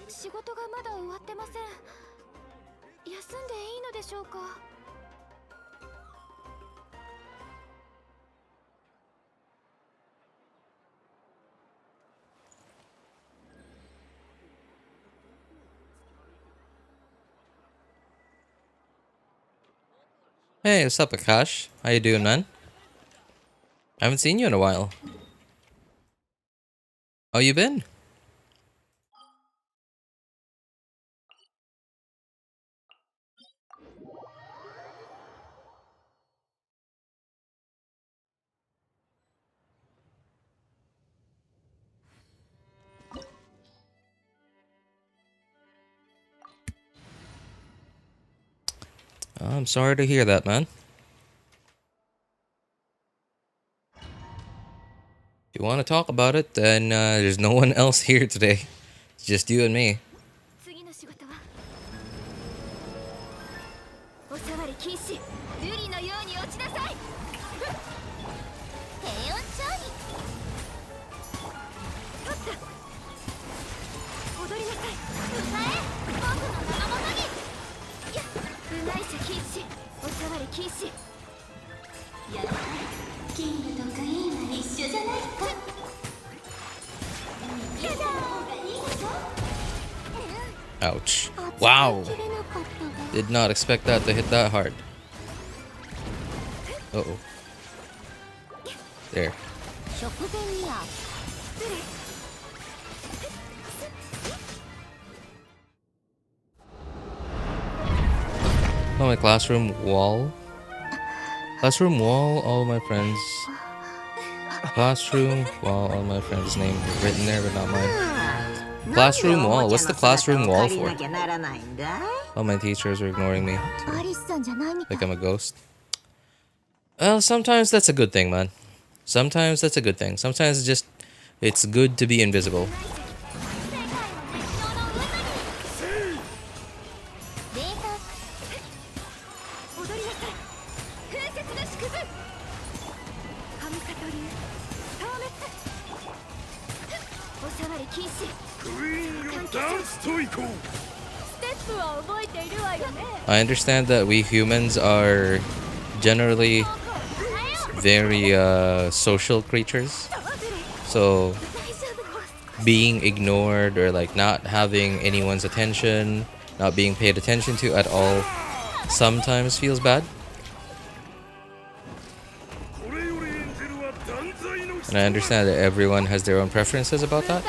仕事がまだ終わってません。休んでいいのでしょうか。Hey, what's up, Akash? How you doing, man? I haven't seen you in a while. How you been? Oh, I'm sorry to hear that, man. If you want to talk about it, then there's no one else here today. It's just you and me. Ouch. Wow. Did not expect that to hit that hard. Uh-oh. There. Oh, my classroom wall. Classroom wall, all my friends. Classroom wall, all my friends' names written there, but not mine. Classroom wall. What's the classroom wall for? All my teachers are ignoring me. Like I'm a ghost. Well, sometimes that's a good thing, man. Sometimes that's a good thing. Sometimes it's good to be invisible. I understand that we humans are generally very social creatures, so being ignored or like not having anyone's attention, not being paid attention to at all, sometimes feels bad. And I understand that everyone has their own preferences about that.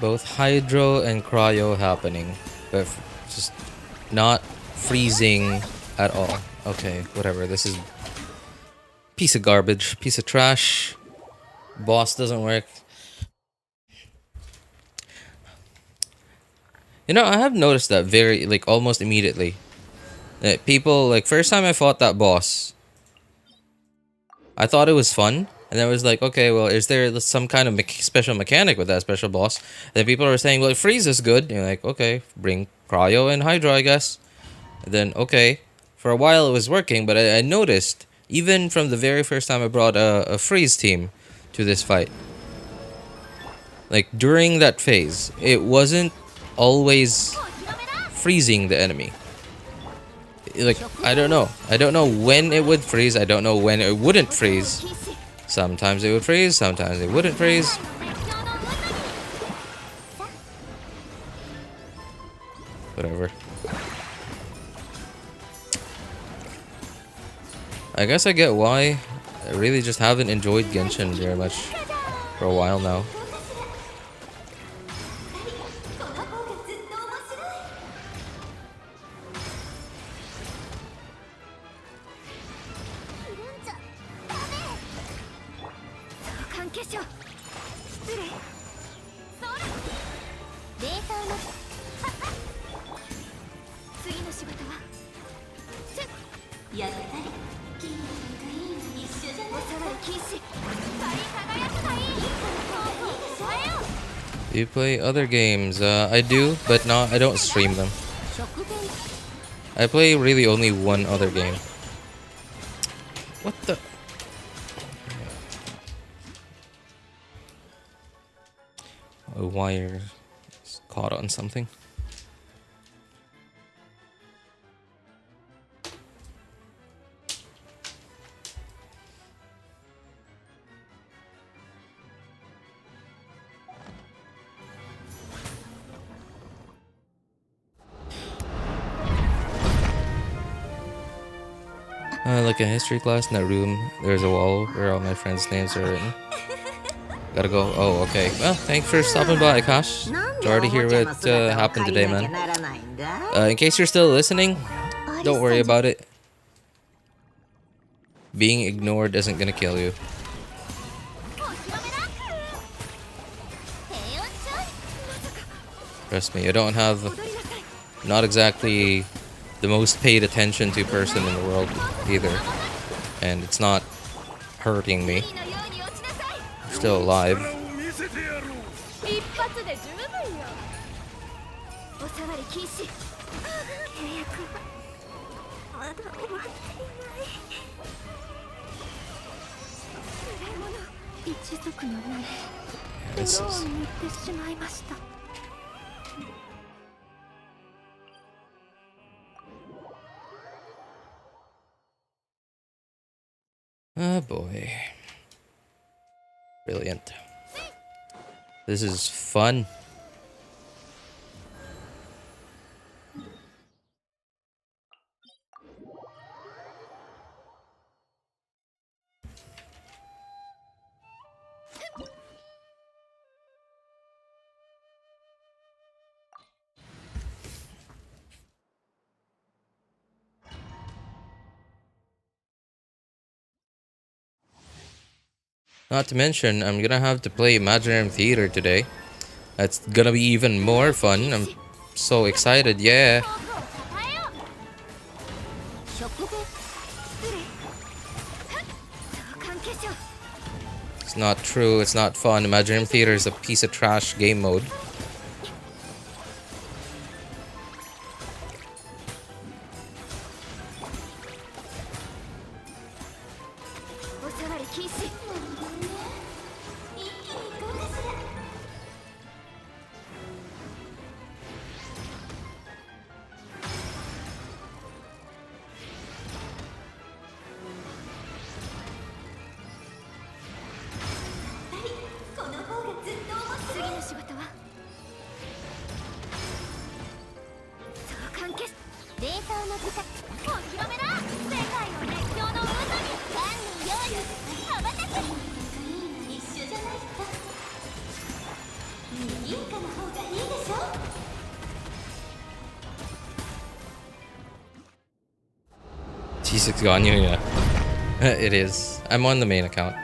Both hydro and cryo happening, but just not freezing at all. Okay, whatever. This is piece of garbage, piece of trash. Boss doesn't work. You know, I have noticed that very, like, almost immediately. That people, like, first time I fought that boss, I thought it was fun. And then I was like, okay, well, is there some kind of special mechanic with that special boss? And then people are saying, well, freeze is good. And you're like, okay, bring cryo and hydro, I guess. And then, okay, for a while it was working, but I noticed, even from the very first time I brought a freeze team to this fight, like, during that phase, it wasn't always freezing the enemy. Like, I don't know. I don't know when it would freeze. I don't know when it wouldn't freeze. Sometimes it would freeze, sometimes it wouldn't freeze. Whatever. I guess I get why. I really just haven't enjoyed Genshin very much for a while now. Do you play other games? I do, but I don't stream them. I play really only one other game. What the? A wire is caught on something. Like a history class in that room, there's a wall where all my friends' names are written. Gotta go. Oh, okay. Well, thanks for stopping by, Akash. Sorry to hear what happened today, man. In case you're still listening, don't worry about it. Being ignored isn't gonna kill you. Trust me, I don't have... Not exactly the most paid attention to person in the world either. And it's not hurting me. I'm still alive. This is... Oh boy. Brilliant. This is fun. Not to mention, I'm gonna have to play Imaginarium Theater today. That's gonna be even more fun. I'm so excited, yeah. It's not true, it's not fun. Imaginarium Theater is a piece of trash game mode. G6 Ganyu, yeah. It is. I'm on the main account.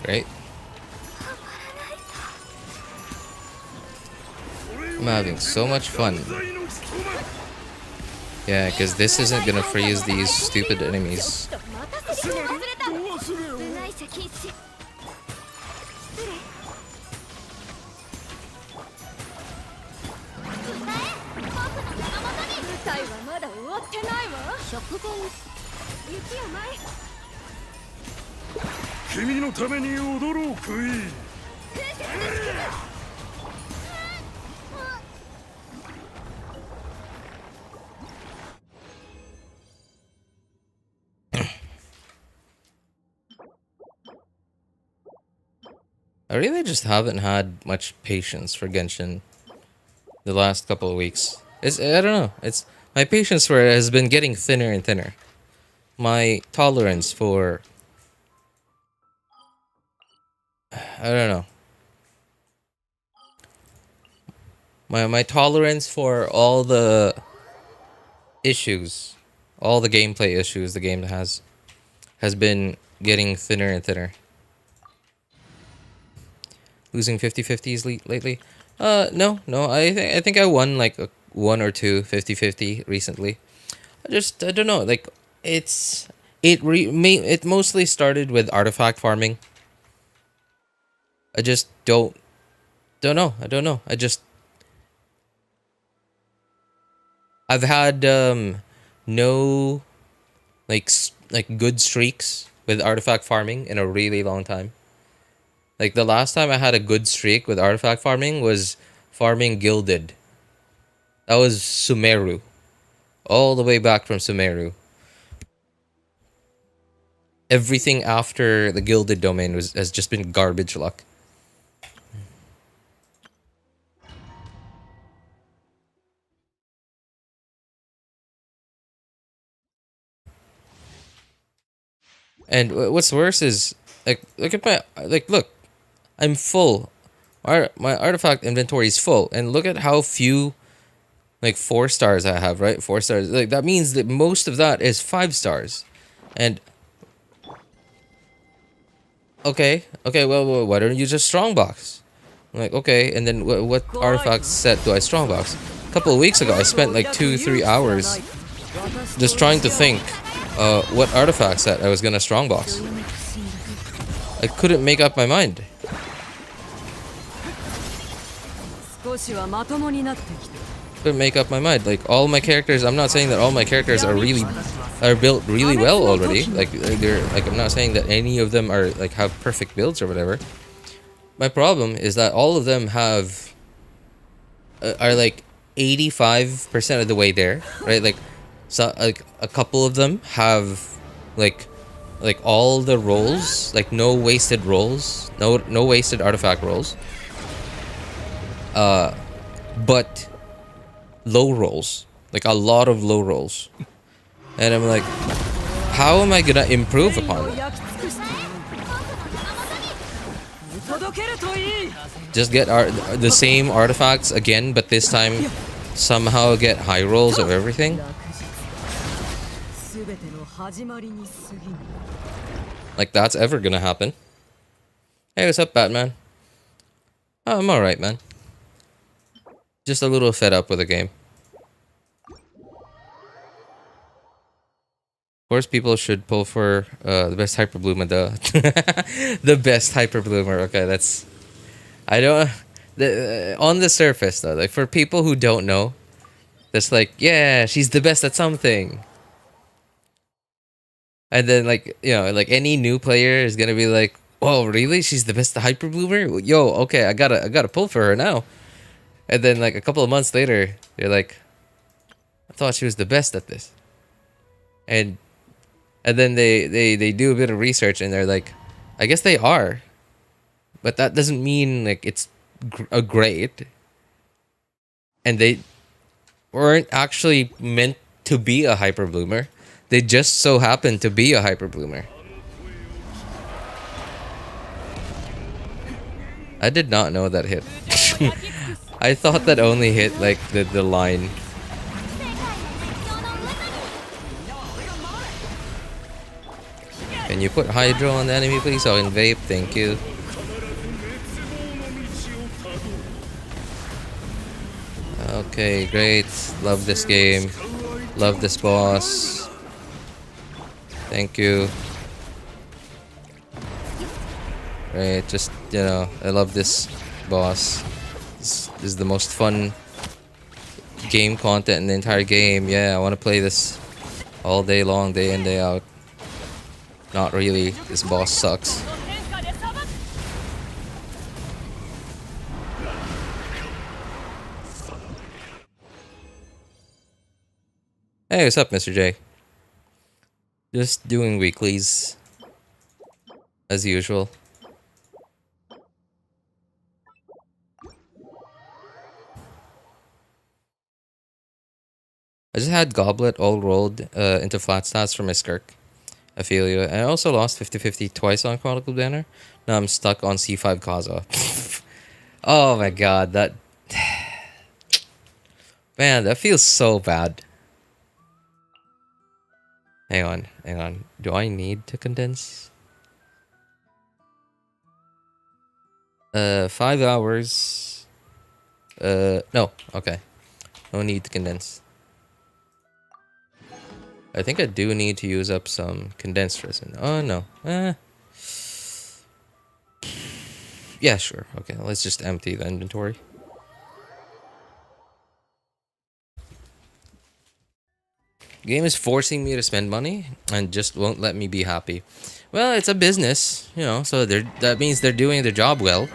Great. I'm having so much fun. Yeah, because this isn't gonna freeze these stupid enemies. I really just haven't had much patience for Genshin the last couple of weeks. I don't know. It's my patience for it has been getting thinner and thinner. My tolerance for I don't know. My tolerance for all the issues, all the gameplay issues the game has been getting thinner and thinner. Losing 50-50s lately? No. I think I won like one or two 50-50 recently. I don't know. Like it mostly started with artifact farming. I just don't know. I don't know. I've had no like good streaks with artifact farming in a really long time. Like the last time I had a good streak with artifact farming was farming Gilded. That was Sumeru. All the way back from Sumeru. Everything after the Gilded domain has just been garbage luck. And what's worse is like look at my look, I'm full. My artifact inventory is full, and look at how few like 4 stars I have. Right, 4 stars. Like that means that most of that is 5 stars, and okay, well, why don't you just strongbox? I'm like okay, and then what artifact set do I strongbox? A couple of weeks ago, I spent like 2-3 hours just trying to think what artifact set I was gonna strongbox. I couldn't make up my mind. Couldn't make up my mind. Like all my characters, I'm not saying that all my characters are built really well already. Like I'm not saying that any of them are like have perfect builds or whatever. My problem is that all of them have are like 85% of the way there, right? Like so like a couple of them have like all the rolls, like no wasted rolls, no wasted artifact rolls. But low rolls, like a lot of low rolls, and I'm like, how am I gonna improve upon that? Just get the same artifacts again, but this time somehow get high rolls of everything. Like that's ever gonna happen? Hey, what's up, Batman? Oh, I'm alright, man. Just a little fed up with the game. Of course, people should pull for the best Hyper Bloomer, duh. The best Hyper Bloomer. Okay, that's... I don't... on the surface, though, like for people who don't know, that's like, yeah, she's the best at something. And then, like, you know, like any new player is gonna be like, oh, really? She's the best Hyper Bloomer? Yo, okay, I gotta pull for her now. And then, like, a couple of months later, they're like, I thought she was the best at this. And then they do a bit of research, and they're like, I guess they are. But that doesn't mean, like, it's a great. And they weren't actually meant to be a Hyper Bloomer. They just so happen to be a Hyper Bloomer. I did not know that hit. I thought that only hit like the line. Can Can you put hydro on the enemy, please? So I can vape. Thank you. Okay, great. Love this game. Love this boss. Thank you. Right, just, you know, I love this boss. This is the most fun game content in the entire game. Yeah, I want to play this all day long, day in, day out. Not really. This boss sucks. Hey, what's up, Mr. J? Just doing weeklies. As usual. I just had Goblet all rolled into flat stats for my skirk. I feel you. And I also lost 50-50 twice on Chronicle Banner. Now I'm stuck on C5 Kaza. Oh my god, that... Man, that feels so bad. Hang on, hang on. Do I need to condense? 5 hours. No, okay. No need to condense. I think I do need to use up some condensed resin. Oh, no. Yeah, sure. Okay, let's just empty the inventory. Game is forcing me to spend money and just won't let me be happy. Well, it's a business, you know, so that means they're doing their job well.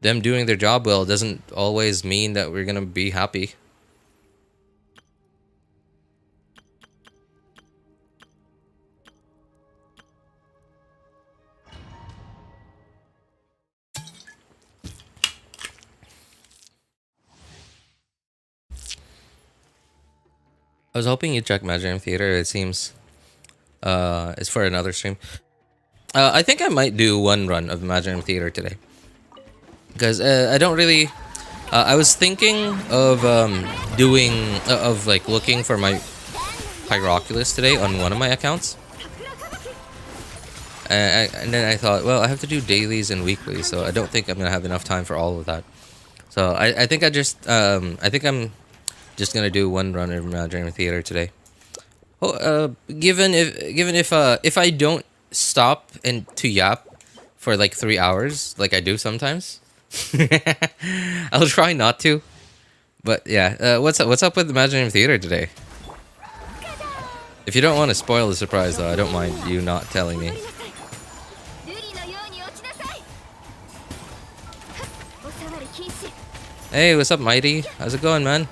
Them doing their job well doesn't always mean that we're gonna be happy. I was hoping you'd check Imaginarium Theater. It seems it's for another stream. I think I might do one run of Imaginarium Theater today. Because I don't really... I was thinking of looking for my Pyroculus today on one of my accounts. And then I thought, well, I have to do dailies and weeklies, so I don't think I'm gonna have enough time for all of that. So I think I'm just gonna do one run of Imaginarium Theater today. Oh, given if I don't stop and to yap for like 3 hours, like I do sometimes, I'll try not to. But yeah, what's up with Imaginarium Theater today? If you don't want to spoil the surprise, though, I don't mind you not telling me. Hey, what's up, Mighty? How's it going, man?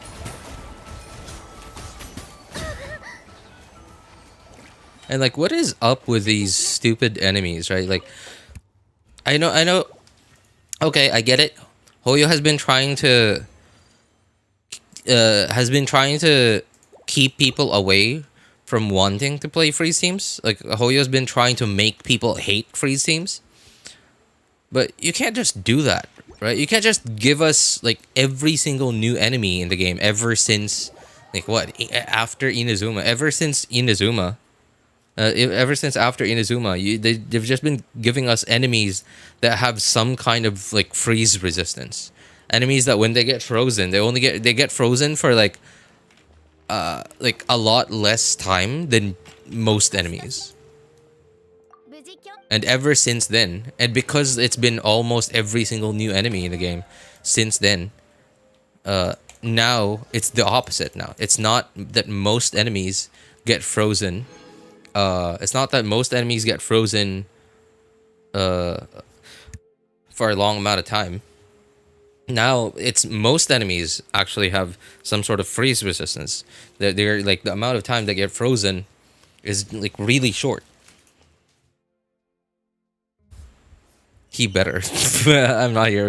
And like, what is up with these stupid enemies, right? Like, I know. Okay, I get it. Hoyo has been trying to keep people away from wanting to play freeze teams. Like, Hoyo's been trying to make people hate freeze teams. But you can't just do that, right? You can't just give us like every single new enemy in the game ever since, like, what, after Inazuma. Ever since Inazuma. Ever since after Inazuma, they've just been giving us enemies that have some kind of like freeze resistance. Enemies that when they get frozen, they get frozen for like a lot less time than most enemies. And ever since then, and because it's been almost every single new enemy in the game since then, now it's the opposite. Now it's not that most enemies get frozen. It's not that most enemies get frozen for a long amount of time. Now it's most enemies actually have some sort of freeze resistance. They're like, the amount of time they get frozen is like really short. He better. I'm not here.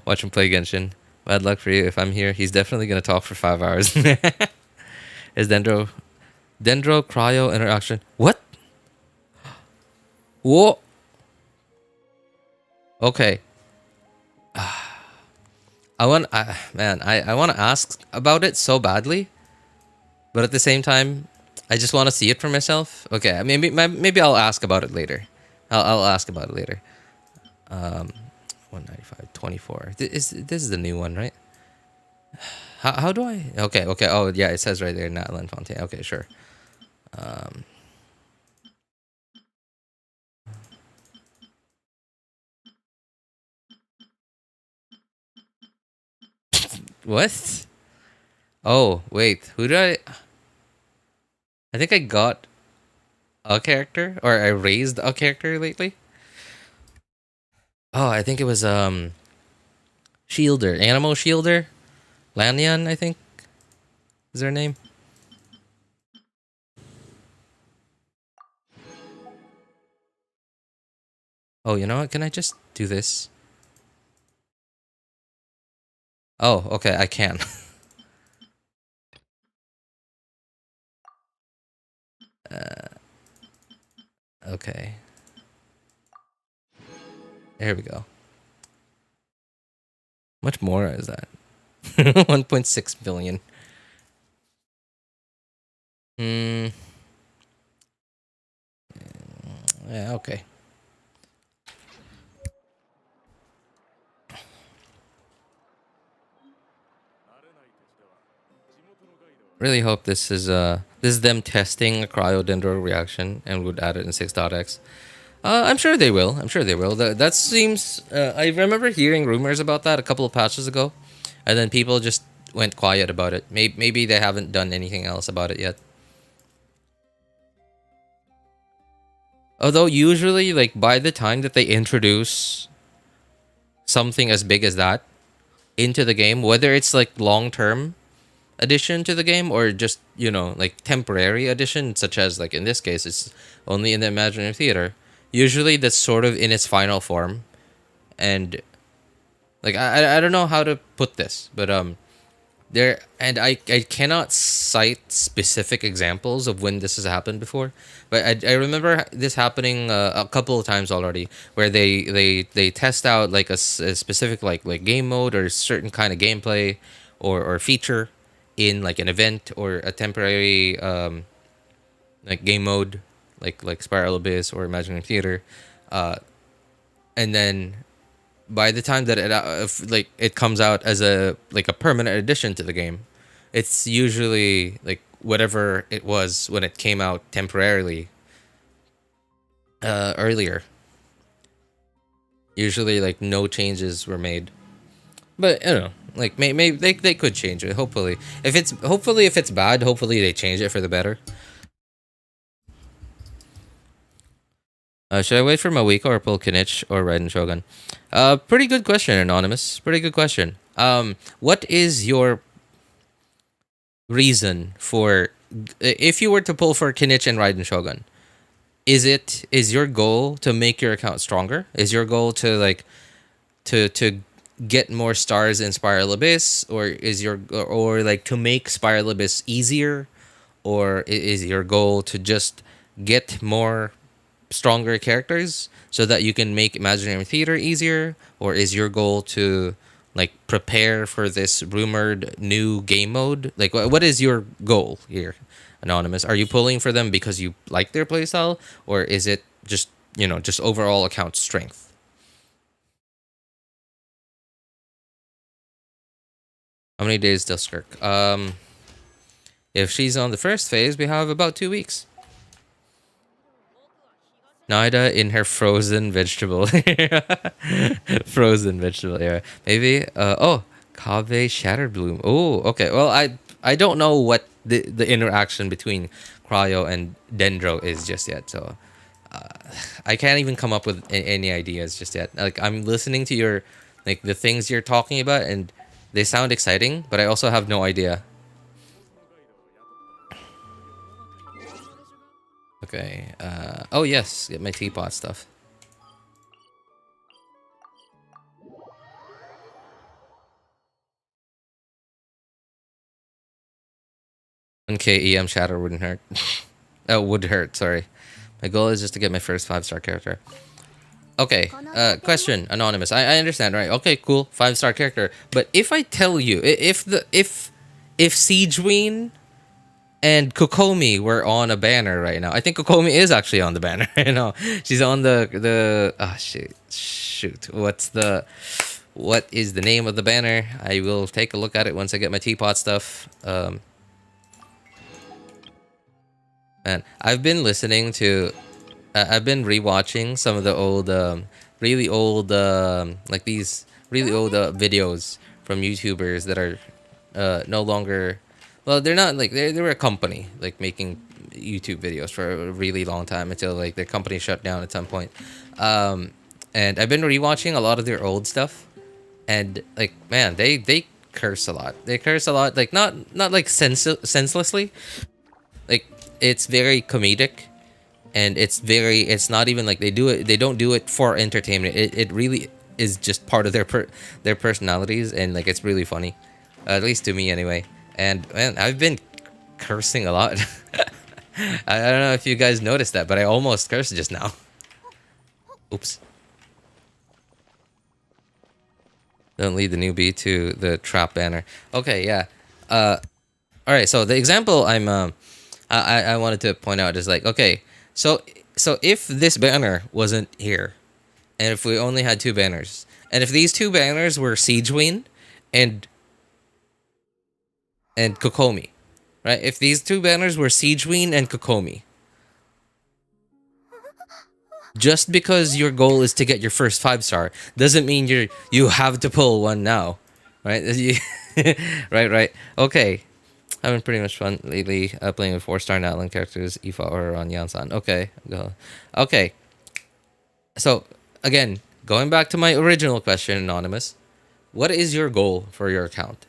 Watch him play Genshin. Bad luck for you. If I'm here, he's definitely gonna talk for 5 hours. Is Dendro cryo interaction? What? Whoa. Okay. I want to ask about it so badly, but at the same time, I just want to see it for myself. Okay, maybe I'll ask about it later. I'll ask about it later. 195, 24. This is the new one, right? How do I? Okay. Oh yeah, it says right there, Natalie Fontaine. Okay, sure. What? Oh wait, who did I? I think I got a character, or I raised a character lately. Oh, I think it was Shielder, Animal Shielder, Lanyan, I think is her name. Oh, you know what? Can I just do this? Oh, okay, I can. Okay, there we go. Much more is that? 1.6 billion. Hmm. Yeah. Okay. Really hope this is them testing a cryodendro reaction and would add it in 6.x. I'm sure they will. I'm sure they will. That seems. I remember hearing rumors about that a couple of patches ago, and then people just went quiet about it. Maybe they haven't done anything else about it yet. Although usually, like by the time that they introduce something as big as that into the game, whether it's like long term addition to the game or just like temporary addition, such as like in this case it's only in the imaginary theater, usually that's sort of in its final form. And like I don't know how to put this, but there, and I cannot cite specific examples of when this has happened before, but I remember this happening a couple of times already, where they test out like a specific like game mode or certain kind of gameplay or feature in like an event or a temporary like game mode, like Spiral Abyss or Imaginary Theater, and then by the time that it comes out as a permanent addition to the game, it's usually like whatever it was when it came out temporarily earlier. Usually like no changes were made, but like maybe they could change it. Hopefully if it's bad, hopefully they change it for the better. Should I wait for Mawiko or pull Kinich or Raiden Shogun? Pretty good question, Anonymous. Pretty good question. What is your reason for if you were to pull for Kinich and Raiden Shogun? Is your goal to make your account stronger? Is your goal to to get more stars in Spiral Abyss, or like to make Spiral Abyss easier, or is your goal to just get more stronger characters so that you can make Imaginary Theater easier, or is your goal to like prepare for this rumored new game mode? Like what is your goal here, Anonymous? Are you pulling for them because you like their playstyle, or is it just just overall account strength? How many days does Skirk? If she's on the first phase, we have about 2 weeks. Naida in her frozen vegetable. Frozen vegetable era. Maybe. Oh, Kave Shattered Bloom. Oh, okay. Well, I don't know what the interaction between Cryo and Dendro is just yet, so I can't even come up with any ideas just yet. Like I'm listening to your the things you're talking about, and they sound exciting, but I also have no idea. Okay. Oh yes, get my teapot stuff. 1K EM Shatter wouldn't hurt. Oh, would hurt. Sorry. My goal is just to get my first 5-star character. Okay. Question, Anonymous. I understand, right? Okay, cool. 5-star character. But if I tell you, if Siegeween and Kokomi were on a banner right now. I think Kokomi is actually on the banner. She's on the shoot. What is the name of the banner? I will take a look at it once I get my teapot stuff. Man, I've been listening to, I've been rewatching some of the old, really old, like these really old videos from YouTubers that are no longer, well, they're not like, they were a company like making YouTube videos for a really long time until like their company shut down at some point. And I've been rewatching a lot of their old stuff, and like, man, they curse a lot. They curse a lot, like not like senselessly. Like, it's very comedic, and it's not even like they don't do it for entertainment. It really is just part of their personalities, and like it's really funny, at least to me anyway. And man, I've been cursing a lot. I don't know if you guys noticed that, but I almost cursed just now. Oops. Don't lead the newbie to the trap banner. Okay, yeah. All right. So the example I wanted to point out is like, okay, so if this banner wasn't here, and if we only had two banners, and if these two banners were Siegeween and Kokomi, right? If these two banners were Siegeween and Kokomi, just because your goal is to get your first 5-star doesn't mean you have to pull one now, right? Right. Okay. Having pretty much fun lately playing with 4-star Natlan characters, Ifa, Ororon, Yansan. Okay, go. Okay. So, again, going back to my original question, Anonymous, what is your goal for your account?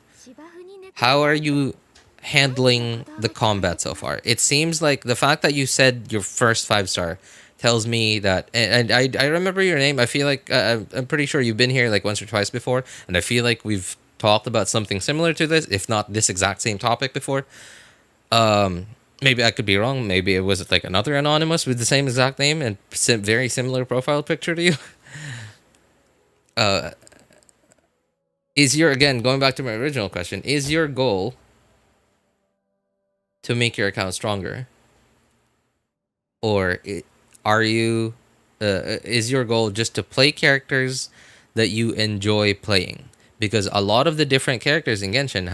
How are you handling the combat so far? It seems like the fact that you said your first 5-star tells me that, and I remember your name. I feel like I'm pretty sure you've been here like once or twice before, and I feel like we've talked about something similar to this, if not this exact same topic before. Maybe I could be wrong. Maybe it was like another Anonymous with the same exact name and very similar profile picture to you. Again, going back to my original question, is your goal to make your account stronger, or are you is your goal just to play characters that you enjoy playing? Because a lot of the different characters in Genshin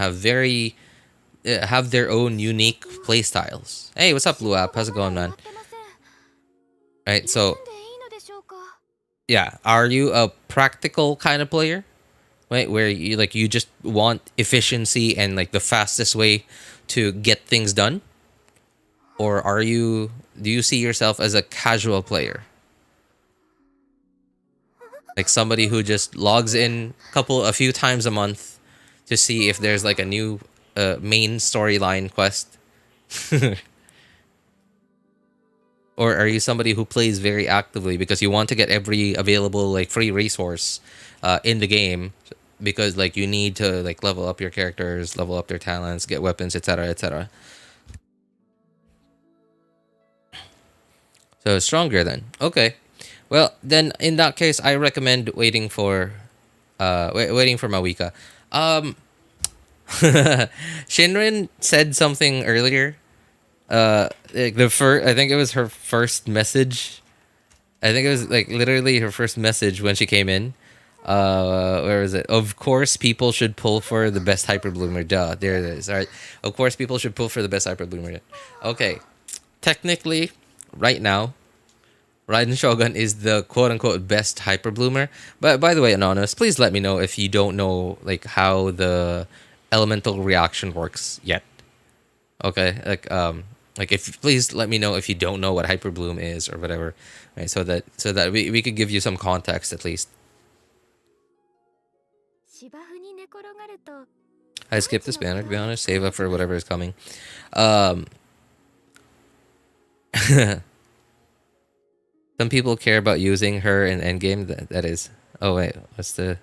have their own unique play styles. Hey, what's up, Luap? How's it going, man? Right, so yeah, are you a practical kind of player, right, where you just want efficiency and like the fastest way to get things done, or do you see yourself as a casual player, like somebody who just logs in a few times a month to see if there's like a new main storyline quest? Or are you somebody who plays very actively because you want to get every available like free resource in the game, because like you need to like level up your characters, level up their talents, get weapons, etc., etc. So stronger then. Okay. Well, then in that case, I recommend waiting for Mawika. Shinrin said something earlier. Like I think it was her first message. I think it was like literally her first message when she came in. Where is it? Of course, people should pull for the best hyper bloomer. Duh, there it is. All right. Of course, people should pull for the best hyper bloomer. Okay. Technically, right now, Raiden Shogun is the quote-unquote best hyper bloomer. But by the way, Anonymous, please let me know if you don't know like how the elemental reaction works yet. Okay, like if please let me know if you don't know what hyper bloom is or whatever, right? So that we could give you some context at least. I skipped this banner to be honest. Save up for whatever is coming. Some people care about using her in endgame. That is. Oh wait, what's the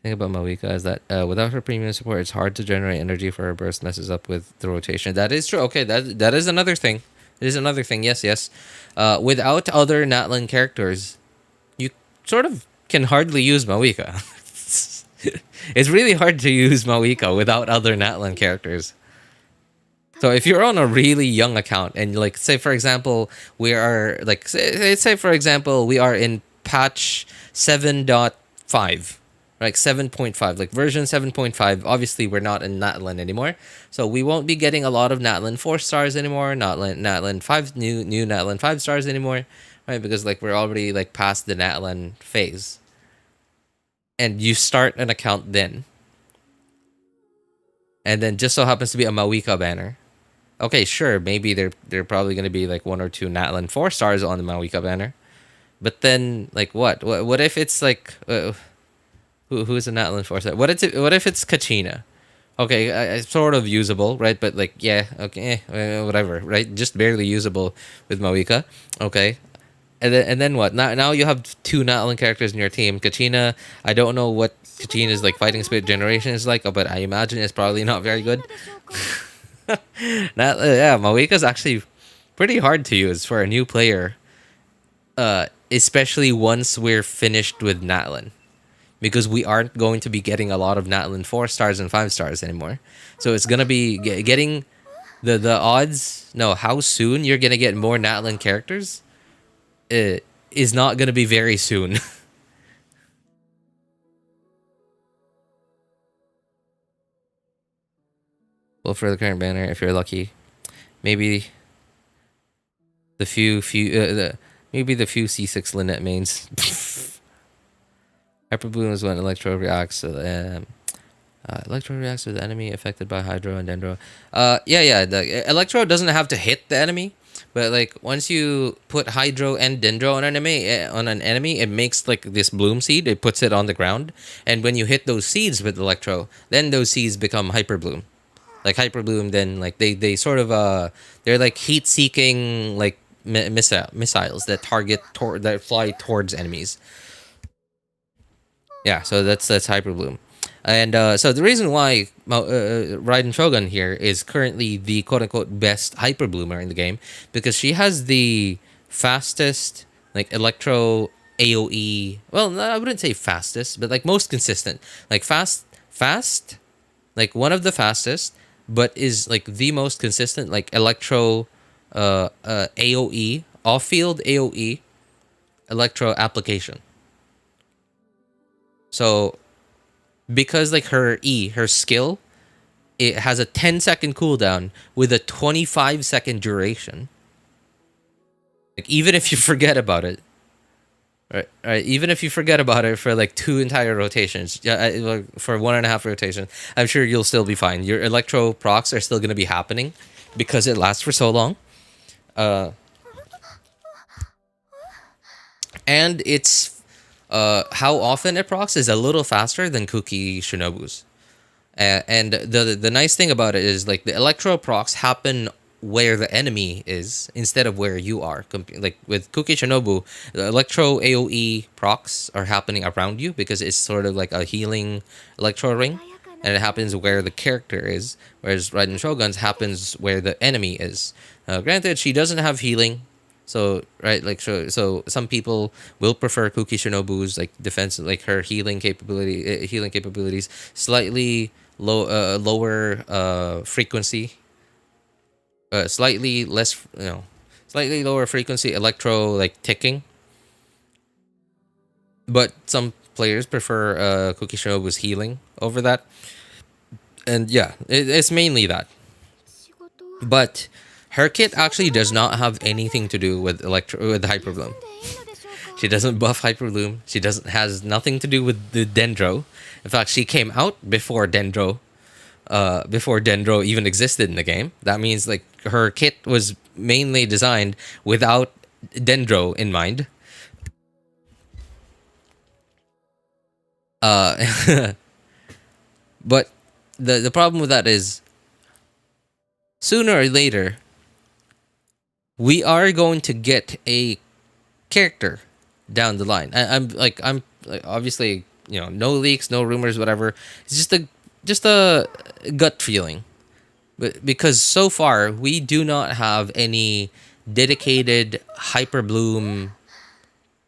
thing about Mawika is that without her premium support, it's hard to generate energy for her burst. Messes up with the rotation. That is true. Okay, that is another thing. It is another thing. Yes. Without other Natlan characters, you sort of can hardly use Mawika. It's really hard to use Mawika without other Natlan characters. So if you're on a really young account and like say for example we are like say for example we are in patch 7.5, like 7.5, like version 7.5. Obviously we're not in Natlan anymore, so we won't be getting a lot of Natlan 4 stars anymore, not Natlan 5 new Natlan 5 stars anymore, right? Because like we're already like past the Natlan phase. And you start an account then. And then just so happens to be a Mawika banner. Okay, sure, maybe they're probably gonna be like 1 or 2 Natlan 4 stars on the Mawika banner. But then like what if it's like who's a Natlan 4 star? What if it's Kachina? Okay, sort of usable, right? But like yeah, okay, whatever, right? Just barely usable with Mawika. Okay. And then what? Now you have 2 Natlan characters in your team. Kachina, I don't know what Kachina's like fighting spirit generation is like, but I imagine it's probably not very good. Yeah, Mawika's actually pretty hard to use for a new player. Especially once we're finished with Natlan. Because we aren't going to be getting a lot of Natlan 4 stars and 5 stars anymore. So it's gonna be getting the odds. No, how soon you're gonna get more Natlan characters is not gonna be very soon. Well, for the current banner, if you're lucky, maybe the maybe the few C6 Lynette mains. Hyper Bloom is when Electro reacts to the enemy affected by Hydro and Dendro. Yeah. The Electro doesn't have to hit the enemy, but like once you put Hydro and Dendro on an enemy, it makes like this bloom seed. It puts it on the ground, and when you hit those seeds with Electro, then those seeds become Hyper Bloom. Like Hyper Bloom, then like they sort of they're like heat seeking like missiles that that fly towards enemies. Yeah, so that's Hyper Bloom. And so the reason why Raiden Shogun here is currently the quote-unquote best Hyper Bloomer in the game, because she has the fastest like Electro AoE. Well, I wouldn't say fastest, but like most consistent. Like fast, like one of the fastest, but is like the most consistent like Electro AoE, off-field AoE Electro application. So because like her skill, it has a 10-second cooldown with a 25-second duration. Like even if you forget about it, right, even if you forget about it for like 2 entire rotations, for 1.5 rotations, I'm sure you'll still be fine. Your Electro procs are still gonna be happening because it lasts for so long. And it's how often it procs is a little faster than Kuki Shinobu's. And the nice thing about it is like the Electro procs happen where the enemy is instead of where you are. Like with Kuki Shinobu, the Electro AoE procs are happening around you because it's sort of like a healing Electro ring, and it happens where the character is, whereas Raiden Shogun's happens where the enemy is. Granted, she doesn't have healing, so right, like so some people will prefer Kuki Shinobu's like defense, like her healing capabilities, slightly lower frequency. Slightly less, slightly lower frequency Electro like ticking. But some players prefer Kuki Shinobu's healing over that. And yeah, it's mainly that. But her kit actually does not have anything to do with Hyper Bloom. She doesn't buff Hyper Bloom. Has nothing to do with the Dendro. In fact, she came out before Dendro even existed in the game. That means like her kit was mainly designed without Dendro in mind. But the problem with that is sooner or later we are going to get a character down the line. I'm obviously, no leaks, no rumors, whatever. It's just a gut feeling, but because so far we do not have any dedicated Hyper Bloom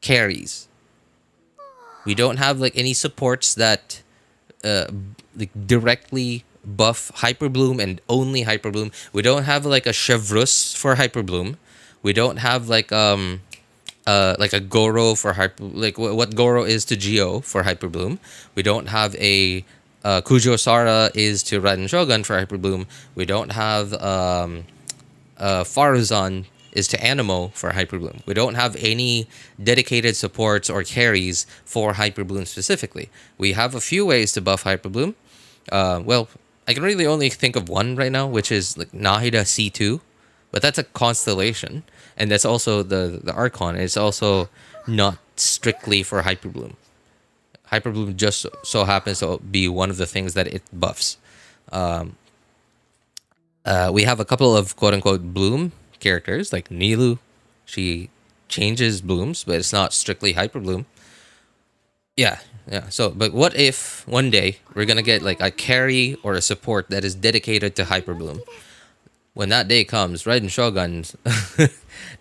carries. We don't have like any supports that like directly buff Hyper Bloom and only Hyper Bloom. We don't have like a Chevrus for Hyper Bloom. We don't have like a Goro for hyper, like what Goro is to Geo for Hyper Bloom. We don't have a Kujou Sara is to Raiden Shogun for Hyper Bloom. We don't have Faruzan is to Animo for Hyper Bloom. We don't have any dedicated supports or carries for Hyper Bloom specifically. We have a few ways to buff Hyper Bloom. Well, I can really only think of one right now, which is like Nahida C2, but that's a constellation, and that's also the Archon. It's also not strictly for Hyper Bloom. Hyper Bloom just so happens to be one of the things that it buffs. We have a couple of quote unquote bloom characters like Nilu. She changes blooms, but it's not strictly Hyper Bloom. Yeah. So, but what if one day we're gonna get like a carry or a support that is dedicated to Hyper Bloom? When that day comes, Raiden Shogun's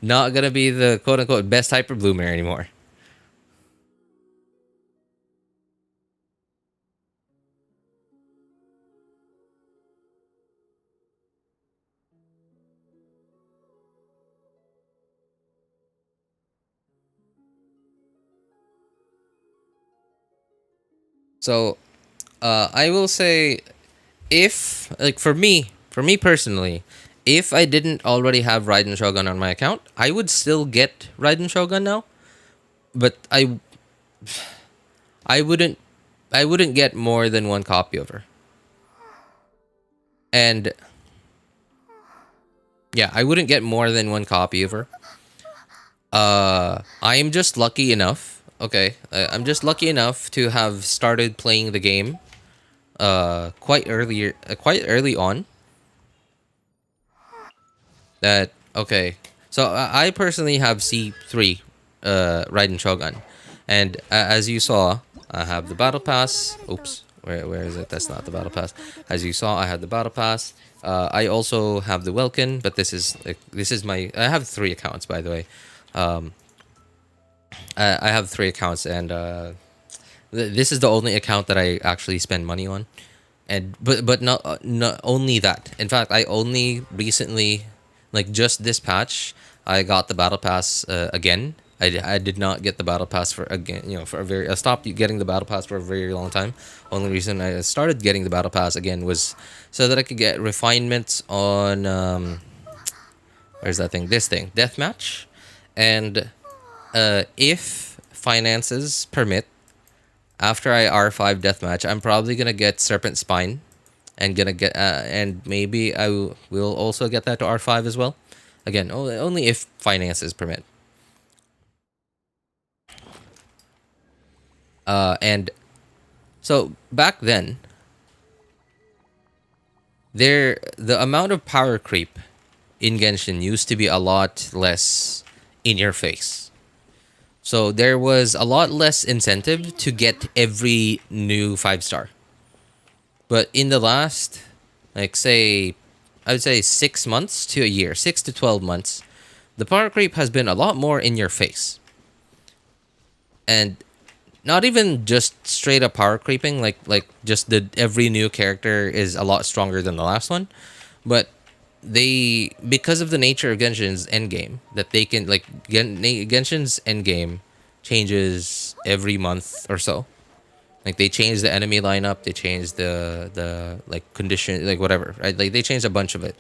not gonna be the quote unquote best Hyper Bloomer anymore. So, I will say, if like for me personally, if I didn't already have Raiden Shogun on my account, I would still get Raiden Shogun now, but I wouldn't I wouldn't get more than one copy of her. And yeah, I wouldn't get more than one copy of her. I am just lucky enough. Okay, I'm just lucky enough to have started playing the game quite early on. That okay. So I personally have C3 Raiden Shogun, and as you saw, I have the battle pass. Oops, where is it? That's not the battle pass. As you saw, I had the battle pass. I also have the Welkin, but this is my. I have 3 accounts, by the way. I have 3 accounts, and this is the only account that I actually spend money on. And but not only that. In fact, I only recently, like just this patch, I got the battle pass again. I did not get the battle pass for again, for a very. I stopped getting the battle pass for a very long time. Only reason I started getting the battle pass again was so that I could get refinements on where's that thing? This thing, deathmatch, and if finances permit, after I R5 deathmatch, I'm probably gonna get Serpent Spine, and gonna get and maybe will also get that to R5 as well. Again, only if finances permit. And so back then, the amount of power creep in Genshin used to be a lot less in your face. So there was a lot less incentive to get every new 5-star. But in the last, like say, I would say 6 months to a year, 6 to 12 months, the power creep has been a lot more in your face. And not even just straight up power creeping, like just every new character is a lot stronger than the last one, but because of the nature of Genshin's endgame, that they can like Genshin's endgame changes every month or so. Like they change the enemy lineup, they change the like condition, like whatever, right? Like they changed a bunch of it,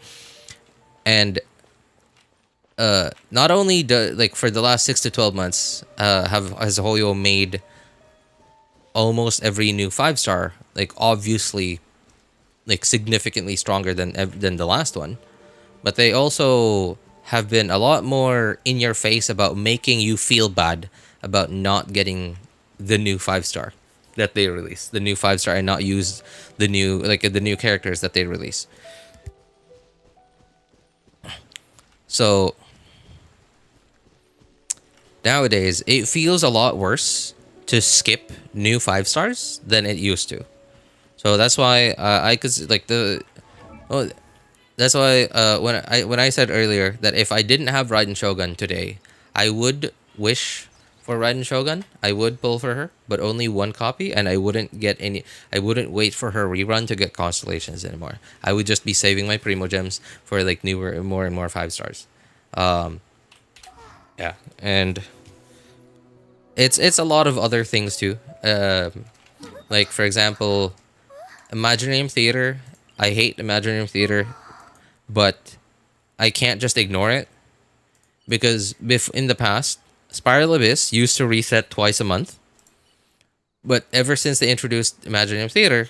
and not only like for the last 6 to 12 months, has Hoyo made almost every new 5-star like obviously like significantly stronger than the last one, but they also have been a lot more in your face about making you feel bad about not getting the new 5-star that they release, the new 5-star, and not use the new characters that they release. So nowadays it feels a lot worse to skip new 5-stars than it used to. So that's why I could like that's why when I said earlier that if I didn't have Raiden Shogun today, I would wish for Raiden Shogun, I would pull for her, but only one copy, and I wouldn't get any. I wouldn't wait for her rerun to get constellations anymore. I would just be saving my Primo gems for like newer, more and more 5 stars. Um, yeah, and it's a lot of other things too. Like for example, Imaginarium Theater. I hate Imaginarium Theater, but I can't just ignore it because in the past, Spiral Abyss used to reset twice a month, but ever since they introduced Imaginarium Theater,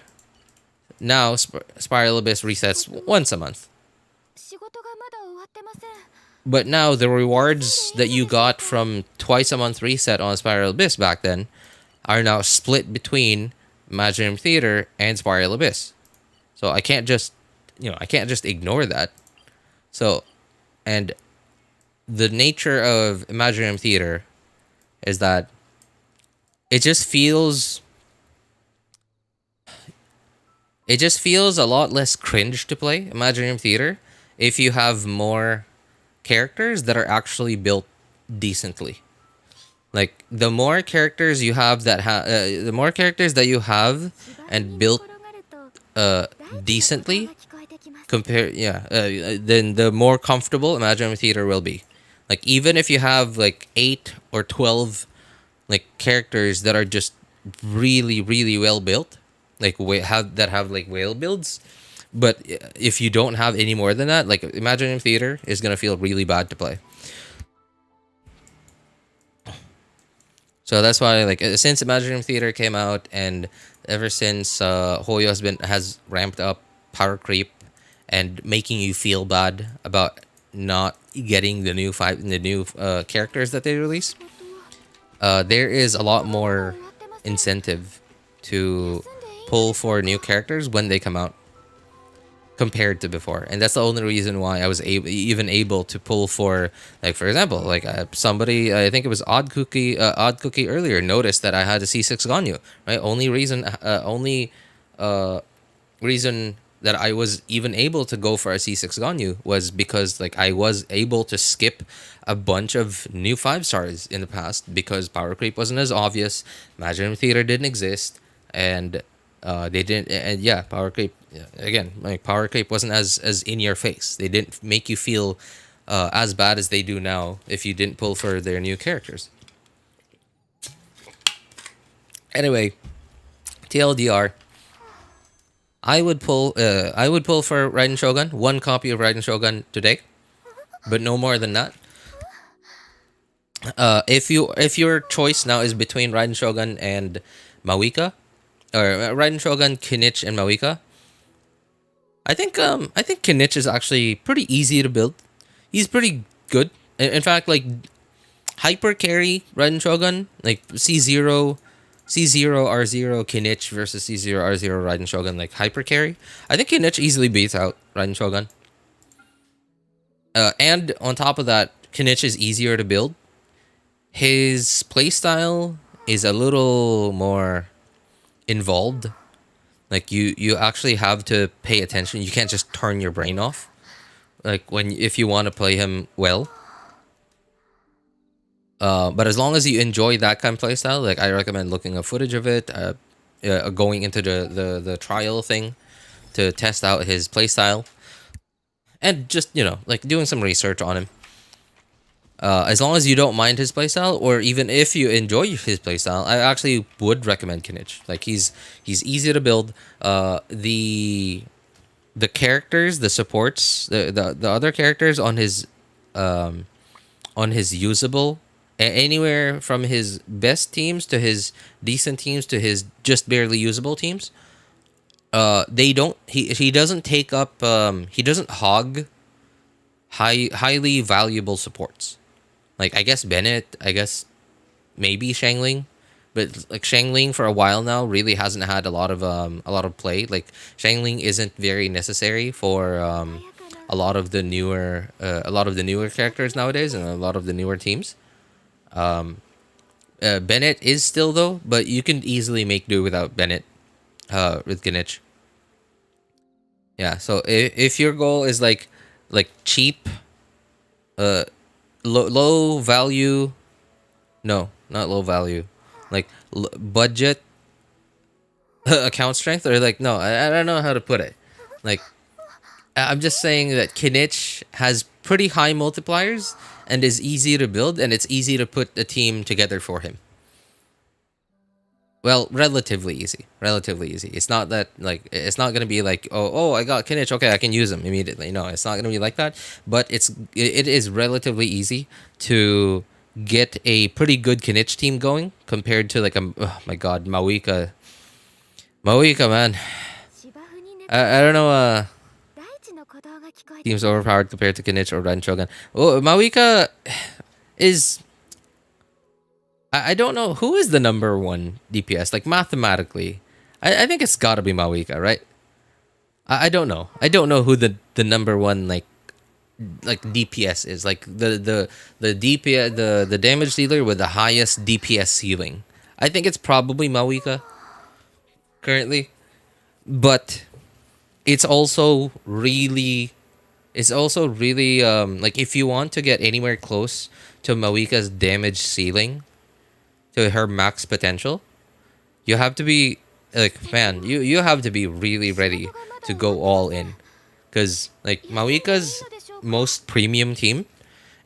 now Spiral Abyss resets once a month. 仕事がまだ終わってません。 But now the rewards that you got from twice a month reset on Spiral Abyss back then are now split between Imaginarium Theater and Spiral Abyss. So I can't just, I can't just ignore that. So, and the nature of Imaginarium Theater is that it just feels a lot less cringe to play Imaginarium Theater if you have more characters that are actually built decently. Like the more characters you have the more characters that you have and built decently then the more comfortable Imaginarium Theater will be. Like even if you have like 8 or 12 like characters that are just really really well built, like have like whale builds, but if you don't have any more than that, like Imaginarium Theater is gonna feel really bad to play. So that's why, like, since Imaginarium Theater came out, and ever since Hoyo has ramped up power creep and making you feel bad about not getting the new characters that they release, there is a lot more incentive to pull for new characters when they come out compared to before. And that's the only reason why I was even able to pull for, like, for example, like somebody, I think it was Odd Cookie earlier, noticed that I had a C6 Ganyu, right? Only reason that I was even able to go for a C6 Ganyu was because, like, I was able to skip a bunch of new 5 stars in the past because power creep wasn't as obvious, Imaginarium Theater didn't exist, and they didn't, and yeah, power creep, again, like power creep wasn't as in your face. They didn't make you feel as bad as they do now if you didn't pull for their new characters. Anyway, TLDR, I would pull for Raiden Shogun, one copy of Raiden Shogun today, but no more than that. If your choice now is between Raiden Shogun and Mawika, or Raiden Shogun, Kinich, and Mawika, I think Kinich is actually pretty easy to build. He's pretty good. In fact, like hyper carry Raiden Shogun, like C0 R0 Kinich versus C0 R0 Raiden Shogun, like hyper carry. I think Kinich easily beats out Raiden Shogun. And on top of that, Kinich is easier to build. His playstyle is a little more involved. Like you actually have to pay attention. You can't just turn your brain off. Like if you want to play him well. But as long as you enjoy that kind of playstyle, like I recommend looking up footage of it, going into the trial thing to test out his playstyle, and just like doing some research on him. As long as you don't mind his playstyle, or even if you enjoy his playstyle, I actually would recommend Kinich. Like he's easy to build. The characters, the supports, the other characters on his usable, anywhere from his best teams to his decent teams to his just barely usable teams. He doesn't take up he doesn't hog highly valuable supports. Like I guess Bennett, I guess maybe Shangling, but like Shangling for a while now really hasn't had a lot of play. Like Shangling isn't very necessary for a lot of the newer characters nowadays and a lot of the newer teams. Bennett is still though, but you can easily make do without Bennett with Kinich. Yeah, so if your goal is like cheap, low value, no, not low value. Like budget account strength, or like no, I don't know how to put it. Like I'm just saying that Kinich has pretty high multipliers and is easy to build, and it's easy to put a team together for him. Well, relatively easy. Relatively easy. It's not that like it's not gonna be like I got Kinich, okay, I can use him immediately. No, it's not gonna be like that. But it is relatively easy to get a pretty good Kinich team going compared to like oh my god, Mawika. Mawika, man. I don't know. Team's overpowered compared to Kinich or Raiden Shogun. Oh, Mawika is. I don't know who is the number one DPS. Like mathematically, I think it's got to be Mawika, right? I don't know. I don't know who the number one like DPS is. Like the DPS the damage dealer with the highest DPS ceiling. I think it's probably Mawika currently, but it's also really like if you want to get anywhere close to Mawika's damage ceiling, to her max potential, you have to be like, man, you have to be really ready to go all in, because like Mawika's most premium team,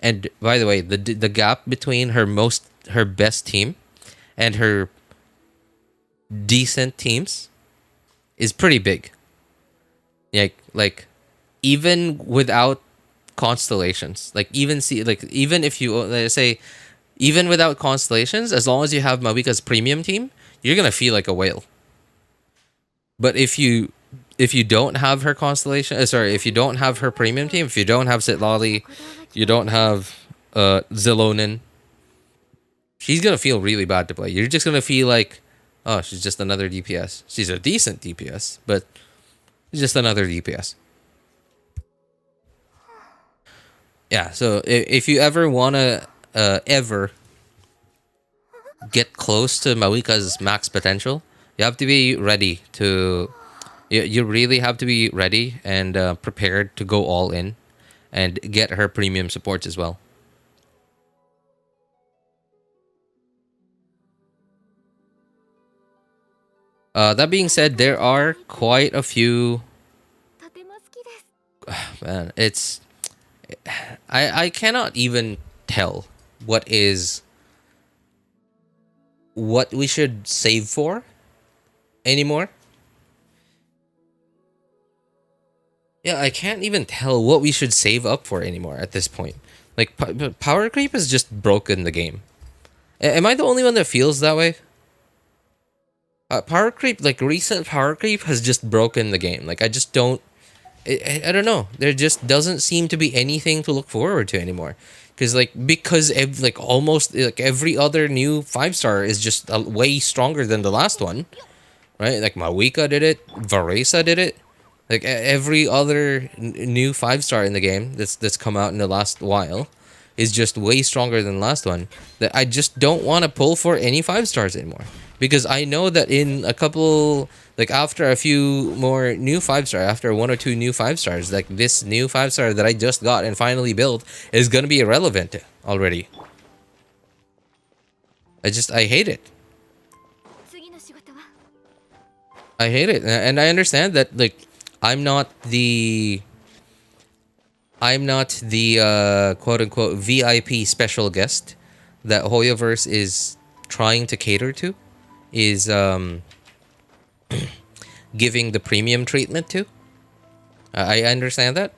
and by the way, the gap between her best team and her decent teams is pretty big. Like even without constellations, like even if you let's say even without constellations, as long as you have Mawika's premium team, you're gonna feel like a whale. But if you don't have her constellation, if you don't have her premium team, if you don't have Sitlali, you don't have Zilonin, she's gonna feel really bad to play. You're just gonna feel like, oh, she's just another DPS. She's a decent DPS, but she's just another DPS. Yeah, so if you ever wanna ever get close to Mawika's max potential, you have to be ready to. You really have to be ready and prepared to go all in, and get her premium supports as well. That being said, there are quite a few. Man, it's. I cannot even tell what we should save for anymore. Yeah, I can't even tell what we should save up for anymore at this point. Like, power creep has just broken the game. Am I the only one that feels that way? Power creep, like recent power creep, has just broken the game. Like, I just don't. I don't know. There just doesn't seem to be anything to look forward to anymore. Because almost like every other new 5-star is just way stronger than the last one, right? Like Mawika did it, Varesa did it. Like every other new 5-star in the game that's come out in the last while is just way stronger than the last one. That I just don't want to pull for any 5-stars anymore, because I know that in a couple, like after a few more new 5-star, after 1 or 2 new 5-stars, like this new 5-star that I just got and finally built is gonna be irrelevant already. I hate it. I hate it, and I understand that like I'm not the quote unquote VIP special guest that Hoyoverse is trying to cater to, is giving the premium treatment to. I understand that,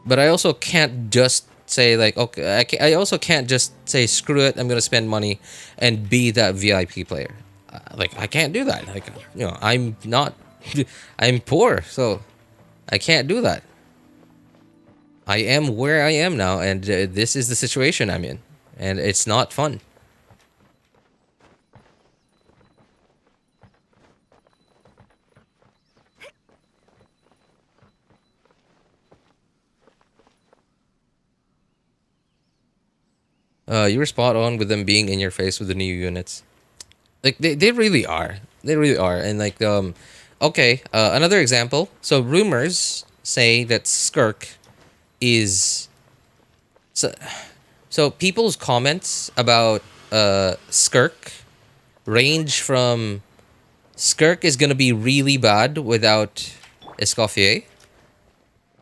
but I also can't just say like, okay, I also can't just say screw it, I'm gonna spend money and be that VIP player. Like I can't do that. Like, you know, I'm not. I'm poor, so I can't do that. I am where I am now, and this is the situation I'm in, and it's not fun. You were spot on with them being in your face with the new units. Like they really are. They really are. And like okay, another example. So rumors say that Skirk is So people's comments about Skirk range from Skirk is gonna be really bad without Escoffier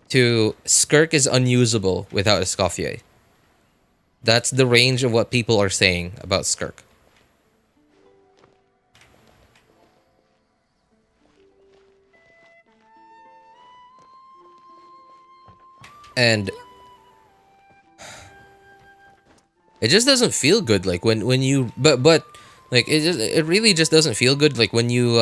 to Skirk is unusable without Escoffier. That's the range of what people are saying about Skirk. And it just doesn't feel good like when you but like it really just doesn't feel good like when you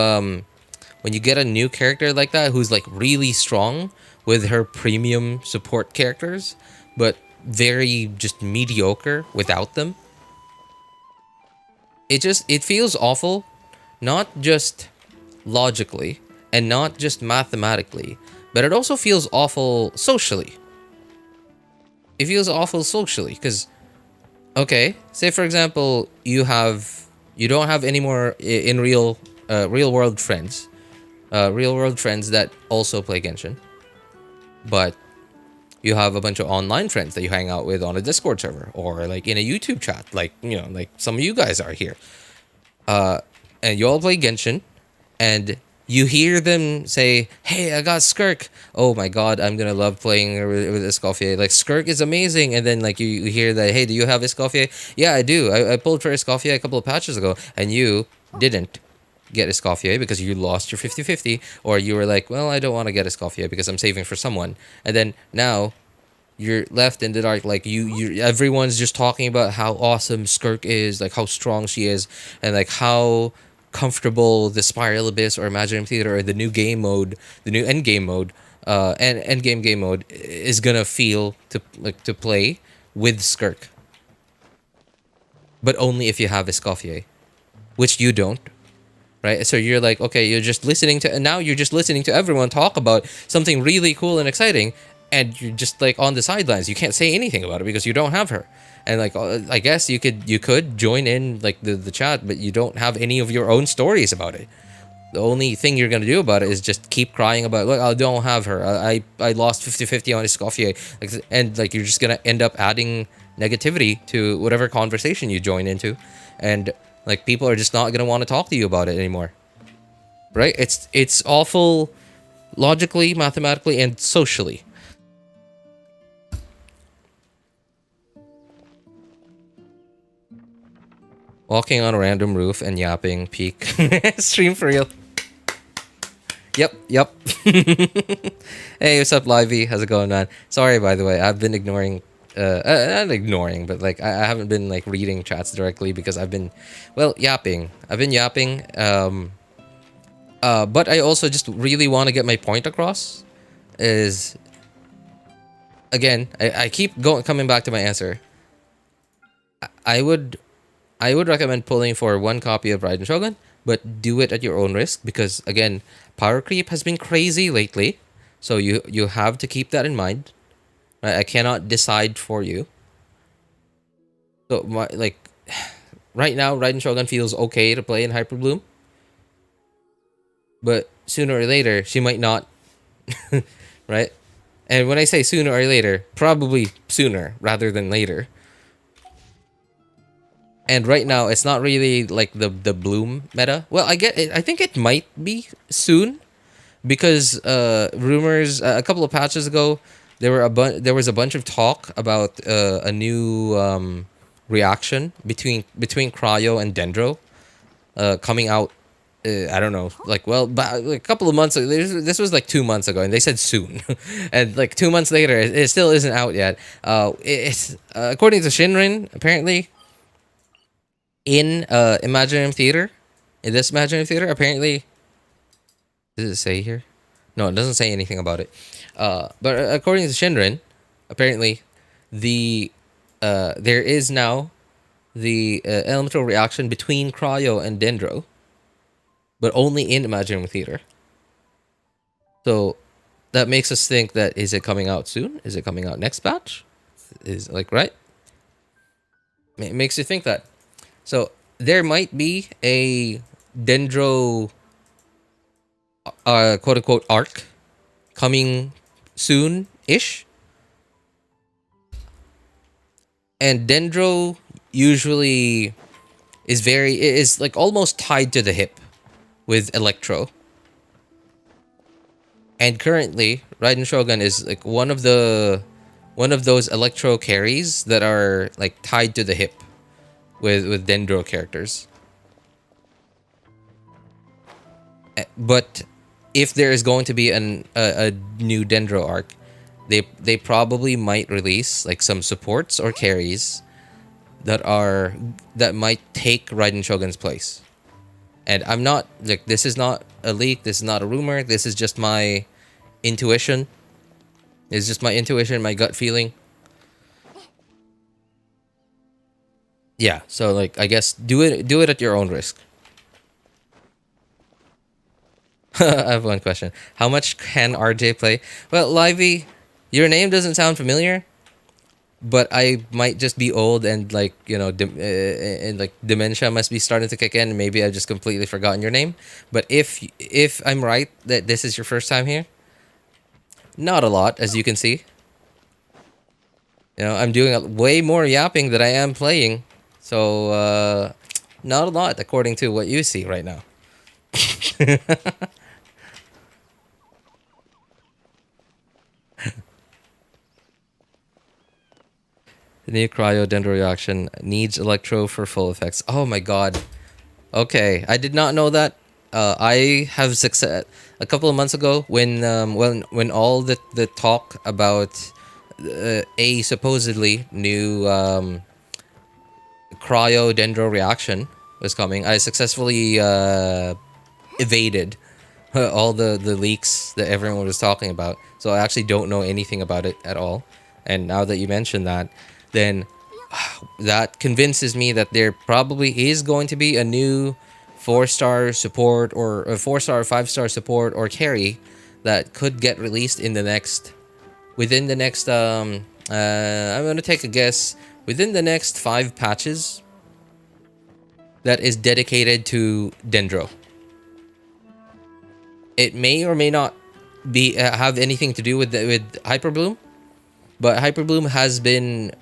get a new character like that who's like really strong with her premium support characters but very just mediocre without them. It feels awful, not just logically and not just mathematically, but it also feels awful socially. It feels awful socially because okay, say for example you don't have any more in real world friends, real world friends that also play Genshin, but you have a bunch of online friends that you hang out with on a Discord server or like in a YouTube chat, like like some of you guys are here, and you all play Genshin, and you hear them say, "Hey, I got Skirk. Oh my god, I'm gonna love playing with Escoffier. Like Skirk is amazing." And then like you hear that, "Hey, do you have Escoffier?" "Yeah, I do. I pulled for Escoffier a couple of patches ago," and you didn't get Escoffier because you lost your 50-50, or you were like, "Well, I don't want to get Escoffier because I'm saving for someone." And then now you're left in the dark, like you everyone's just talking about how awesome Skirk is, like how strong she is, and like how comfortable the Spiral Abyss or Imaginarium Theater or the new game mode, the new end game mode, and end game mode is gonna feel to play with Skirk. But only if you have Escoffier, which you don't. Right, so you're like, okay, you're just listening to, and now you're just listening to everyone talk about something really cool and exciting, and you're just like on the sidelines. You can't say anything about it because you don't have her. And like, I guess you could join in like the chat, but you don't have any of your own stories about it. The only thing you're gonna do about it is just keep crying about, look, I don't have her. I lost 50-50 on Escoffier, like, and like you're just gonna end up adding negativity to whatever conversation you join into, and like people are just not gonna want to talk to you about it anymore. Right? It's awful logically, mathematically, and socially. Walking on a random roof and yapping peak. Stream for real. Yep. Hey, what's up, Livey? How's it going, man? Sorry, by the way, I've been ignoring not ignoring, but like I haven't been like reading chats directly because I've been, well, yapping. I've been yapping. But I also just really want to get my point across. Is again, I keep coming back to my answer. I would recommend pulling for one copy of Raiden Shogun, but do it at your own risk because again, power creep has been crazy lately, so you have to keep that in mind. Right? I cannot decide for you. So right now, Raiden Shogun feels okay to play in Hyper Bloom, but sooner or later she might not. Right? And when I say sooner or later, probably sooner rather than later. And right now, it's not really like the Bloom meta. Well, I get it. I think it might be soon, because rumors a couple of patches ago, there was a bunch of talk about a new reaction between Cryo and Dendro coming out. I don't know, like, well, but a couple of months ago. This was like 2 months ago, and they said soon, and like 2 months later, it still isn't out yet. It's according to Shinrin, apparently in Imaginarium Theater, in this Imaginarium Theater, apparently. Does it say here? No, it doesn't say anything about it. But according to Shinrin, apparently, there is now the elemental reaction between Cryo and Dendro, but only in Imaginarium Theater. So that makes us think that, is it coming out soon? Is it coming out next batch? Is like, right? It makes you think that. So there might be a Dendro quote unquote arc coming soon ish. And Dendro usually is like almost tied to the hip with Electro. And currently, Raiden Shogun is like one of those Electro carries that are like tied to the hip with Dendro characters. But if there is going to be a new Dendro arc, they probably might release like some supports or carries that might take Raiden Shogun's place. And I'm not like, this is not a leak, this is not a rumor, this is just my intuition. It's just my intuition, my gut feeling. Yeah, so like I guess do it at your own risk. I have one question. How much can RJ play? Well, Livey, your name doesn't sound familiar, but I might just be old and like, and like dementia must be starting to kick in. Maybe I've just completely forgotten your name. But if I'm right that this is your first time here, not a lot, as you can see. I'm doing way more yapping than I am playing, so not a lot according to what you see right now. The new cryo dendro reaction needs electro for full effects. Oh my god. Okay, I did not know that. I have success a couple of months ago when all the talk about a supposedly new cryo dendro reaction was coming. I successfully evaded all the leaks that everyone was talking about. So I actually don't know anything about it at all. And now that you mention that, then that convinces me that there probably is going to be a new 4-star support or a 4-star, 5-star support or carry that could get released in the next, within the next, I'm going to take a guess, within the next 5 patches that is dedicated to Dendro. It may or may not be have anything to do with Hyperbloom, but Hyperbloom has been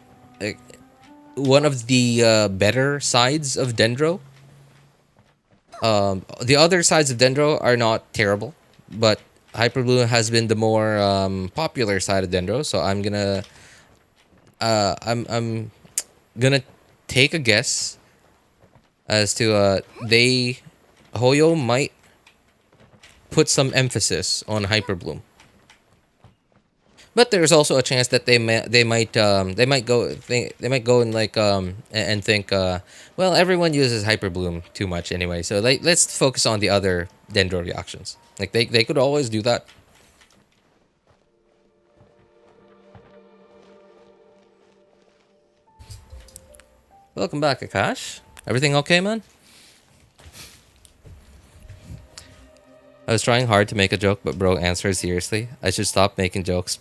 one of the better sides of Dendro. The other sides of Dendro are not terrible, but Hyperbloom has been the more popular side of Dendro. So I'm gonna take a guess as to Hoyo might put some emphasis on Hyperbloom. But there's also a chance that they might go and like and think well, everyone uses Hyperbloom too much anyway, so let's focus on the other Dendro reactions. Like they could always do that. Welcome back, Akash. Everything okay, man? I was trying hard to make a joke, but bro answered seriously. I should stop making jokes.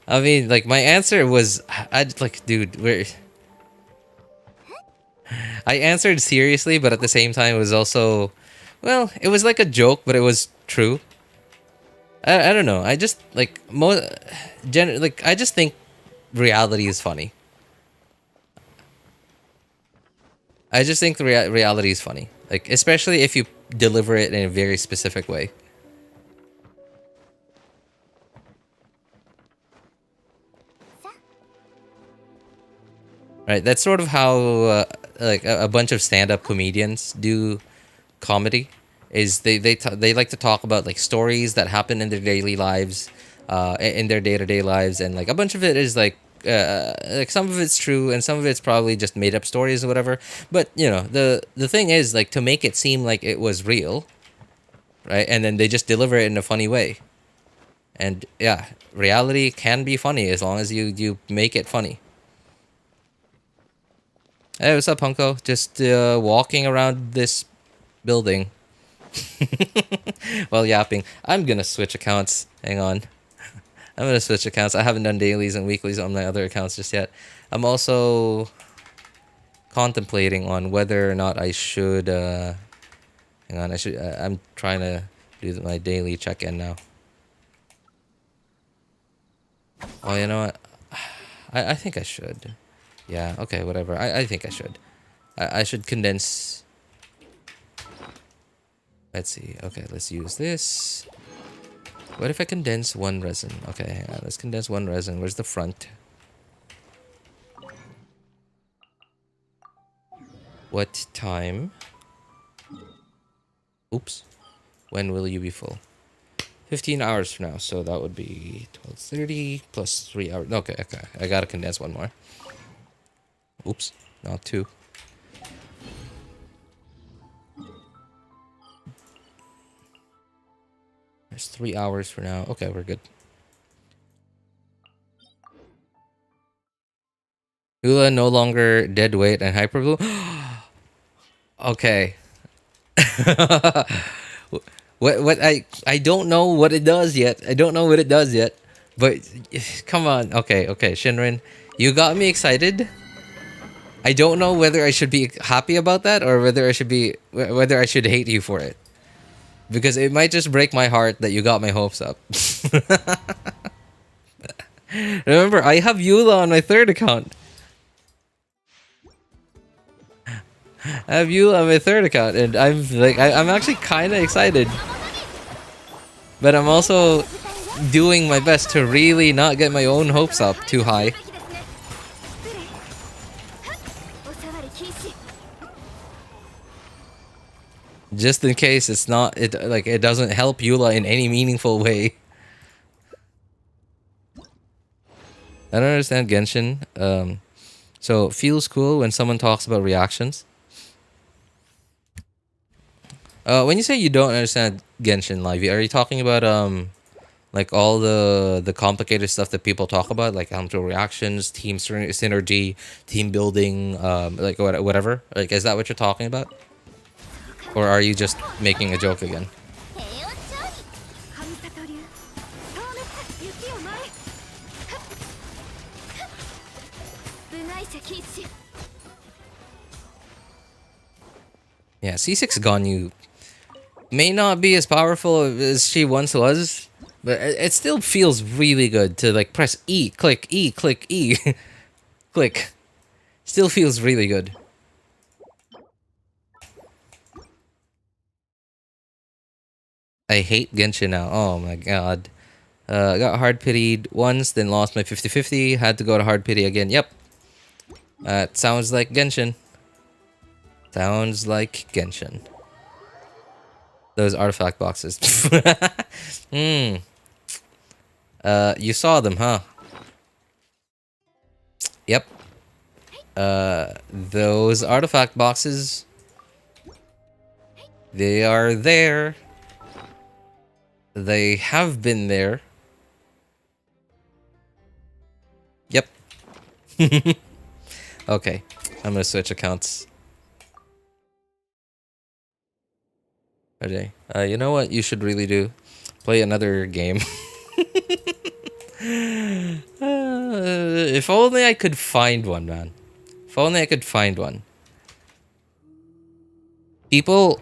I mean, like, my answer was, I'd like, dude, I answered seriously, but at the same time, it was also, well, it was like a joke, but it was true. I don't know. I just, like, I just think reality is funny. I just think the reality is funny. Like, especially if you deliver it in a very specific way. Right, that's sort of how like a bunch of stand-up comedians do comedy. Is they like to talk about like stories that happen in their daily lives, in their day-to-day lives, and like a bunch of it is like some of it's true and some of it's probably just made up stories or whatever. But the thing is, like, to make it seem like it was real, right? And then they just deliver it in a funny way. And yeah, reality can be funny as long as you make it funny. Hey, what's up, Hunko? Just walking around this building while yapping. I'm gonna switch accounts. Hang on. I'm gonna switch accounts. I haven't done dailies and weeklies on my other accounts just yet. I'm also contemplating on whether or not I should. Hang on. I'm trying to do my daily check-in now. Oh, you know what? I think I should. Yeah, okay, whatever. I think I should. I should condense. Let's see. Okay, let's use this. What if I condense one resin? Okay, hang on. Let's condense one resin. Where's the front? What time? Oops. When will you be full? 15 hours from now, so that would be 12:30 plus 3 hours. Okay, okay. I gotta condense one more. Oops, not two. There's 3 hours for now. Okay, we're good. Hula no longer dead weight and hyperblue. Okay. What I don't know what it does yet. I don't know what it does yet. But come on. Okay, okay, Shinrin, you got me excited. I don't know whether I should be happy about that or whether I should hate you for it. Because it might just break my heart that you got my hopes up. Remember, I have Eula on my third account. I have Eula on my third account, and I'm like, I'm actually kind of excited. But I'm also doing my best to really not get my own hopes up too high. Just in case it's not, it doesn't help Eula in any meaningful way. I don't understand Genshin. So feels cool when someone talks about reactions. When you say you don't understand Genshin Live, are you talking about like all the complicated stuff that people talk about, like actual reactions, team synergy, team building, like whatever? Like, is that what you're talking about? Or are you just making a joke again? Yeah, C6 Ganyu may not be as powerful as she once was, but it still feels really good to like press E, click, E, click, E, click. Still feels really good. I hate Genshin now. Oh my god. Got hard pitied once, then lost my 50-50. Had to go to hard pity again. Yep. Sounds like Genshin. Sounds like Genshin. Those artifact boxes. You saw them, huh? Yep. Those artifact boxes. They are there. They have been there. Yep. Okay. I'm gonna switch accounts. Okay. You know what you should really do? Play another game. If only I could find one, man. If only I could find one. People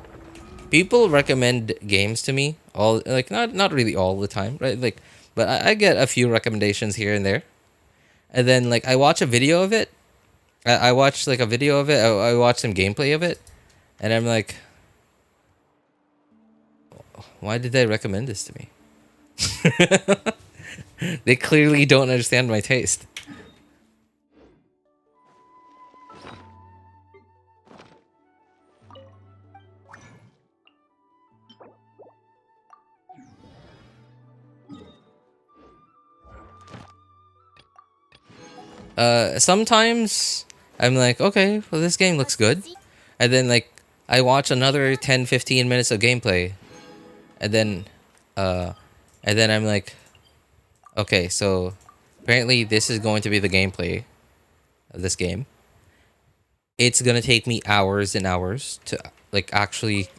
recommend games to me all, like, not really all the time, right? Like, but I get a few recommendations here and there, and then like I watch a video of it. I watch like a video of it. I watch some gameplay of it, and I'm like, why did they recommend this to me? They clearly don't understand my taste. Sometimes I'm like, okay, well, this game looks good. And then like I watch another 10-15 minutes of gameplay. And then I'm like, okay, so apparently this is going to be the gameplay of this game. It's gonna take me hours and hours to like actually,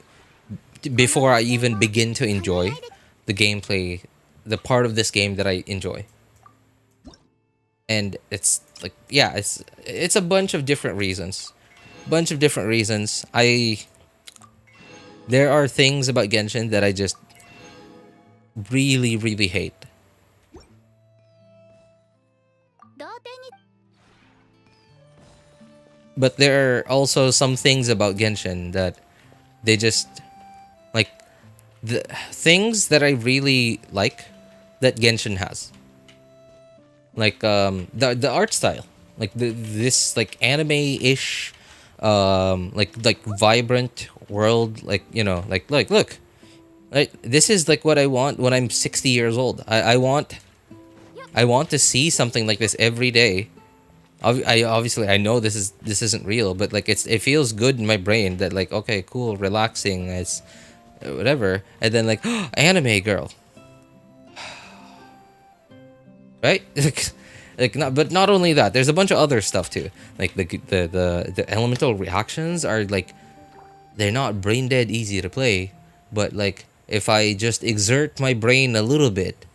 before I even begin to enjoy the gameplay, the part of this game that I enjoy. And it's like, yeah, it's a bunch of different reasons. There are things about Genshin that I just really, really hate. But there are also some things about Genshin that they just like the things that I really like that Genshin has. Like the art style. Like this like anime-ish like vibrant world, like, you know, like look. Right, this is like what I want when I'm 60 years old. I want to see something like this every day. I obviously I know this isn't real, but like it feels good in my brain that like, okay, cool, relaxing, it's whatever, and then like anime girl, right? Like not, but not only that, there's a bunch of other stuff too. Like the elemental reactions are like, they're not brain dead easy to play, but like if I just exert my brain a little bit,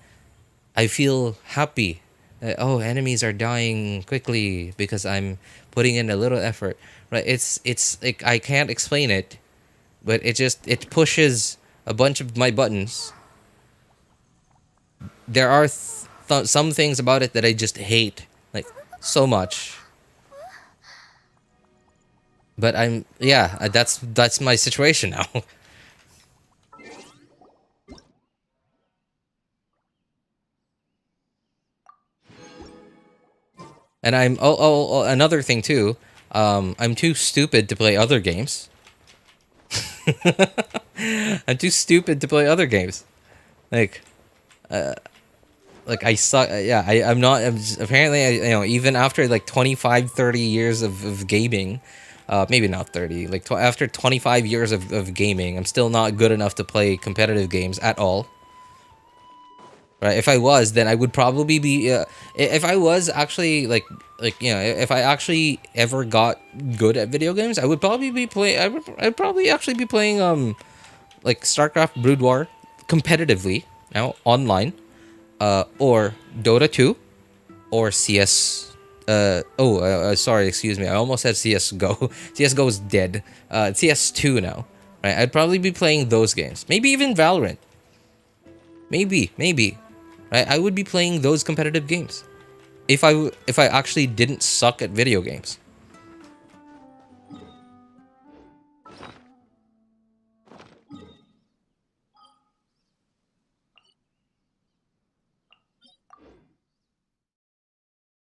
I feel happy. Oh, enemies are dying quickly because I'm putting in a little effort. Right? It's like I can't explain it, but it pushes a bunch of my buttons. There are some things about it that I just hate, like, so much. But that's my situation now. And another thing too. I'm too stupid to play other games. I'm too stupid to play other games. Like, I suck. Yeah, I'm not. Apparently, even after like 25, 30 years of gaming, maybe not 30. Like after 25 years of gaming, I'm still not good enough to play competitive games at all. Right? If I was, then I would probably be. If I was actually if I actually ever got good at video games, I would probably be play. I'd probably actually be playing like StarCraft Brood War competitively now online, or Dota 2, or CS. Sorry, excuse me. I almost said CS:GO. CS:GO is dead. CS2 now. Right? I'd probably be playing those games. Maybe even Valorant. Maybe. Right? I would be playing those competitive games if I actually didn't suck at video games.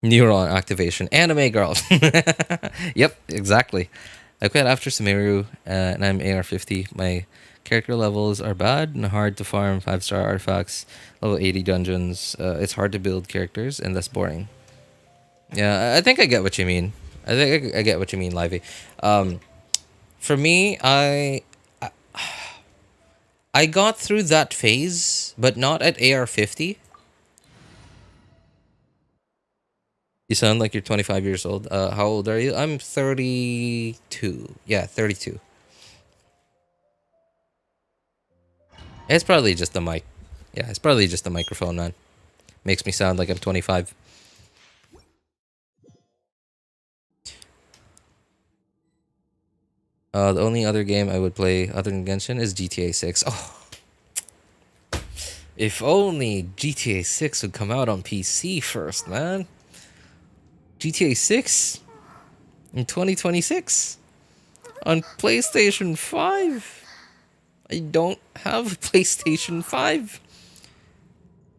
Neuron activation. Anime girl. Yep, exactly. I quit after Sumeru, and I'm AR50. My character levels are bad and hard to farm 5-star artifacts, level 80 dungeons. It's hard to build characters, and that's boring. Yeah, I think I get what you mean. I think I get what you mean, Livey. For me, I got through that phase, but not at AR50. You sound like you're 25 years old. How old are you? I'm 32. Yeah, 32. It's probably just the mic. Yeah, it's probably just the microphone, man. Makes me sound like I'm 25. The only other game I would play other than Genshin is GTA 6. Oh, if only GTA 6 would come out on PC first, man. GTA 6 in 2026 on PlayStation 5. I don't have a PlayStation 5.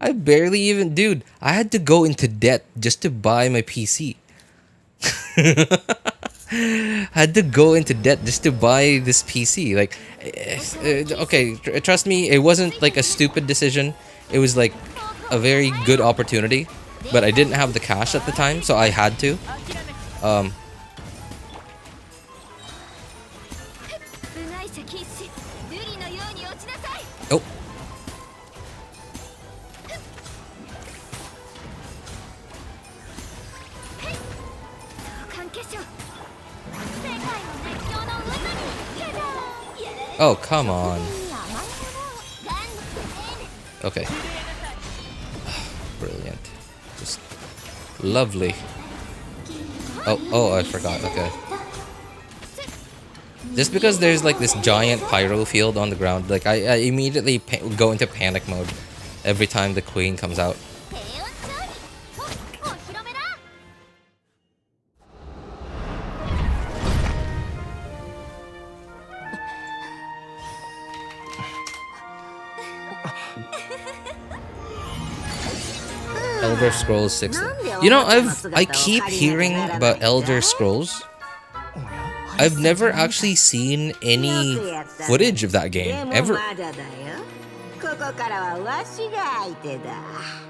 I barely even, dude, I had to go into debt just to buy my PC. Had to go into debt just to buy this PC. Like, okay, trust me, it wasn't like a stupid decision. It was like a very good opportunity, but I didn't have the cash at the time, so I had to. Oh. Oh, come on. Okay. Brilliant. Just lovely. Oh, I forgot. Okay. Just because there's like this giant pyro field on the ground, like I immediately go into panic mode every time the queen comes out. Elder Scrolls 6. You know, I keep hearing about Elder Scrolls. I've never actually seen any footage of that game ever.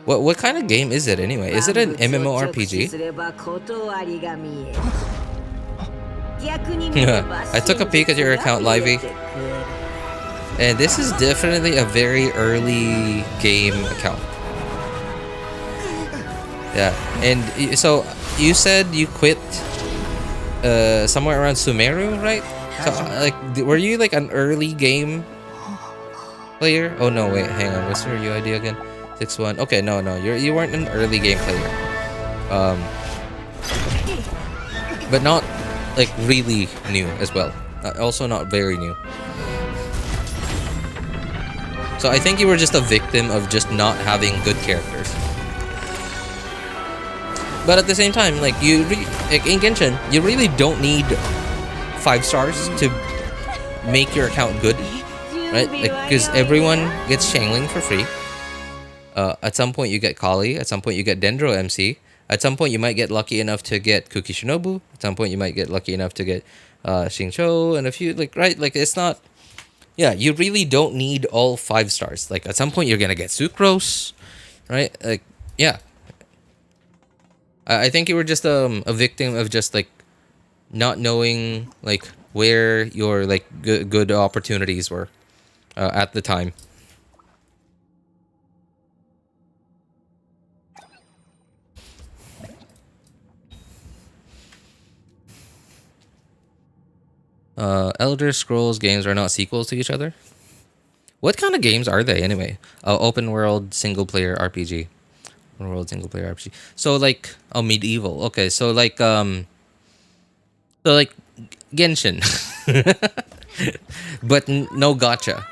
What kind of game is it anyway? Is it an MMORPG? I took a peek at your account, Livey, and this is definitely a very early game account. Yeah, and so you said you quit somewhere around Sumeru, right? So like, were you like an early game player? Oh no, wait, hang on. What's your UID again? 6-1. Okay, no, you weren't an early game player. But not like really new as well. Also not very new. So I think you were just a victim of just not having good characters. But at the same time, like like in Genshin, you really don't need 5 stars to make your account good, right? Like, because everyone gets Shangling for free. At some point you get Kali. At some point you get Dendro MC. At some point you might get lucky enough to get Kuki Shinobu. At some point you might get lucky enough to get Xingqiu and a few, like, right? Like, it's not. Yeah, you really don't need all 5 stars. Like, at some point you're gonna get Sucrose, right? Like, yeah. I think you were just a victim of just like not knowing like where your like good opportunities were at the time. Elder Scrolls games are not sequels to each other. What kind of games are they anyway? Open world single player RPG. World single player RPG. So like medieval. Okay, so like Genshin. But no gacha.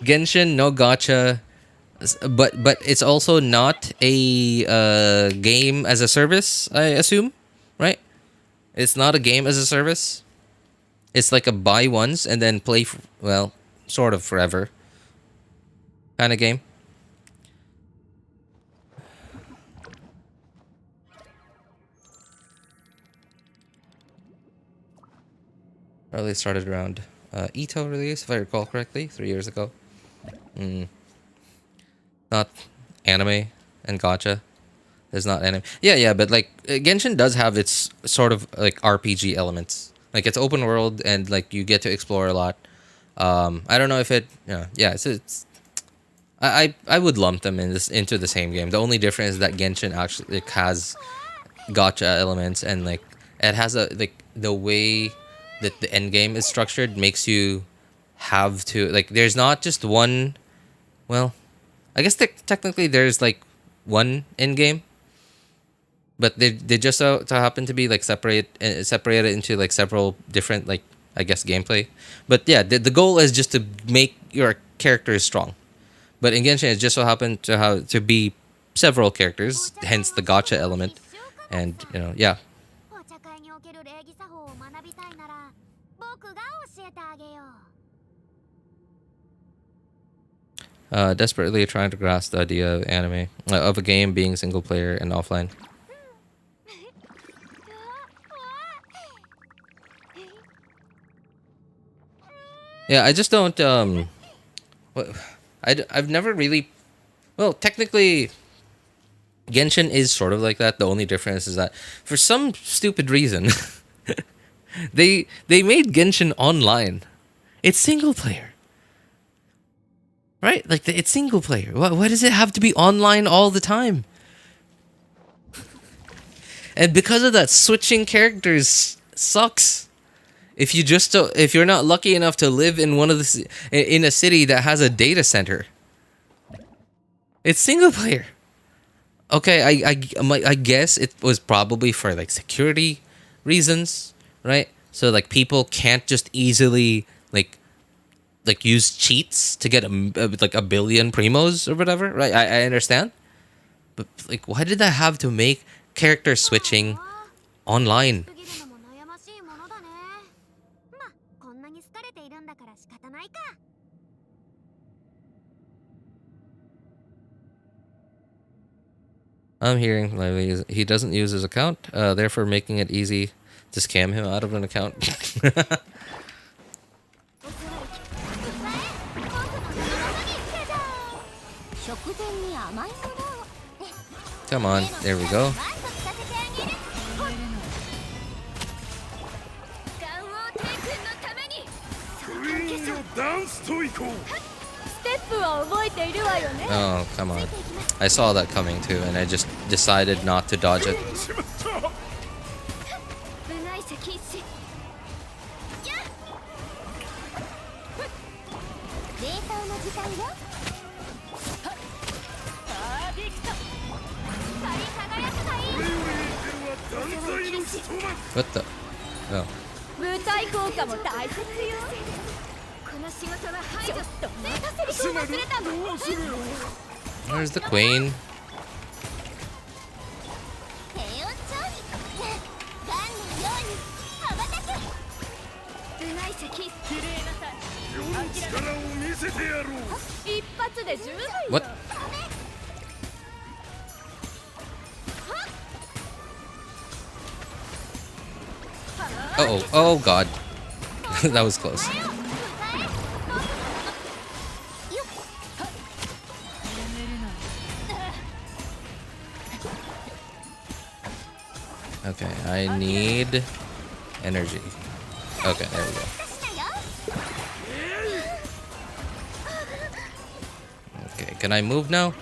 Genshin, no gacha. But it's also not a game as a service, I assume, right? It's not a game as a service. It's like a buy once and then play well, sort of forever kind of game. Probably started around Ito release, if I recall correctly, 3 years ago. Not anime and gacha. There's not anime. Yeah, but like Genshin does have its sort of like RPG elements. Like, it's open world and like you get to explore a lot. I don't know if it. Yeah. It's. I would lump them into the same game. The only difference is that Genshin actually like, has gacha elements, and like it has a like the way that the end game is structured makes you have to like. There's not just one. Well, I guess technically there's like one end game, but they just so happen to be like separated into like several different like, I guess, gameplay. But yeah, the goal is just to make your characters strong. But in Genshin, it just so happened to be several characters, hence the gacha element, and yeah. Desperately trying to grasp the idea of anime of a game being single player and offline. Yeah, I just don't I've never really, well, technically Genshin is sort of like that. The only difference is that for some stupid reason they made Genshin online. It's single player. Right? Like, it's single player. Why does it have to be online all the time? And because of that, switching characters sucks. If you're not lucky enough to live in in a city that has a data center, it's single player. Okay, I guess it was probably for like security reasons, right? So like people can't just easily like use cheats to get like a billion primos or whatever, right? I understand, but like, why did that have to make character switching online? I'm hearing like, he doesn't use his account, therefore making it easy to scam him out of an account. Come on, there we go. Oh, come on. I saw that coming too, and I just decided not to dodge it. What the? Oh. Where's the queen? What? Uh-oh. Oh, God. That was close. Okay, I need energy. Okay, there we go. Okay, can I move now?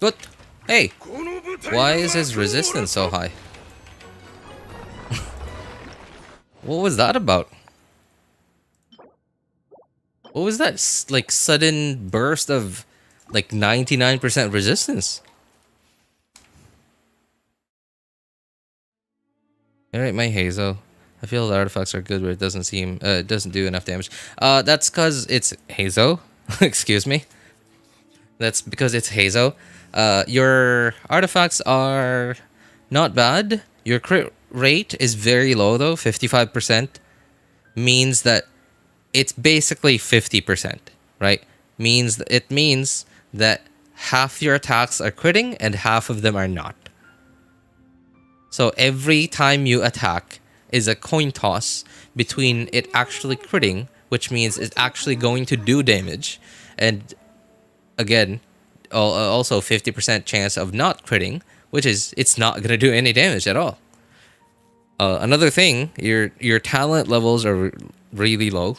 What? Hey! Why is his resistance so high? What was that about? What was that, like, sudden burst of, like, 99% resistance? Alright, my Hazo. I feel the artifacts are good, but it doesn't do enough damage. That's because it's Hazo. Excuse me. That's because it's Hazo. Your artifacts are not bad. Your crit rate is very low, though. 55% means that it's basically 50%, right? It means that half your attacks are critting and half of them are not. So every time you attack is a coin toss between it actually critting, which means it's actually going to do damage, and again, also 50% chance of not critting, which is it's not going to do any damage at all. Another thing, your talent levels are really low.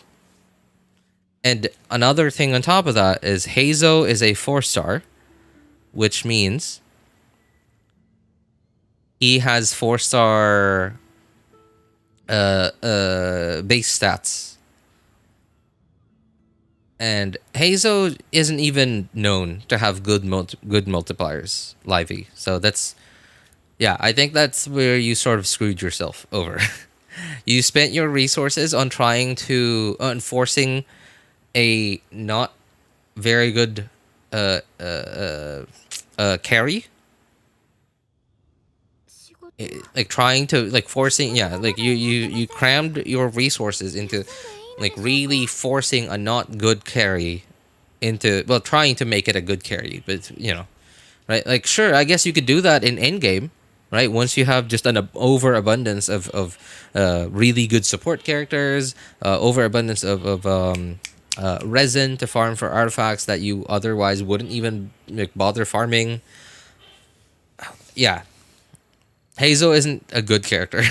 And another thing on top of that is Hazo is a 4-star, which means he has 4-star base stats. And Hazo isn't even known to have good multipliers, Livy. So that's, yeah, I think that's where you sort of screwed yourself over. You spent your resources on forcing a not very good carry, like trying to forcing, yeah, like you crammed your resources into like really forcing a not good carry into, well, trying to make it a good carry, but you know, right? Like, sure, I guess you could do that in endgame, right? Once you have just an overabundance of really good support characters, overabundance of resin to farm for artifacts that you otherwise wouldn't even like bother farming. Yeah, Hazo isn't a good character.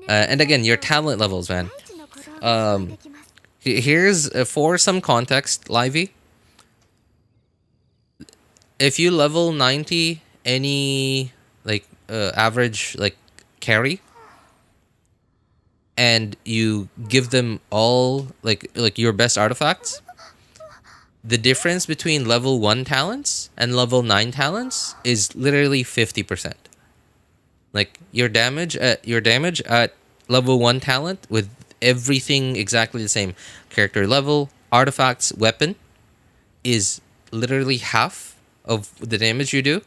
And again, your talent levels, man. Here's for some context, Livy. If you level 90 any like average like carry, and you give them all like your best artifacts, the difference between level 1 talents and level 9 talents is literally 50%. Like your damage at level 1 talent with everything exactly the same, character level, artifacts, weapon, is literally half of the damage you do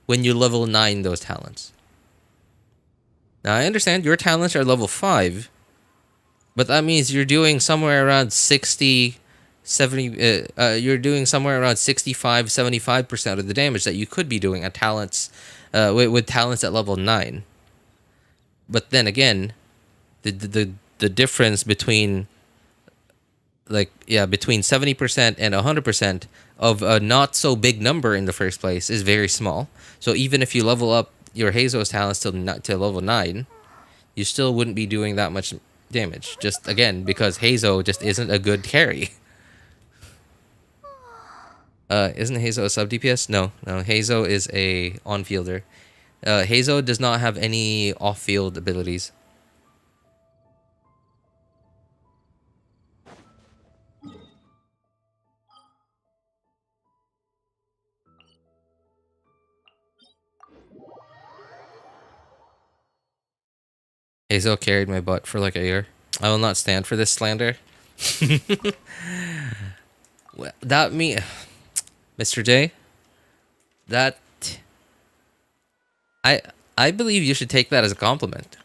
when you level 9 those talents. Now I understand your talents are level 5, but that means you're doing somewhere around 60, 70. You're doing somewhere around 65, 75% of the damage that you could be doing at talents, with talents at level 9. But then again, the difference between between 70% and 100% of a not so big number in the first place is very small. So even if you level up your Hazo's talents to level 9, you still wouldn't be doing that much damage. Just again, because Hazo just isn't a good carry. Isn't Hazo a sub DPS? No, Hazo is a on-fielder. Hazo does not have any off-field abilities. Hazel carried my butt for like a year. I will not stand for this slander. Well, that me, Mr. J. That I believe you should take that as a compliment.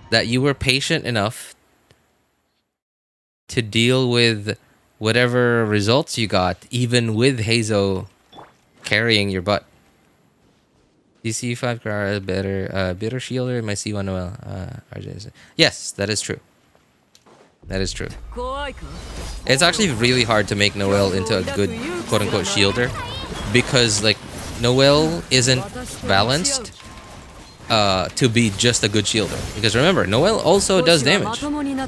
That you were patient enough to deal with whatever results you got, even with Hazo carrying your butt. DC 5 Kara better shielder in my C1 Noel. Yes, that is true. That is true. It's actually really hard to make Noel into a good quote-unquote shielder because like Noel isn't balanced to be just a good shielder. Because remember, Noel also does damage,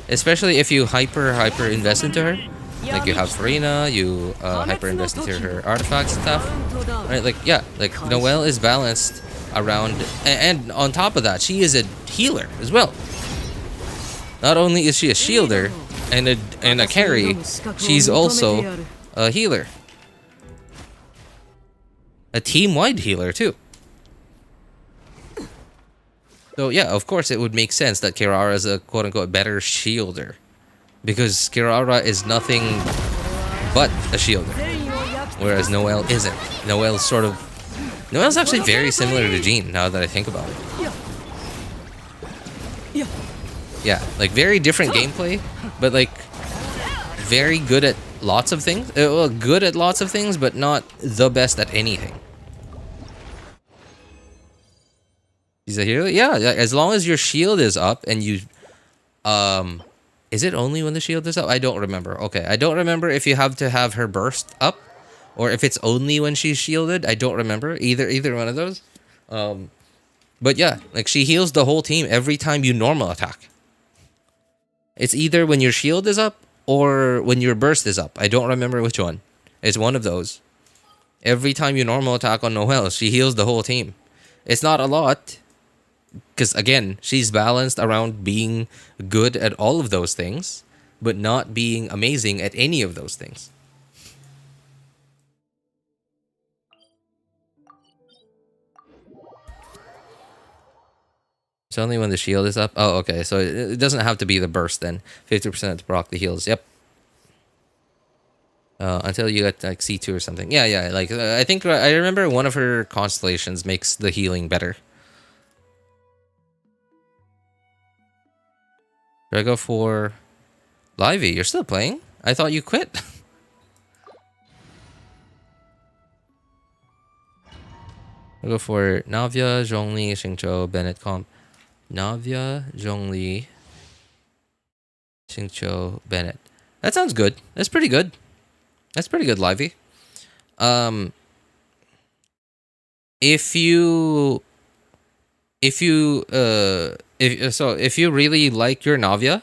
especially if you hyper invest into her. Like you have Farina, you hyper invest into her artifacts and stuff. Right? Like yeah, like Noelle is balanced around, and on top of that, she is a healer as well. Not only is she a shielder and a carry, she's also a healer. A team-wide healer too. So yeah, of course it would make sense that Kirara is a quote-unquote better shielder. Because Kirara is nothing but a shielder, whereas Noelle isn't. Noelle's actually very similar to Jean, now that I think about it. Yeah, like very different gameplay, but like very good at lots of things. Well, good at lots of things, but not the best at anything. He's a hero? Yeah, as long as your shield is up and you... Is it only when the shield is up? I don't remember. Okay, I don't remember if you have to have her burst up or if it's only when she's shielded. I don't remember. Either one of those. But yeah, like she heals the whole team every time you normal attack. It's either when your shield is up or when your burst is up. I don't remember which one. It's one of those. Every time you normal attack on Noelle, she heals the whole team. It's not a lot. Because again, she's balanced around being good at all of those things, but not being amazing at any of those things. It's only when the shield is up. Oh, okay. So it doesn't have to be the burst then. 50% to proc the heals. Yep. Until you get like C2 or something. Yeah. Like I think I remember one of her constellations makes the healing better. Should I go for Livy? You're still playing? I thought you quit. I'll go for Navia, Zhongli, Xingqiu, Bennett comp. Navia, Zhongli, Xingqiu, Bennett. That sounds good. That's pretty good. That's pretty good, Livy. If you really like your Navia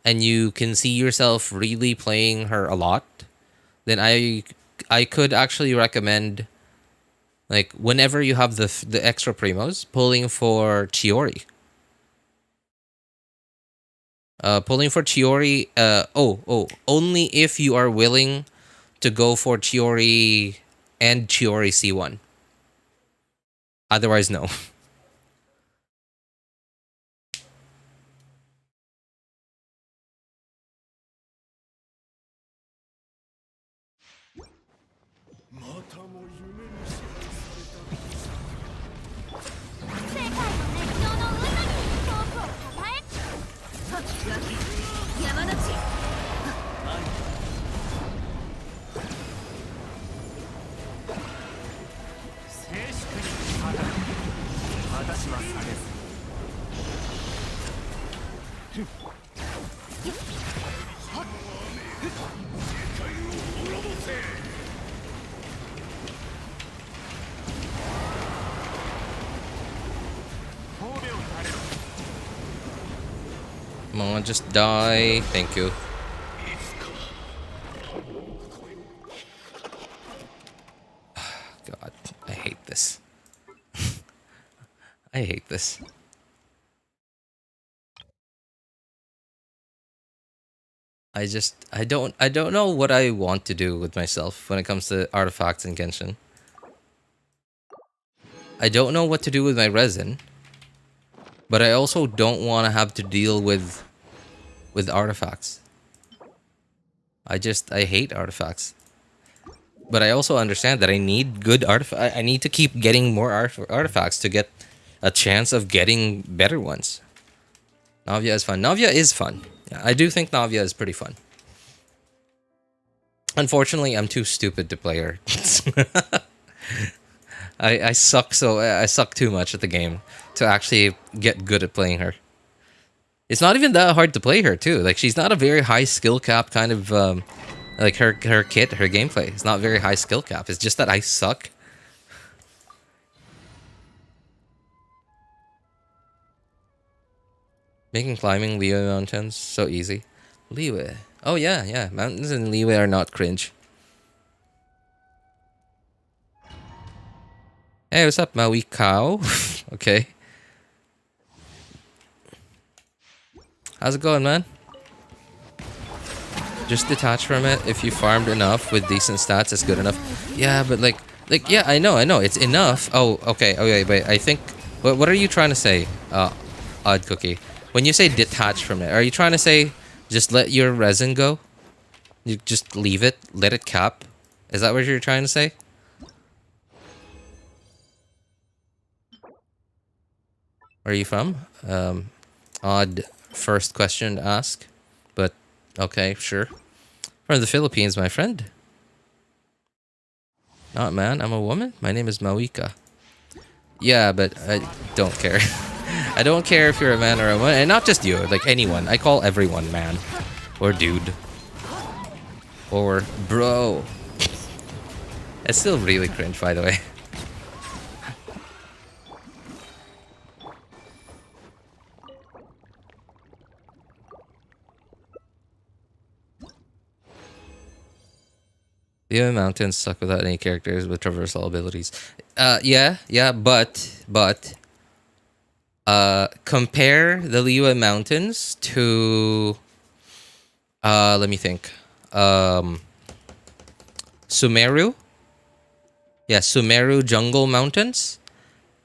and you can see yourself really playing her a lot, then I could actually recommend, like, whenever you have the extra primos, pulling for Chiori. Pulling for Chiori, only if you are willing to go for Chiori and Chiori C1. Otherwise, no. Come on, just die. Thank you. God, I hate this. I hate this. I don't know what I want to do with myself when it comes to artifacts in Genshin. I don't know what to do with my resin, but I also don't want to have to deal with artifacts. I hate artifacts. But I also understand that I need good artifacts. I need to keep getting more artifacts to get a chance of getting better ones. Navia is fun. Navia is fun. Yeah, I do think Navia is pretty fun. Unfortunately, I'm too stupid to play her. I suck too much at the game to actually get good at playing her. It's not even that hard to play her too. Like, she's not a very high skill cap kind of like her kit, her gameplay. It's not very high skill cap. It's just that I suck. Making climbing Liyue mountains so easy. Liyue. Oh yeah. Mountains in Liyue are not cringe. Hey, what's up, Maui Cow? Okay. How's it going, man? Just detach from it. If you farmed enough with decent stats, it's good enough. Yeah, but like yeah, I know, it's enough. Oh, okay, but I think. What are you trying to say, Odd Cookie? When you say detach from it, are you trying to say just let your resin go? You just leave it, let it cap? Is that what you're trying to say? Where are you from? Odd first question to ask, but okay, sure. From the Philippines, my friend. Not man, I'm a woman. My name is Mawika. Yeah, but I don't care. I don't care if you're a man or a woman, and not just you, like anyone. I call everyone man, or dude, or bro. It's still really cringe, by the way. The mountains suck without any characters with traversal abilities. Yeah, but compare the Liyue Mountains to let me think. Sumeru. Yeah, Sumeru Jungle Mountains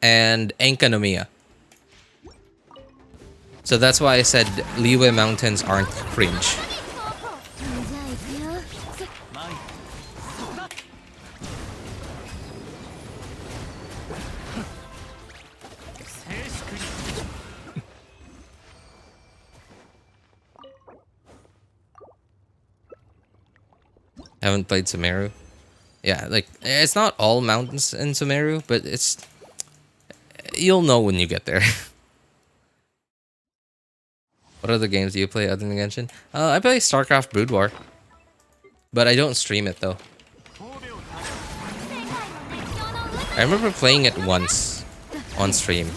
and Enkanomiya. So that's why I said Liyue Mountains aren't cringe. Haven't played Sumeru. Yeah, like, it's not all mountains in Sumeru, but it's... You'll know when you get there. What other games do you play other than Genshin? I play StarCraft Brood War. But I don't stream it, though. I remember playing it once on stream.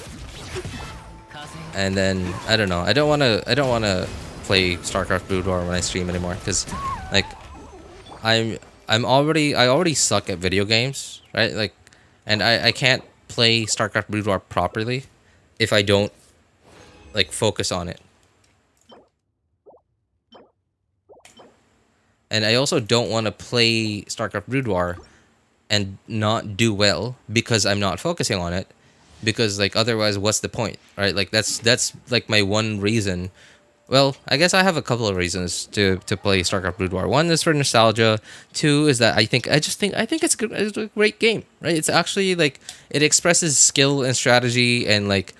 And then, I don't know. I don't want to play StarCraft Brood War when I stream anymore, because, like... I already suck at video games, right? Like, and I can't play StarCraft Brood War properly if I don't, like, focus on it. And I also don't want to play StarCraft Brood War and not do well because I'm not focusing on it, because, like, otherwise what's the point, right? Like, that's like my one reason. Well, I guess I have a couple of reasons to play StarCraft Brood War. One is for nostalgia. Two is that I think it's a great game, right? It's actually, like, it expresses skill and strategy, and, like,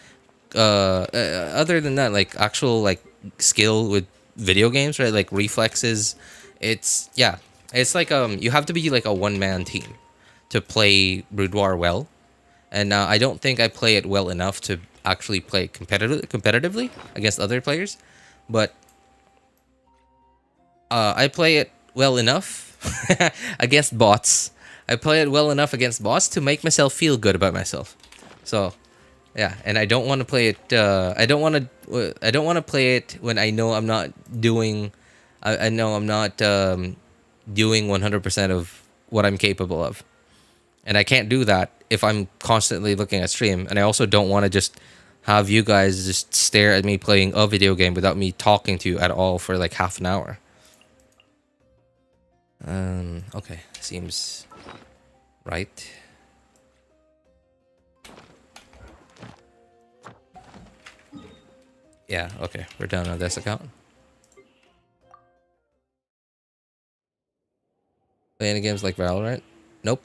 other than that, like, actual, like, skill with video games, right? Like reflexes. It's like you have to be like a one-man team to play Brood War well, and I don't think I play it well enough to actually play competitively against other players, but I play it well enough against bots. I play it well enough against bots to make myself feel good about myself. So, yeah, and I don't want to play it. I don't want to. I don't want to play it when I know I'm not doing. I know I'm not doing 100% of what I'm capable of, and I can't do that if I'm constantly looking at stream. And I also don't want to just have you guys just stare at me playing a video game without me talking to you at all for like half an hour. Okay, seems right. Yeah, okay, we're done on this account. Play any games like Valorant? Nope.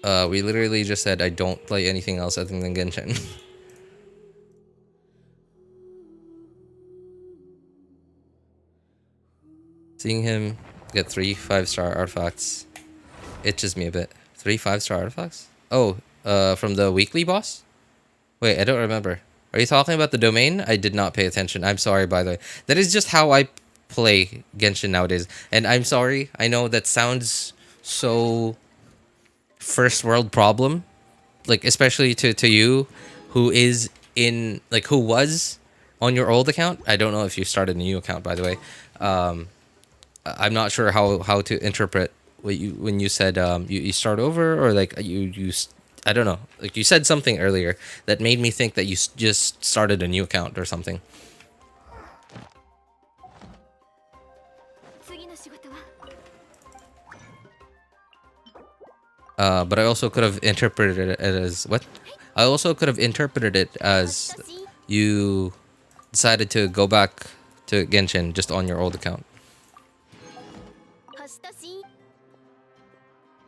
We literally just said I don't play anything else other than Genshin. Seeing him get 3 5-star artifacts itches me a bit. 3 5-star artifacts? Oh, from the weekly boss? Wait, I don't remember. Are you talking about the domain? I did not pay attention. I'm sorry, by the way. That is just how I play Genshin nowadays. And I'm sorry. I know that sounds so first world problem. Like, especially to you, who is in, like, who was on your old account. I don't know if you started a new account, by the way. I'm not sure how to interpret what you when you said you start over, or like I don't know, like you said something earlier that made me think that you just started a new account or something. But I also could have interpreted it as what? I also could have interpreted it as you decided to go back to Genshin just on your old account.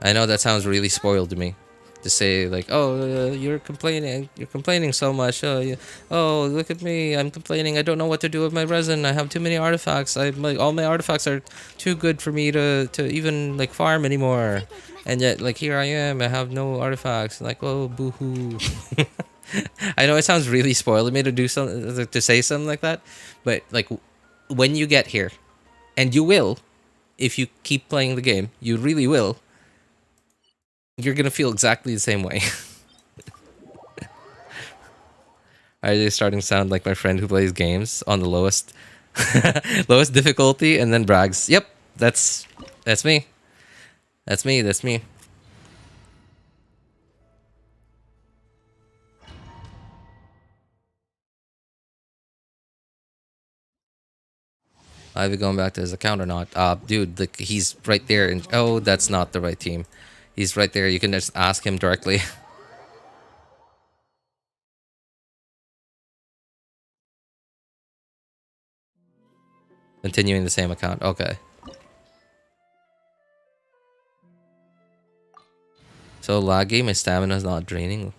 I know that sounds really spoiled to me, to say like, oh, you're complaining so much. Oh, look at me, I'm complaining. I don't know what to do with my resin. I have too many artifacts. All my artifacts are too good for me to even like farm anymore. And yet, like, here I am. I have no artifacts. Like, oh, boo-hoo. I know it sounds really spoiled of me to do something, to say something like that, but like, when you get here, and you will, if you keep playing the game, you really will. You're gonna feel exactly the same way. Are they starting to sound like my friend who plays games on the lowest lowest difficulty and then brags? Yep, that's me. That's me. Either going back to his account or not. Dude, like, he's right there. And oh, that's not the right team. He's right there. You can just ask him directly. Continuing the same account. Okay. So laggy, my stamina's not draining.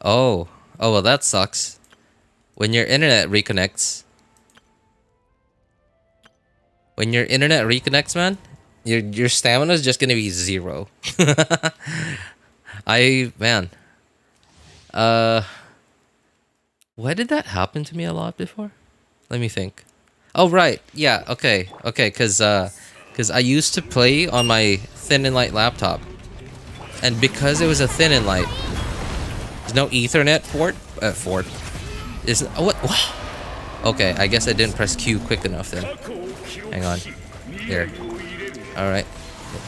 Oh. Oh, well, that sucks. When your internet reconnects. When your internet reconnects, man, your stamina is just gonna be 0. Man. Why did that happen to me a lot before? Let me think. Oh, right. Yeah, okay. Okay, because I used to play on my thin and light laptop. And because it was a thin and light, there's no Ethernet port. What? Okay, I guess I didn't press Q quick enough then. Hang on. Here. Alright.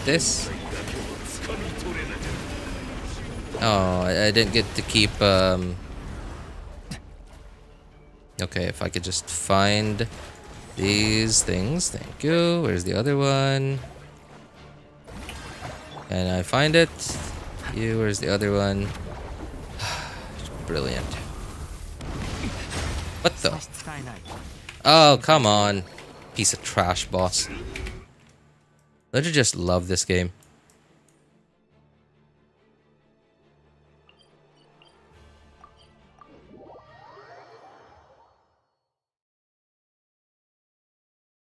This. Oh, I didn't get to keep, Okay, if I could just find these things. Thank you. Where's the other one? Can I find it? Where's the other one? Brilliant. What the? Oh, come on. Piece of trash, boss. Don't you just love this game?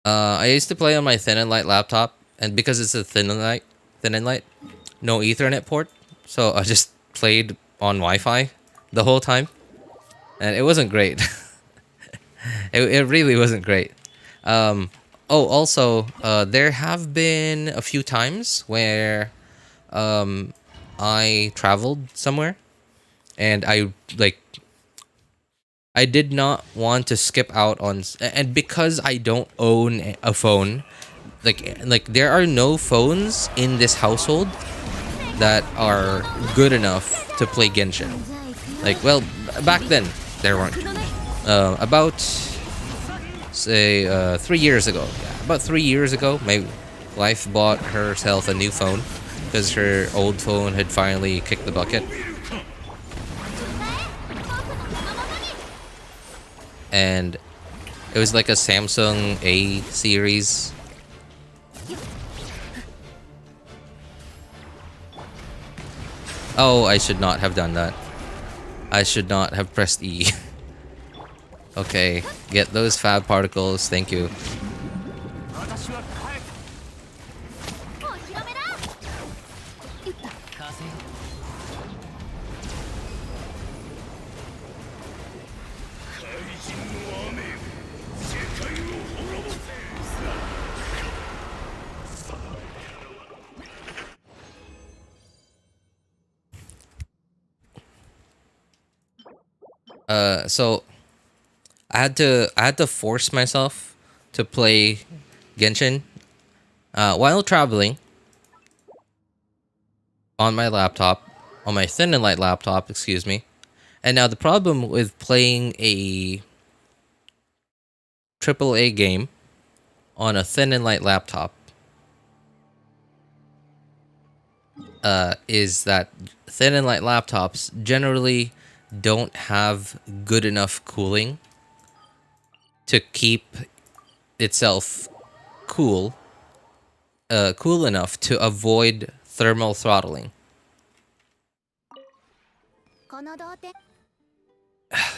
I used to play on my thin and light laptop, and because it's a thin and light, no Ethernet port, so I just played on Wi-Fi the whole time. and it wasn't great. It really wasn't great. Oh, also, there have been a few times where I traveled somewhere and I did not want to skip out on and because I don't own a phone, like there are no phones in this household that are good enough to play Genshin. Like, well, back then there weren't. About say 3 years ago. Yeah, about 3 years ago, my wife bought herself a new phone because her old phone had finally kicked the bucket. And it was like a Samsung A series. Oh, I should not have done that. I should not have pressed E. Okay, get those fab particles, thank you. So I had to force myself to play Genshin while traveling on my laptop, on my thin and light laptop, excuse me. And now the problem with playing a AAA game on a thin and light laptop is that thin and light laptops generally don't have good enough cooling to keep itself cool enough to avoid thermal throttling.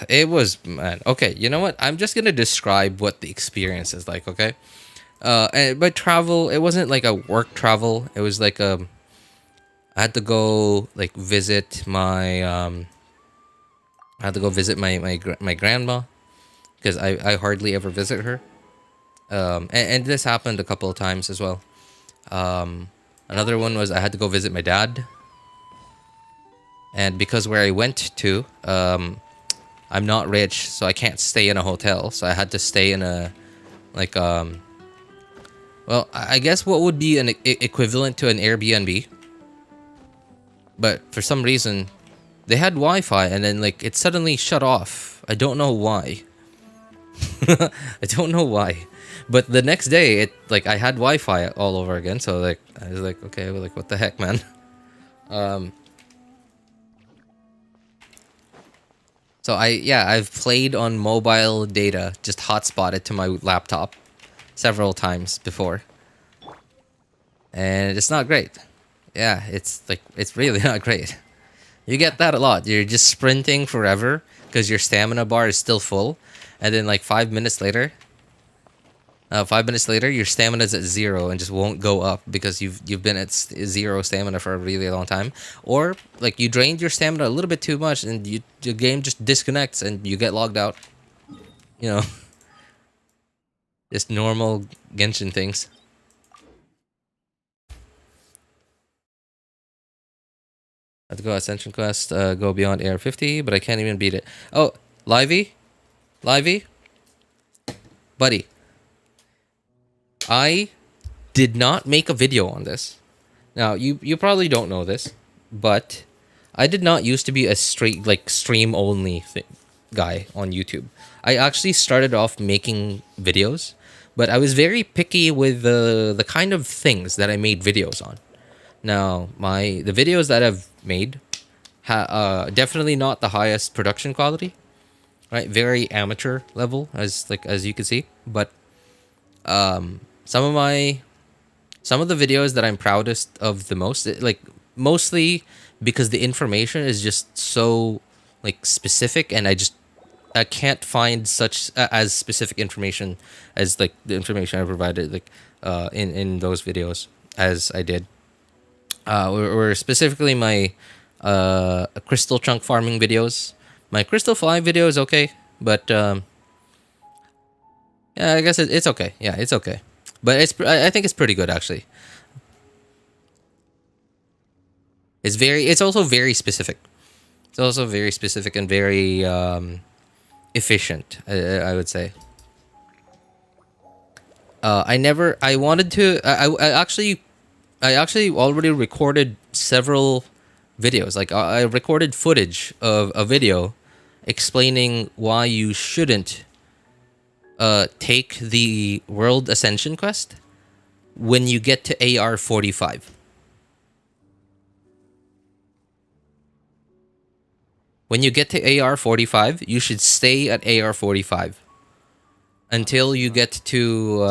It was, man. Okay, you know what? I'm just gonna describe what the experience is like. Okay, and by travel, it wasn't like a work travel. It was like I had to go like visit my I had to go visit my grandma because I hardly ever visit her. And this happened a couple of times as well. Another one was I had to go visit my dad. And because where I went to, I'm not rich, so I can't stay in a hotel. So I had to stay in a, like, well, I guess what would be an equivalent to an Airbnb. But for some reason, they had Wi-Fi and then, like, it suddenly shut off. I don't know why. I don't know why. But the next day, I had Wi-Fi all over again. So, like, I was like, okay, well, like, what the heck, man? So I've played on mobile data, just hotspotted to my laptop several times before. And it's not great. Yeah, it's really not great. You get that a lot. You're just sprinting forever because your stamina bar is still full. And then like 5 minutes later, your stamina's at 0 and just won't go up because you've been at 0 stamina for a really long time, or like you drained your stamina a little bit too much and your game just disconnects and you get logged out. You know, just normal Genshin things. I have to go Ascension Quest, go beyond Air 50, but I can't even beat it. Oh, Livey, buddy. I did not make a video on this. Now, you probably don't know this, but I did not used to be a straight, like, stream-only guy on YouTube. I actually started off making videos, but I was very picky with the kind of things that I made videos on. Now, the videos that I've made, definitely not the highest production quality, right? Very amateur level, as you can see, but some of the videos that I'm proudest of the most, mostly because the information is just so like specific, and I can't find such as specific information as like the information I provided in those videos as I did. Were specifically my crystal chunk farming videos, My Crystal 5 video is okay, but yeah, I guess it's okay. Yeah, it's okay. But I think it's pretty good actually. It's also very specific. It's also very specific and very efficient, I would say. I wanted to I actually already recorded several videos. Like I recorded footage of a video explaining why you shouldn't take the World Ascension quest when you get to AR 45. When you get to AR 45, you should stay at AR 45 until you get to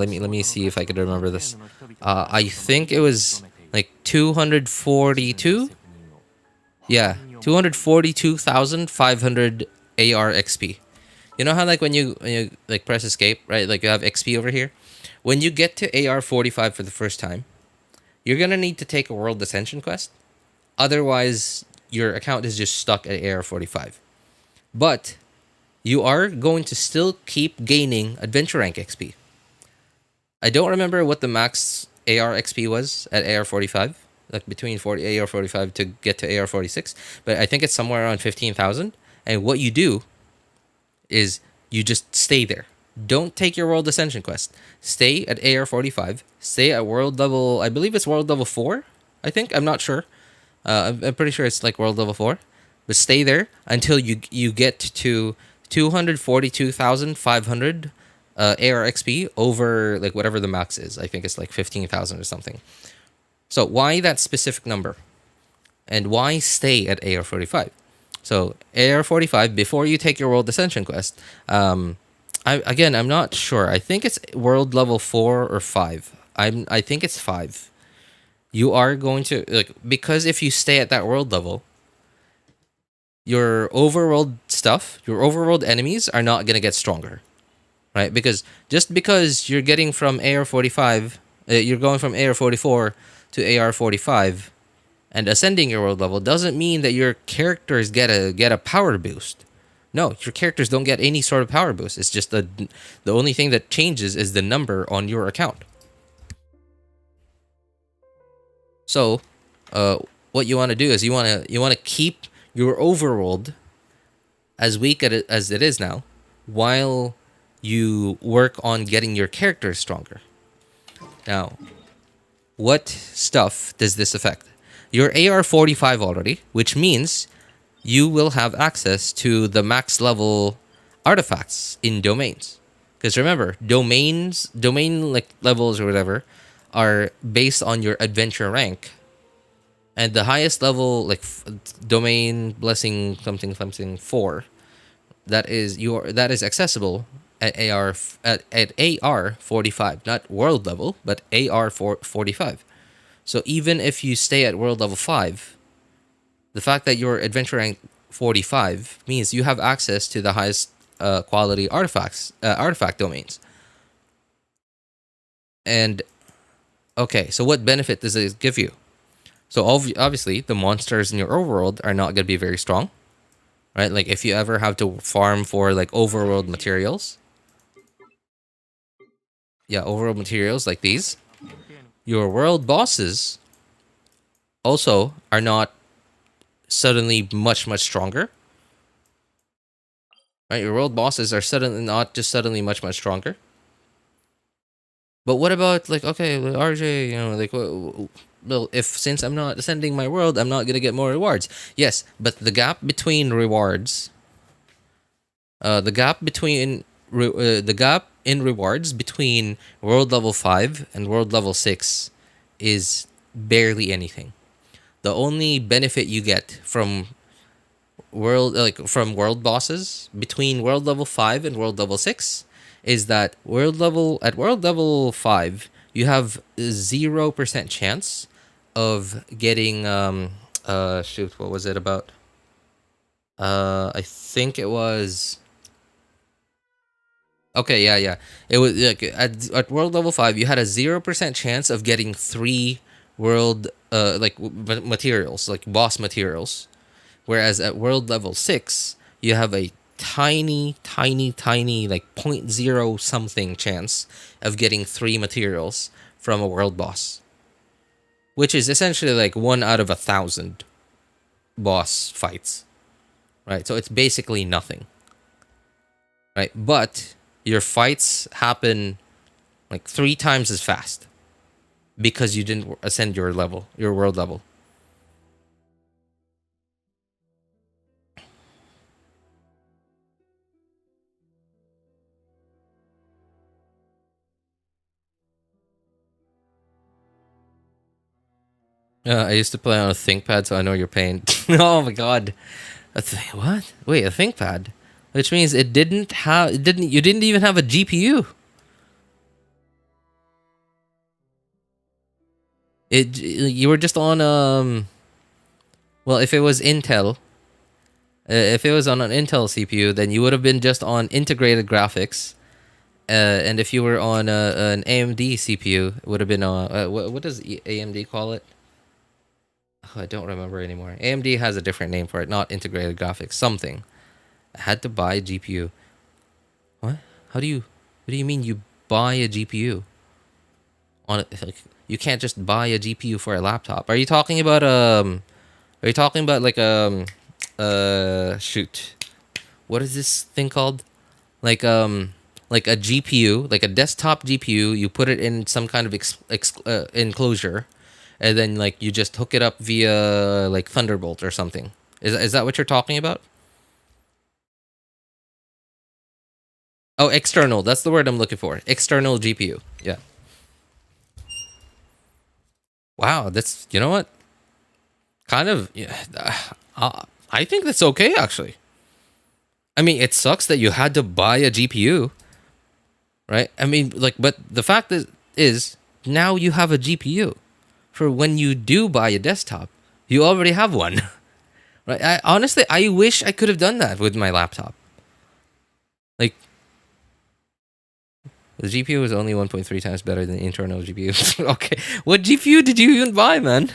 let me see if I could remember this. I think it was like 242. Yeah, 242,500 AR XP. You know how like when you like press escape, right? Like you have XP over here. When you get to AR 45 for the first time, you're gonna need to take a World Ascension quest. Otherwise, your account is just stuck at AR 45. But you are going to still keep gaining adventure rank XP. I don't remember what the max AR XP was at AR 45, like between 40 AR 45 to get to AR 46, but I think it's somewhere around 15,000. And what you do is you just stay there. Don't take your World Ascension quest. Stay at AR 45. Stay at world level, I believe it's world level 4, I think. I'm not sure. I'm pretty sure it's like world level 4. But stay there until you get to 242,500 AR XP over like whatever the max is. I think it's like 15,000 or something. So why that specific number? And why stay at AR 45? So AR 45 before you take your World Ascension quest. I'm not sure. I think it's world level 4 or 5. I think it's 5. You are going to like, because if you stay at that world level, your overworld stuff, your overworld enemies are not going to get stronger, right? Because just because you're getting from AR 45, you're going from AR 44 to AR 45 and ascending your world level doesn't mean that your characters get a power boost. No, your characters don't get any sort of power boost. It's just the only thing that changes is the number on your account. So, what you want to do is you want to keep your overworld as weak as it is now, while you work on getting your characters stronger. Now, what stuff does this affect? You're AR 45 already, which means you will have access to the max level artifacts in domains. Because remember, domain like levels or whatever are based on your adventure rank, and the highest level like domain blessing something 4 that is accessible at AR 45, not world level, but AR 45. So even if you stay at world level 5, the fact that you're adventure rank 45 means you have access to the highest quality artifact domains. And okay, so what benefit does it give you? So obviously, the monsters in your overworld are not going to be very strong, right? Like if you ever have to farm for like overworld materials, overworld materials like these, your world bosses also are not suddenly much stronger, right? Your world bosses are suddenly much stronger. But what about like, okay, RJ, like, well, since I'm not ascending my world, I'm not gonna get more rewards. Yes, but the gap between rewards, the gap in rewards between world level 5 and world level 6 is barely anything. The only benefit you get from world bosses between world level 5 and world level 6 is that world level 5 you have 0% chance of getting what was it about? I think it was okay, yeah. It was like at world level 5 you had a 0% chance of getting 3 world materials, like boss materials. Whereas at world level 6, you have a tiny, like 0.0 something chance of getting 3 materials from a world boss, which is essentially like 1 out of 1,000 boss fights, right? So it's basically nothing, right? But your fights happen like 3 times as fast because you didn't ascend your level, your world level. I used to play on a ThinkPad, so I know your pain. Oh my god, what? Wait, a ThinkPad, which means it didn't have, it didn't. You didn't even have a GPU. You were just on Well, if it was Intel, if it was on an Intel CPU, then you would have been just on integrated graphics. And if you were on an AMD CPU, it would have been what does AMD call it? Oh, I don't remember anymore. AMD has a different name for it, not integrated graphics, something. I had to buy a GPU. What? What do you mean you buy a GPU? Like, you can't just buy a GPU for a laptop. Are you talking about like shoot. What is this thing called? Like a GPU, like a desktop GPU, you put it in some kind of enclosure, and then like you just hook it up via like Thunderbolt or something. Is that what you're talking about? Oh, external. That's the word I'm looking for. External GPU. Yeah. Wow, that's, you know what? Kind of, yeah. I think that's okay actually. I mean, it sucks that you had to buy a GPU, right? I mean, like, but the fact is now you have a GPU for when you do buy a desktop. You already have one, right? Honestly, I wish I could have done that with my laptop. Like, the GPU is only 1.3 times better than the internal GPU. Okay, what GPU did you even buy, man?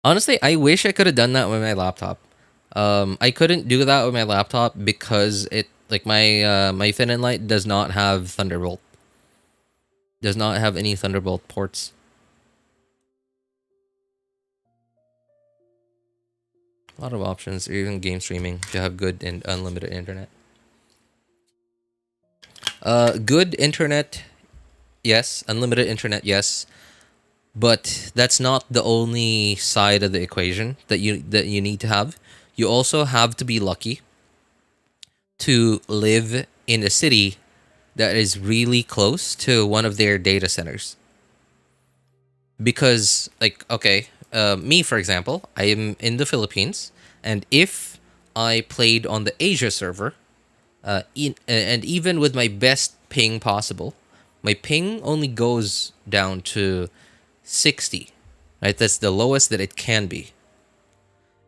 Honestly, I wish I could have done that with my laptop. I couldn't do that with my laptop because it like my Thin and Light does not have Thunderbolt. Does not have any Thunderbolt ports. A lot of options, even game streaming, to have good and unlimited internet. Good internet, yes. Unlimited internet, yes. But that's not the only side of the equation that you need to have. You also have to be lucky to live in a city that is really close to one of their data centers. Because, like, okay, me for example, I am in the Philippines, and if I played on the Asia server, and even with my best ping possible, my ping only goes down to 60, right? That's the lowest that it can be.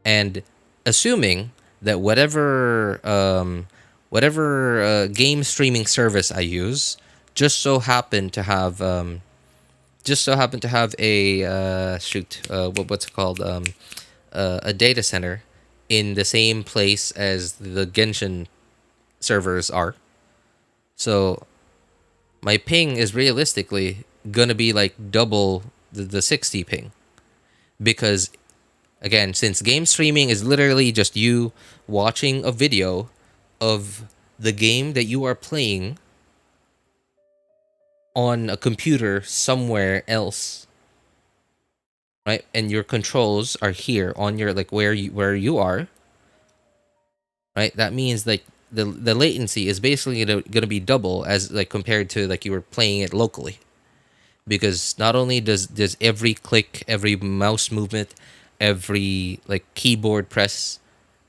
And assuming that whatever game streaming service I use just so happen to have a what's it called, a data center in the same place as the Genshin servers are. So my ping is realistically gonna be like double the 60 ping, because again, since game streaming is literally just you watching a video of the game that you are playing on a computer somewhere else, right? And your controls are here on your, like, where you are, right? That means like the latency is basically gonna be double as like compared to like you were playing it locally. Because not only does every click, every mouse movement, every like keyboard press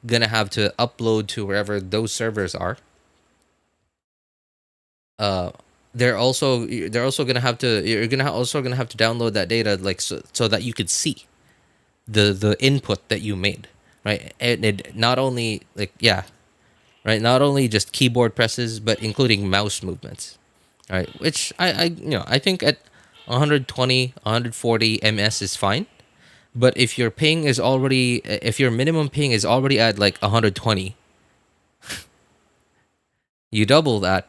gonna have to upload to wherever those servers are, they're also gonna have to, also gonna have to download that data, like, so that you could see the input that you made, right? And it not only like, yeah, right? Not only just keyboard presses, but including mouse movements, right? Which I think at 120, 140 ms is fine. But if your minimum ping is already at like 120, you double that,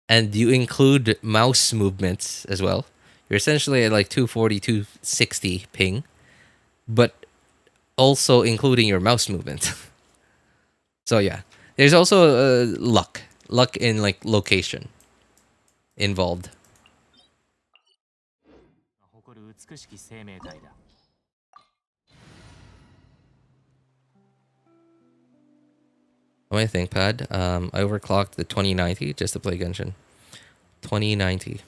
and you include mouse movements as well, you're essentially at like 240, 260 ping, but also including your mouse movement. So yeah, there's also luck in like location involved. On my ThinkPad, I overclocked the 2090 just to play Genshin. 2090.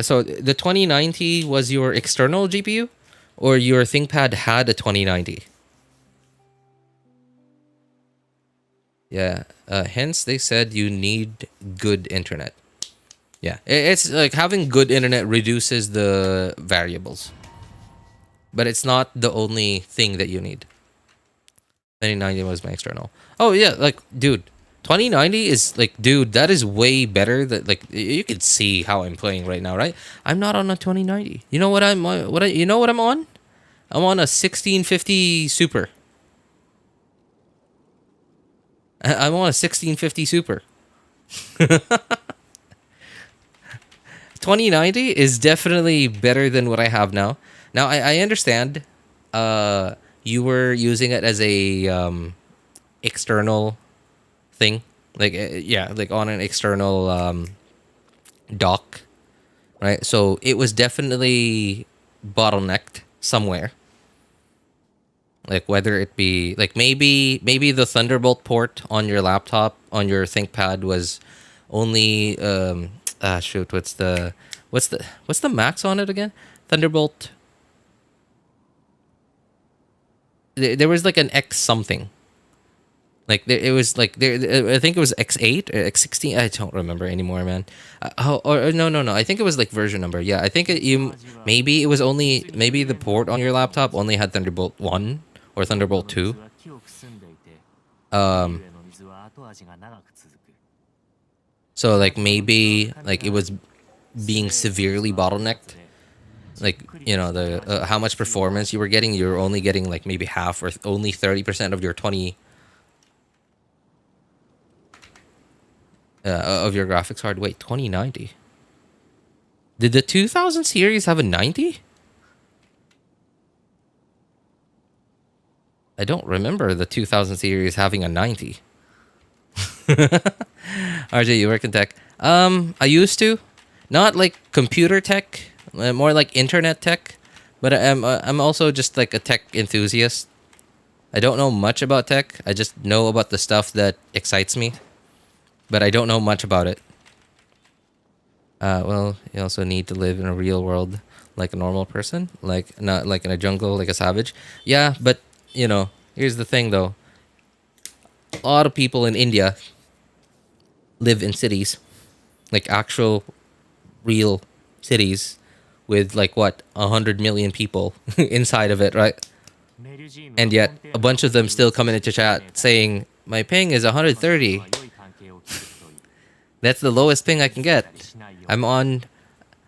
So the 2090 was your external GPU, or your ThinkPad had a 2090? Yeah. Hence, they said you need good internet. Yeah, it's like having good internet reduces the variables, but it's not the only thing that you need. 2090 was my external. Oh yeah, like dude, 2090 is like, dude, that is way better. That like you can see how I'm playing right now, right? I'm not on a 2090. You know what I'm on? You know what I'm on? I'm on a 1650 Super. I'm on a 1650 Super. 2090 is definitely better than what I have now. Now I understand. You were using it as a external thing, like yeah, like on an external dock, right? So it was definitely bottlenecked somewhere. Like whether it be like maybe the Thunderbolt port on your laptop on your ThinkPad was only shoot, what's the max on it again? Thunderbolt. There was like an X something. Like it was like there. I think it was X8 or X16. I don't remember anymore, man. No. I think it was like version number. Yeah, I think maybe it was only maybe the port on your laptop only had Thunderbolt 1 or Thunderbolt 2. So like maybe like it was being severely bottlenecked. Like, you know, the how much performance you were getting, you were only getting like maybe half or only 30% of your 20 of your graphics card. Wait, 2090. Did the 2000 series have a 90? I don't remember the 2000 series having a 90. RJ, you work in tech. I used to, not like computer tech. More like internet tech, but I'm also just like a tech enthusiast. I don't know much about tech. I just know about the stuff that excites me, but I don't know much about it. Well, you also need to live in a real world like a normal person, like not like in a jungle like a savage. Yeah, but you know, here's the thing though. A lot of people in India live in cities, like actual real cities. With like what 100 million people inside of it, right? And yet a bunch of them still coming into chat saying my ping is 130. That's the lowest ping I can get. I'm on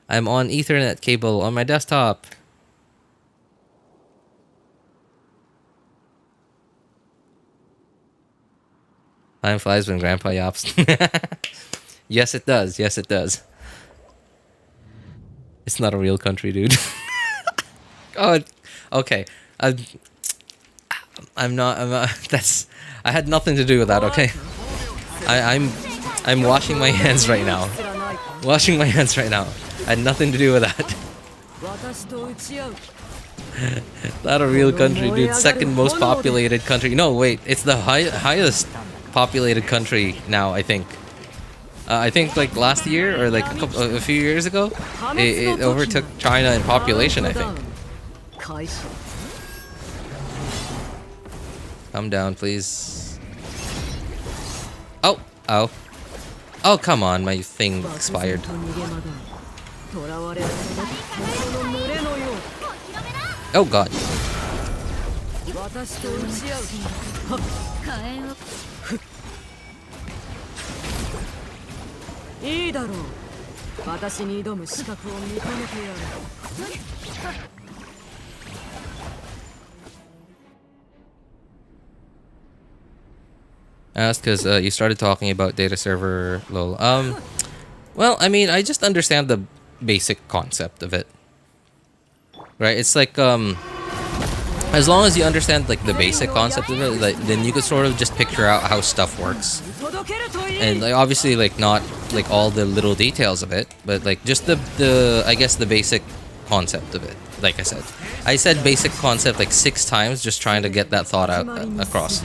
Ethernet cable on my desktop. Time flies when grandpa yaps. Yes, it does. Yes, it does. It's not a real country, dude. Oh, okay. I'm not. That's. I had nothing to do with that. Okay. I'm washing my hands right now. Washing my hands right now. I had nothing to do with that. Not a real country, dude. Second most populated country. No, wait. It's the highest populated country now, I think. I think like last year or like a few years ago, it overtook China in population, I think. Calm down, please. Oh, oh. Oh, come on, my thing expired. Oh, God. 私と打ち合う。火炎をいいだろう。私に挑む資格を認めてやる。Asked because you started talking about data server lol. Well, I mean, I just understand the basic concept of it, right? It's like as long as you understand like the basic concept of it, like then you could sort of just picture out how stuff works, and like obviously like not like all the little details of it, but like just the I guess the basic concept of it. Like I said basic concept like 6 times, just trying to get that thought out across.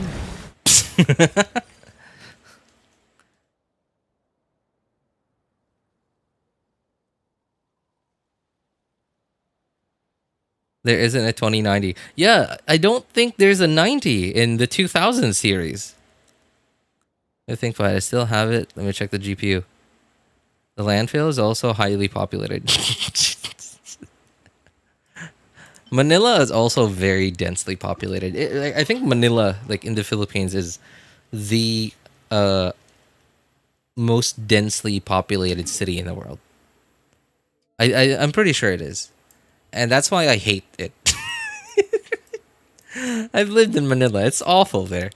There isn't a 2090. Yeah, I don't think there's a 90 in the 2000 series. I think fine. I still have it. Let me check the GPU. The landfill is also highly populated. Manila is also very densely populated. I think Manila, like in the Philippines, is the most densely populated city in the world. I'm pretty sure it is. And that's why I hate it. I've lived in Manila. It's awful there.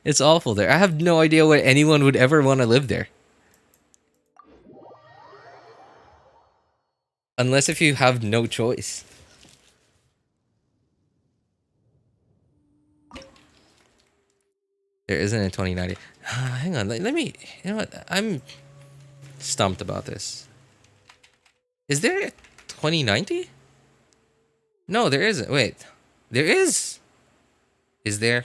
It's awful there. I have no idea why anyone would ever want to live there. Unless if you have no choice. There isn't a 2090. Hang on. Let me... You know what? I'm stumped about this. Is there a 2090? No, there isn't. Wait. There is. Is there?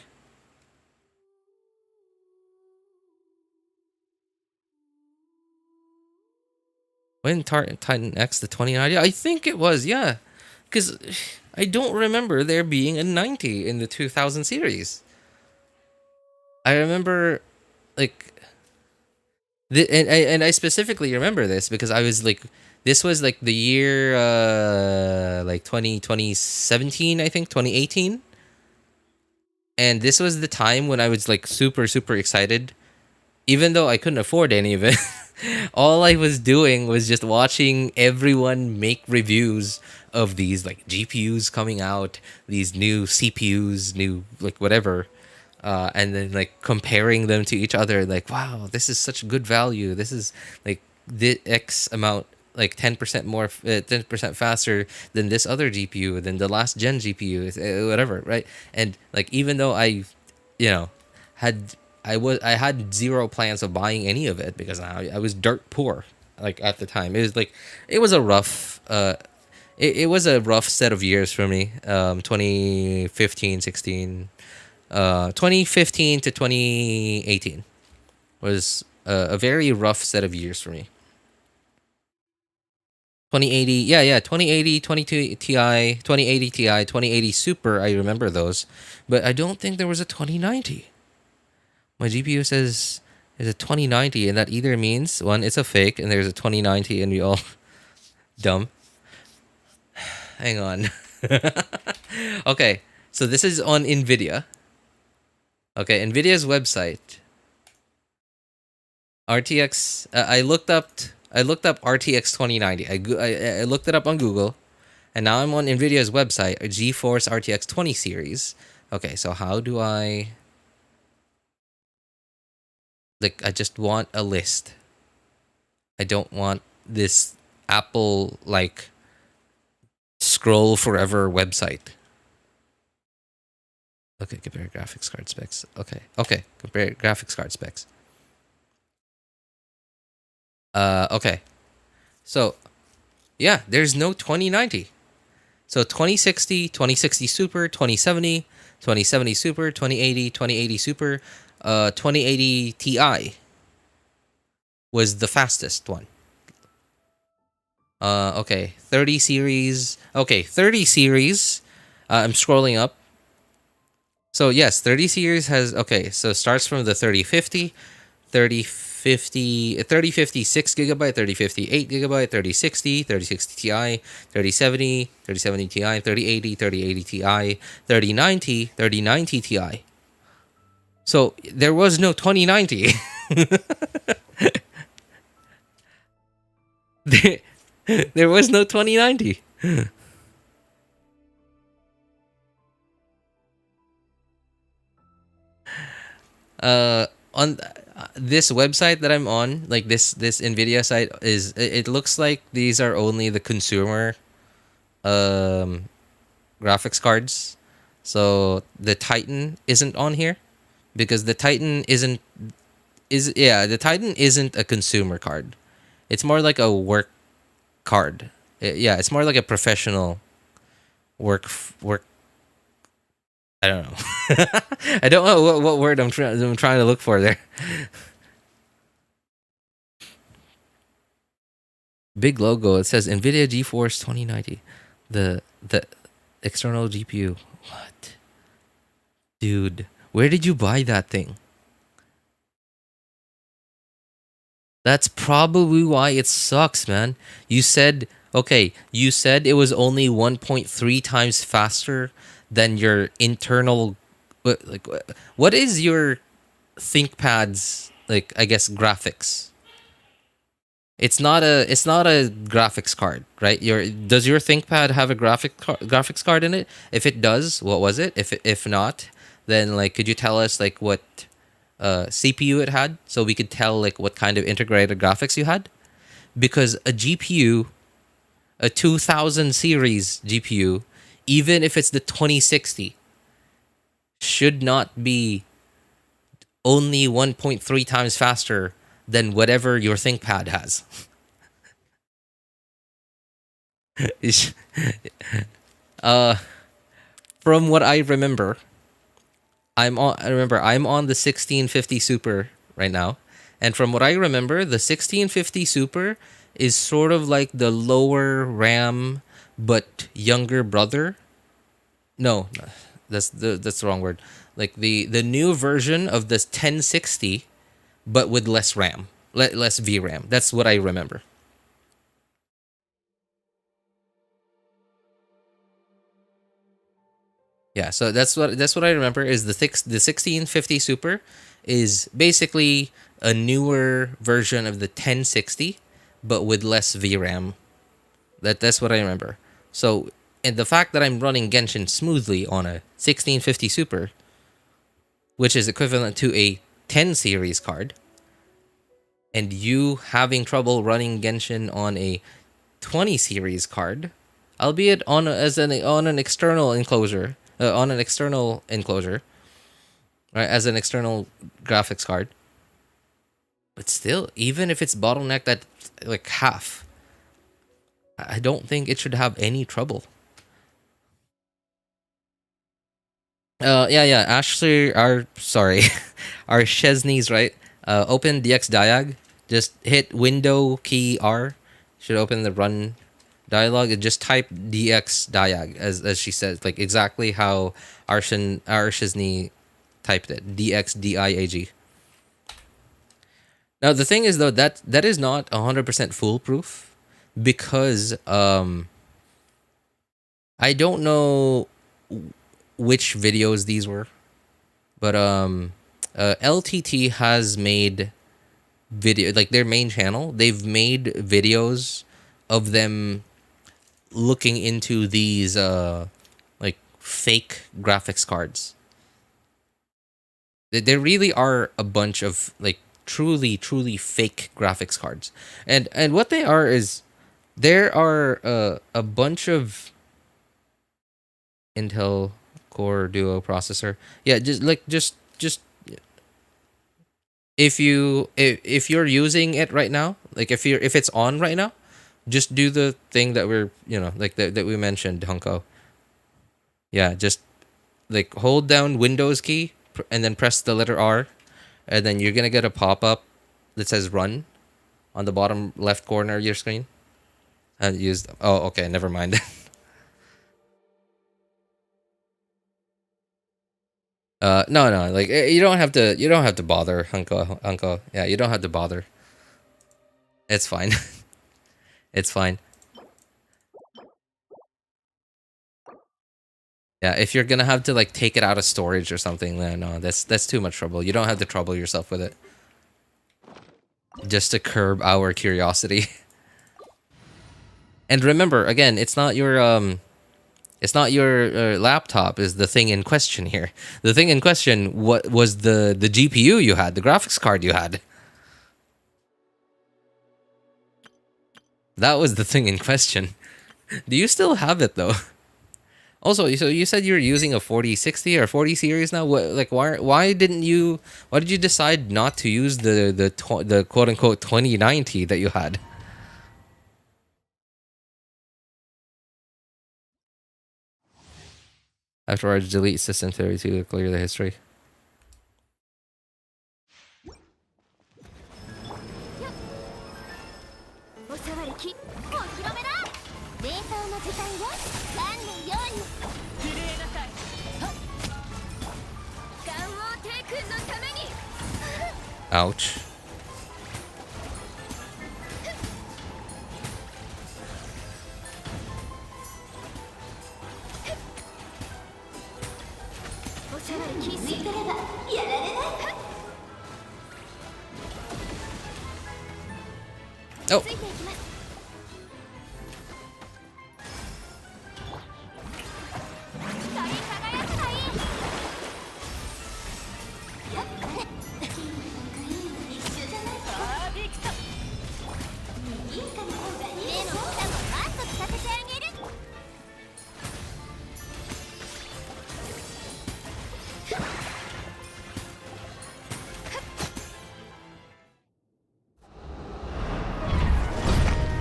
When Titan X the 2090? I think it was, yeah. Because I don't remember there being a 90 in the 2000 series. I remember, like... and I specifically remember this because I was like... This was like the year, like 2017, I think, 2018. And this was the time when I was like super, super excited. Even though I couldn't afford any of it. All I was doing was just watching everyone make reviews of these like GPUs coming out, these new CPUs, new like whatever. And then like comparing them to each other. Like, wow, this is such good value. This is like the X amount. Like 10% more, 10% faster than this other GPU, than the last gen GPU, whatever, right? And like even though I, you know, I had zero plans of buying any of it because I was dirt poor, like at the time. It was a rough, it was a rough set of years for me. 2015, 16, 2015 to 2018 was a very rough set of years for me. 2080, yeah, 2080, 22 Ti, 2080 Ti, 2080 Super, I remember those. But I don't think there was a 2090. My GPU says there's a 2090, and that either means, one, it's a fake, and there's a 2090, and we all dumb. Hang on. Okay, so this is on NVIDIA. Okay, NVIDIA's website. RTX, I looked up RTX 2090. I looked it up on Google, and now I'm on NVIDIA's website, a GeForce RTX 20 series. Okay, so how do I... Like, I just want a list. I don't want this Apple, like, scroll forever website. Okay, compare graphics card specs. Okay, compare graphics card specs. Okay. So, yeah, there's no 2090. So 2060, 2060 Super, 2070, 2070 Super, 2080, 2080 Super, 2080 Ti was the fastest one. Okay, 30 series. Okay, 30 series. I'm scrolling up. So yes, 30 series has, okay, so it starts from the 3050, 3050 3050 6GB, 3050 8GB, 3060, 3060 Ti, 3070, 3070 Ti, 3080, 3080 Ti, 3090, 3090 Ti. So there was no 2090. there, there was no 2090. On this website that I'm on, like this Nvidia site, is it looks like these are only the consumer graphics cards. So the Titan isn't on here because the Titan isn't a consumer card. It's more like a work card. Yeah, it's more like a professional work. I don't know. I don't know what word I'm trying to look for there. Big logo. It says NVIDIA GeForce 2090. The external GPU. What? Dude, where did you buy that thing? That's probably why it sucks, man. You said it was only 1.3 times faster than your internal, what is your ThinkPad's, like, I guess, graphics? It's not a graphics card, right? Does your ThinkPad have a graphics card in it? If it does, what was it? If not, then, like, could you tell us, like, what CPU it had, so we could tell, like, what kind of integrated graphics you had? Because a GPU, a 2000 series GPU, even if it's the 2060, should not be only 1.3 times faster than whatever your ThinkPad has. From what I remember, I'm on the 1650 Super right now, and from what I remember, the 1650 Super is sort of like the lower RAM but younger brother. No, that's the wrong word. Like the new version of this 1060, but with less RAM, less VRAM. That's what I remember. Yeah, so that's what I remember is the 1650 Super is basically a newer version of the 1060, but with less VRAM. That's what I remember. So, and the fact that I'm running Genshin smoothly on a 1650 Super, which is equivalent to a 10 series card, and you having trouble running Genshin on a 20 series card, albeit on an external enclosure, right, as an external graphics card. But still, even if it's bottlenecked at like half, I don't think it should have any trouble. Yeah. Ashley, our Chesney's right. Open DX Diag. Just hit Window key R. Should open the run dialog and just type DX Diag as she says, like exactly how Chesney typed it. DX DIAG. Now the thing is though that is not 100% foolproof because I don't know which videos these were, but LTT has made video, like their main channel, they've made videos of them looking into these like fake graphics cards. There really are a bunch of like truly fake graphics cards, and what they are is there are a bunch of Intel Core Duo processor. Yeah, just if you're using it right now, like if it's on right now, just do the thing that we're like that we mentioned, Hunko. Yeah, just like hold down Windows key and then press the letter R, and then you're gonna get a pop-up that says run on the bottom left corner of your screen. And okay, never mind. No, like you don't have to. You don't have to bother, Uncle. Yeah, you don't have to bother. It's fine. It's fine. Yeah, if you're gonna have to like take it out of storage or something, then no, that's too much trouble. You don't have to trouble yourself with it. Just to curb our curiosity. And remember, again, it's not your laptop is the thing in question here. The thing in question what was the GPU you had, the graphics card you had. That was the thing in question. Do you still have it though? Also, so you said you're using a 4060 or 40 series now. What, like, why didn't you? Why did you decide not to use the quote unquote 2090 that you had? Afterwards, delete system32 to clear the history. おさわりきお披露目だ。伝統の時代を観念ように。綺麗なさい。願望帝君のために。 Ouch. Oh.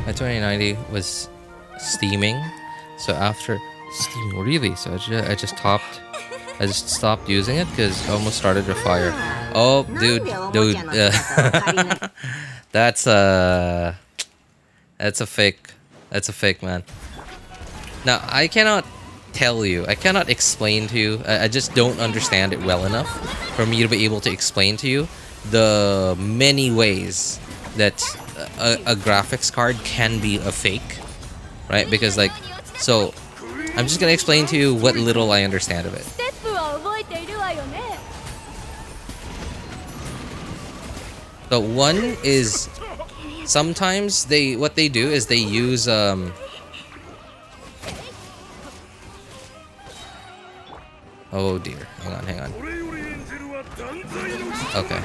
My 2090 was steaming, so after steaming really, so I just stopped using it because it almost started to fire. Oh, dude, that's a fake. That's a fake, man. Now I cannot tell you, I cannot explain to you. I just don't understand it well enough for me to be able to explain to you the many ways that a graphics card can be a fake, right? Because like, so I'm just gonna explain to you what little I understand of it. So one is sometimes what they do is they use oh dear, hang on. Okay.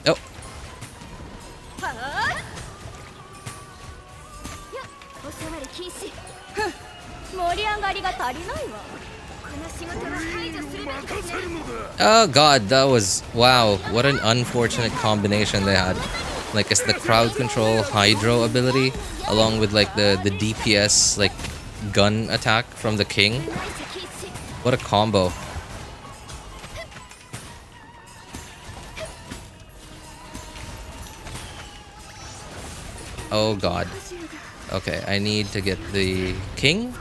Oh. Oh god, that was, wow, what an unfortunate combination they had. Like, it's the crowd control hydro ability along with like the DPS like gun attack from the king. What a combo. Oh god. Okay, I need to get the king.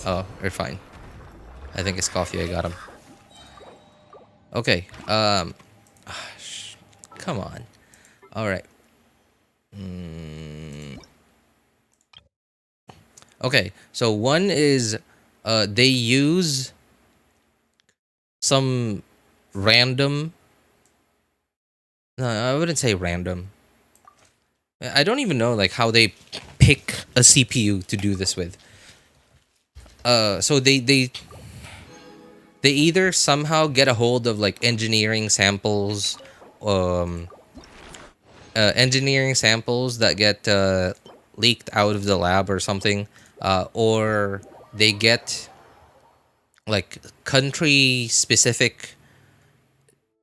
Oh, you're fine. I think it's coffee. I got him. Okay. Come on. All right. Okay. So one is, they use some random. No, I wouldn't say random. I don't even know like how they pick a CPU to do this with. So they either somehow get a hold of like engineering samples that get leaked out of the lab or something, or they get like country specific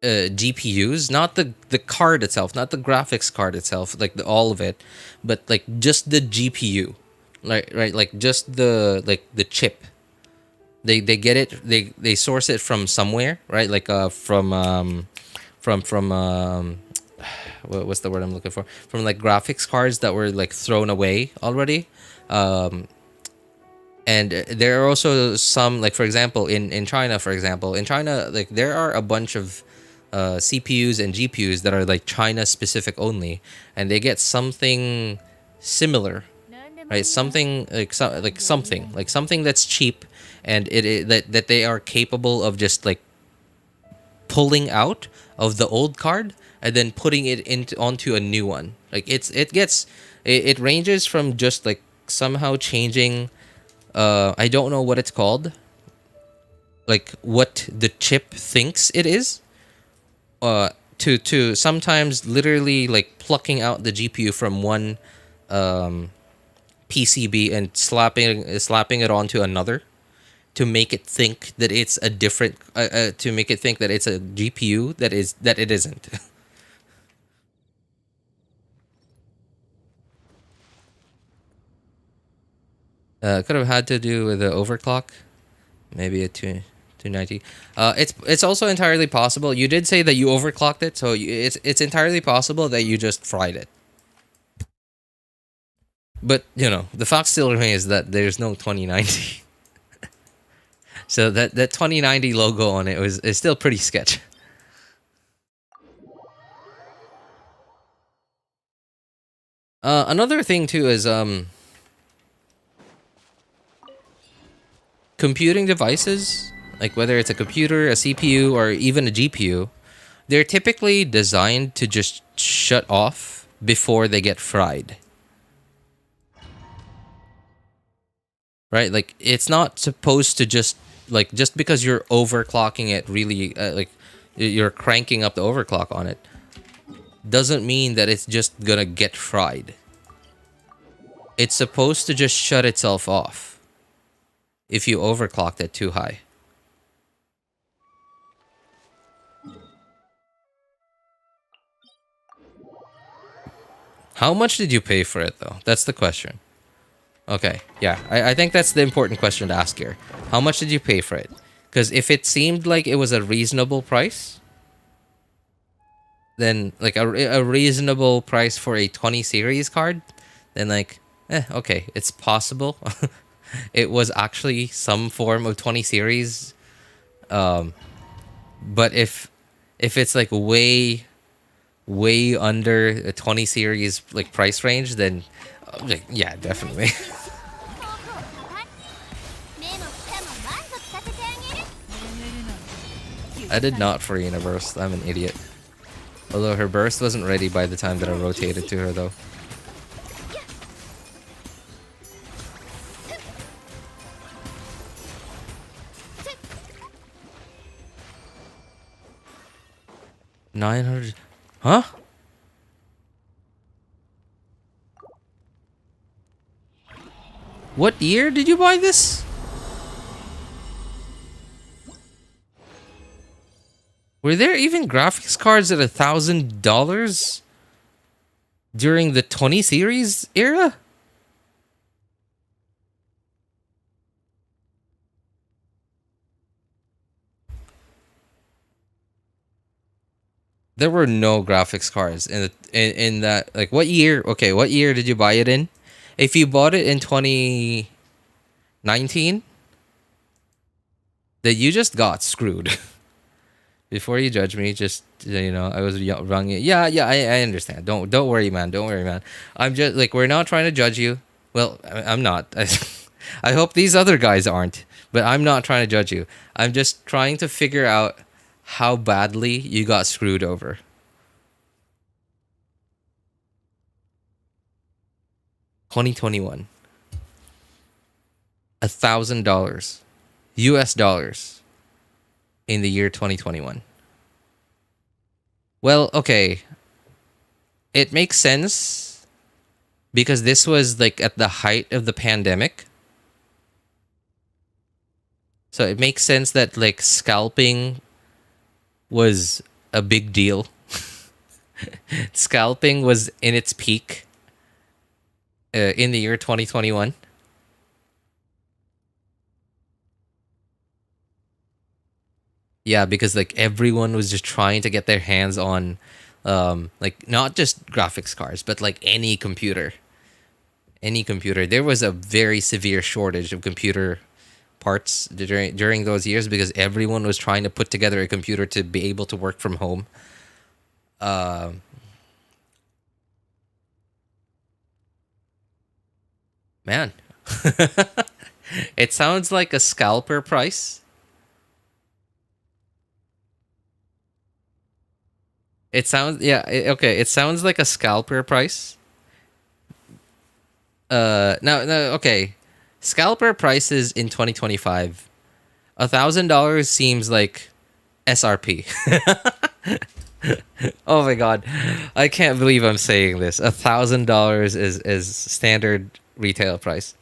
GPUs, not the card itself, not the graphics card itself, like all of it, but like just the GPU, like just the chip. They get it, they source it from somewhere, right? Like from what's the word I'm looking for? From like graphics cards that were like thrown away already. And there are also some, like for example, in China, like there are a bunch of CPUs and GPUs that are like China specific only, and they get something similar, right? Something like something that's cheap, and that they are capable of just like pulling out of the old card and then putting it onto a new one. Like it ranges from just like somehow changing. I don't know what it's called. Like what the chip thinks it is. To sometimes literally like plucking out the GPU from one PCB and slapping it onto another to make it think that it's a different to make it think that it's a GPU that it isn't. Could have had to do with the overclock, maybe a 290. It's also entirely possible. You did say that you overclocked it, so it's entirely possible that you just fried it. But you know, the fact still remains that there's no 2090. So that 2090 logo on it is still pretty sketch. Another thing too is computing devices, like whether it's a computer, a CPU, or even a GPU, they're typically designed to just shut off before they get fried. Right? Like it's not supposed to just because you're overclocking it really like you're cranking up the overclock on it doesn't mean that it's just gonna get fried. It's supposed to just shut itself off if you overclocked it too high. How much did you pay for it though? That's the question. Okay, yeah, I think that's the important question to ask here. How much did you pay for it? Because if it seemed like it was a reasonable price, then like a reasonable price for a 20 series card, then like, okay, it's possible. It was actually some form of 20 series. But if it's like way under a 20 series like price range, then yeah, definitely. I did not free in a burst. I'm an idiot. Although her burst wasn't ready by the time that I rotated to her though. $900. Huh? What year did you buy this? Were there even graphics cards at $1,000 during the 20 series era? There were no graphics cards in that. Like, what year? Okay, what year did you buy it in? If you bought it in 2019, then you just got screwed. Before you judge me, just I was wrong. Yeah, I understand. Don't worry, man. Don't worry, man. I'm just like, we're not trying to judge you. Well, I'm not. I hope these other guys aren't. But I'm not trying to judge you. I'm just trying to figure out how badly you got screwed over. $2021. $1,000 US dollars in the year 2021. Well, okay. It makes sense because this was like at the height of the pandemic. So it makes sense that like scalping was a big deal. Scalping was in its peak in the year 2021. Yeah, because like everyone was just trying to get their hands on like not just graphics cards, but like any computer. Any computer. There was a very severe shortage of computer parts during those years because everyone was trying to put together a computer to be able to work from home. Man. It sounds like a scalper price. It sounds okay. It sounds like a scalper price. No, okay. Scalper prices in 2025. $1,000 seems like SRP. Oh my god, I can't believe I'm saying this. $1,000 is standard retail price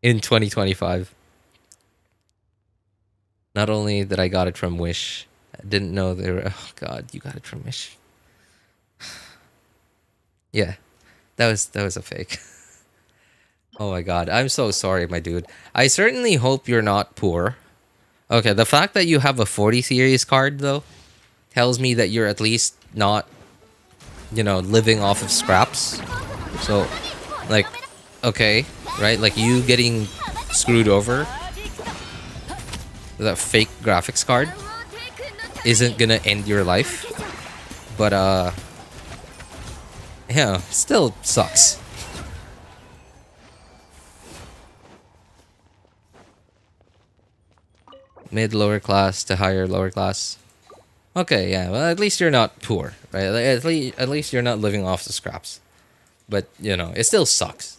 in 2025. Not only that I got it from Wish, I didn't know they were. Oh god, you got it from Wish. Yeah, that was a fake. Oh my god, I'm so sorry, my dude. I certainly hope you're not poor. Okay, the fact that you have a 40 series card though tells me that you're at least not, living off of scraps. So, like, okay, right? Like you getting screwed over with that fake graphics card isn't gonna end your life. But, yeah, still sucks. Mid lower class to higher lower class. Okay, yeah. Well, at least you're not poor, right? At least you're not living off the scraps. But it still sucks.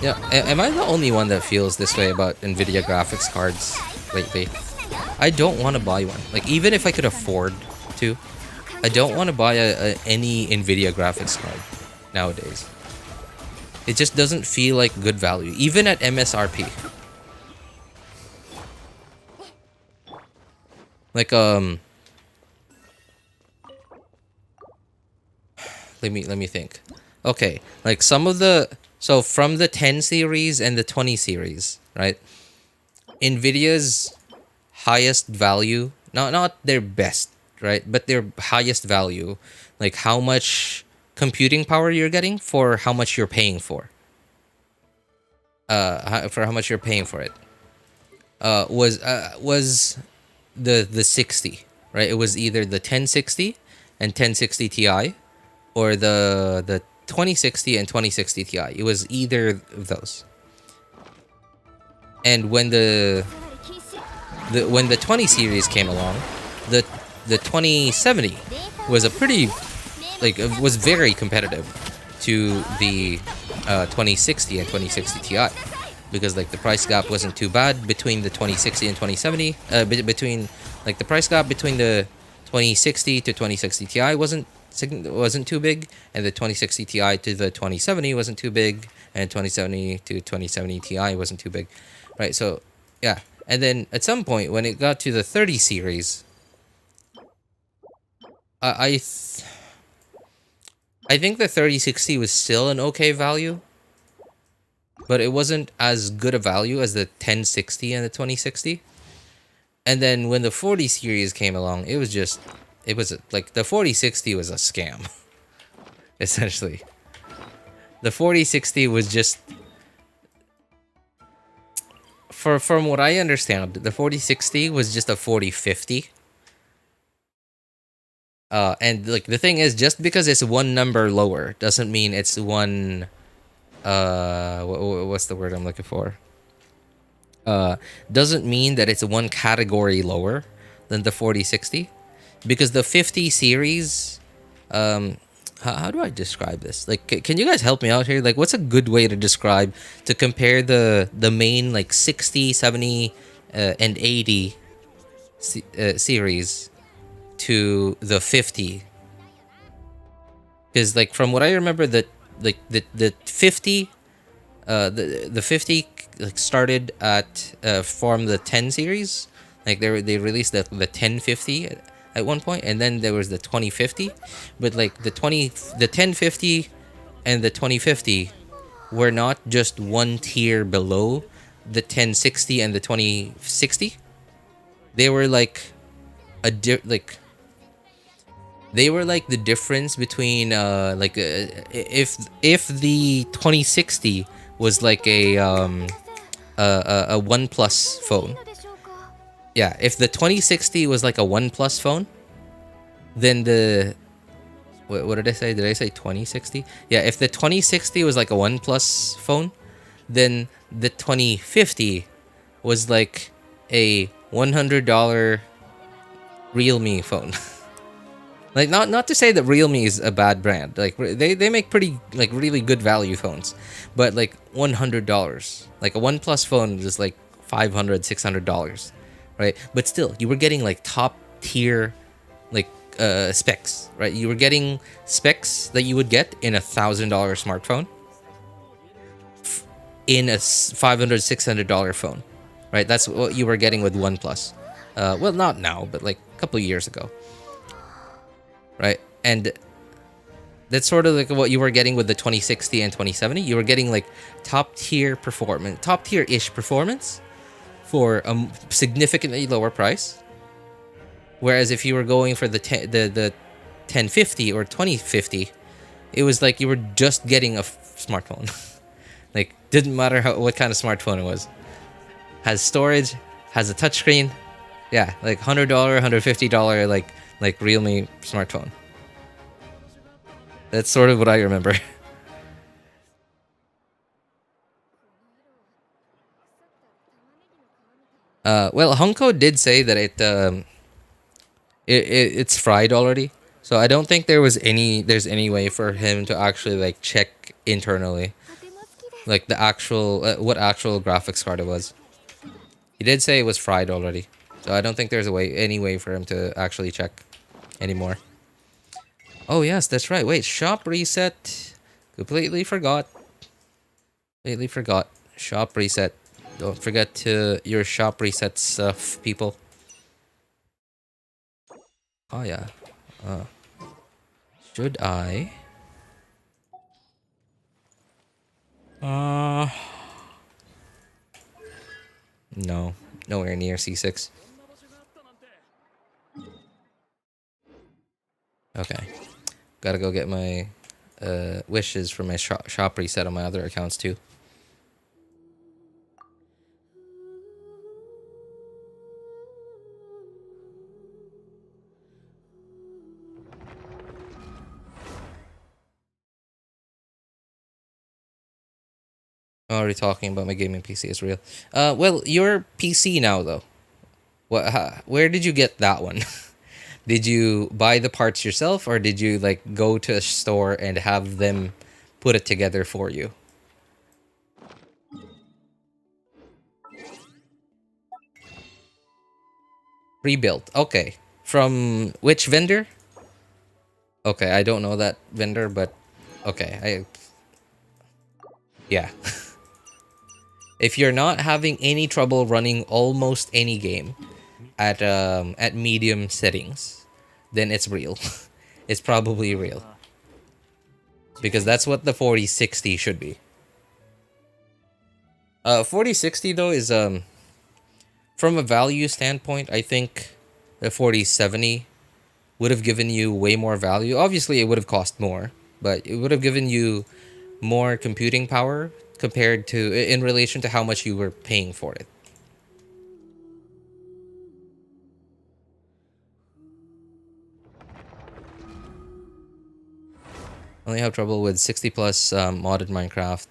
Yeah, am I the only one that feels this way about Nvidia graphics cards lately? I don't want to buy one. Like, even if I could afford to, I don't want to buy any Nvidia graphics card nowadays. It just doesn't feel like good value, even at MSRP. Like, let me think. Okay, like so from the 10 series and the 20 series, right? Nvidia's highest value, not their best, right? But their highest value, like how much computing power you're getting for how much you're paying for. For how much you're paying for it. Was the 60, right? It was either the 1060 and 1060 Ti or the 2060 and 2060 Ti. It was either of those. And when the 20 series came along, the 2070 was a pretty was very competitive to the 2060 and 2060 Ti, because like the price gap wasn't too bad between the 2060 and 2070. Between like the price gap between the 2060 to 2060 Ti wasn't too big, and the 2060 Ti to the 2070 wasn't too big, and 2070 to 2070 Ti wasn't too big, right? So yeah, and then at some point when it got to the 30 series, I think the 3060 was still an okay value, but it wasn't as good a value as the 1060 and the 2060. And then when the 40 series came along, it was like the 4060 was a scam. Essentially. The 4060 was just, from what I understand, the 4060 was just a 4050. And like the thing is, just because it's one number lower doesn't mean it's one what's the word I'm looking for? Doesn't mean that it's one category lower than the 4060, because the 50 series, how do I describe this? Like, can you guys help me out here? Like, what's a good way to compare the main like 60, 70, and 80 series to the 50? Because like from what I remember, the 50 the 50 like started at from the 10 series. Like they released the 1050 at one point, and then there was the 2050. But like the 1050 and the 2050 were not just one tier below the 1060 and the 2060. They were like they were like the difference between if the 2060 was like a OnePlus phone. Yeah, if the 2060 was like a OnePlus phone, then the what did I say? Did I say 2060? Yeah, if the 2060 was like a OnePlus phone, then the 2050 was like a $100 Realme phone. Like not to say that Realme is a bad brand. Like they make pretty like really good value phones, but like $100, like a OnePlus phone is like $500-$600, right? But still, you were getting like top tier like specs, right? You were getting specs that you would get in a $1,000 smartphone, in a $500-$600 phone, right? That's what you were getting with OnePlus. Well, not now, but like a couple of years ago, right? And that's sort of like what you were getting with the 2060 and 2070. You were getting like top tier performance, top tier ish performance for a significantly lower price. Whereas if you were going for the 1050 or 2050, it was like you were just getting a smartphone. Like, didn't matter what kind of smartphone it was. Has storage, has a touchscreen. Yeah, like $100, $150 like Realme smartphone. That's sort of what I remember. Well, Honko did say that it's fried already, so I don't think there's any way for him to actually like check internally, like the actual what actual graphics card it was. He did say it was fried already, so I don't think there's any way for him to actually check anymore. Oh yes, that's right. Wait, shop reset. Completely forgot. Completely forgot. Shop reset. Don't forget to your shop reset stuff, people. Oh yeah. Should I? No. Nowhere near C6. Okay. Gotta go get my wishes for my shop reset on my other accounts too. Already talking about my gaming PC is real. Well, your PC now though. Where did you get that one? Did you buy the parts yourself, or did you like go to a store and have them put it together for you? Rebuilt. Okay. From which vendor? Okay, I don't know that vendor, but okay. Yeah. If you're not having any trouble running almost any game at medium settings, then it's real. It's probably real. Because that's what the 4060 should be. 4060 though is from a value standpoint, I think the 4070 would have given you way more value. Obviously, it would have cost more, but it would have given you more computing power compared to in relation to how much you were paying for it. Only have trouble with 60 plus modded Minecraft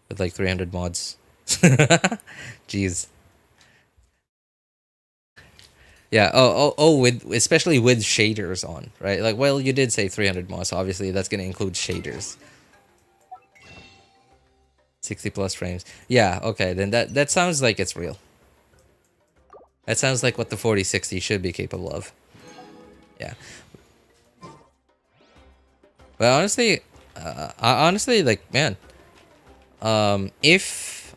with like 300 mods. Jeez. Yeah. Oh. With especially with shaders on, right? Like, well, you did say 300 mods. So obviously, that's gonna include shaders. 60 plus frames. Yeah. Okay. Then that sounds like it's real. That sounds like what the 4060 should be capable of. Yeah. But honestly, like, man, if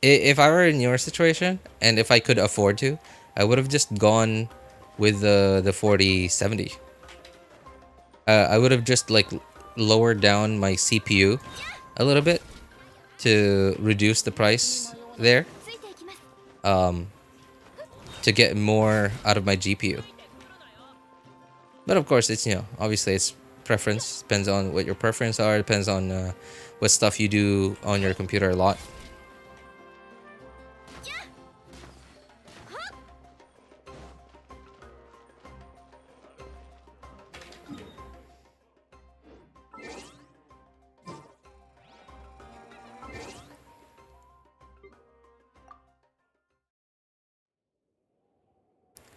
I were in your situation and if I could afford to, I would have just gone with the 4070. I would have just like lowered down my CPU a little bit to reduce the price there, ついていきます。 to get more out of my GPU. But of course, it's, obviously it's preference. Depends on what your preference are. Depends on what stuff you do on your computer a lot.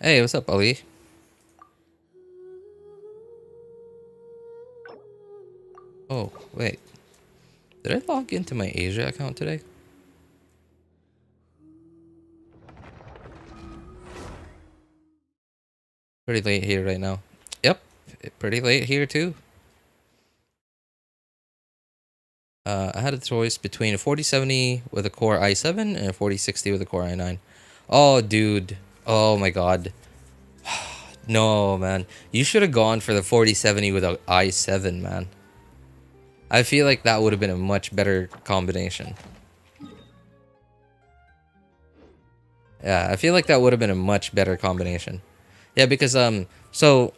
Hey, what's up, Ali? Oh, wait. Did I log into my Asia account today? Pretty late here right now. Yep, pretty late here too. I had a choice between a 4070 with a Core i7 and a 4060 with a Core i9. Oh, dude. Oh my god. No, man. You should have gone for the 4070 with an i7, man. I feel like that would have been a much better combination. Yeah, I feel like that would have been a much better combination. Yeah, because so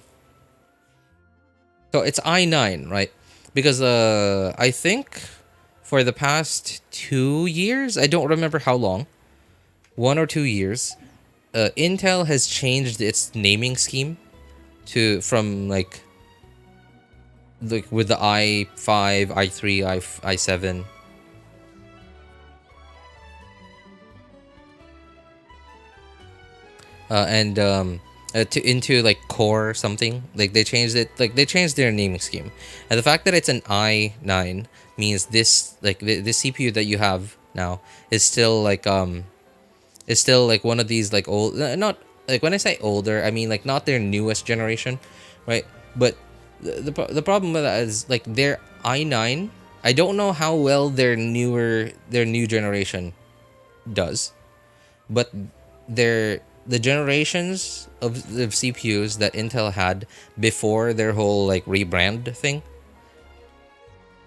it's i9, right? Because I think for the past 2 years, I don't remember how long, 1 or 2 years, Intel has changed its naming scheme from like with the i5, i3, i7. And into like core something. Like they changed it, like they changed their naming scheme. And the fact that it's an i9 means this, like the CPU that you have now is still like one of these like old, not like, when I say older, I mean like not their newest generation, right? But the problem with that is like their i9, I don't know how well their new generation does, but the generations of the CPUs that Intel had before their whole like rebrand thing,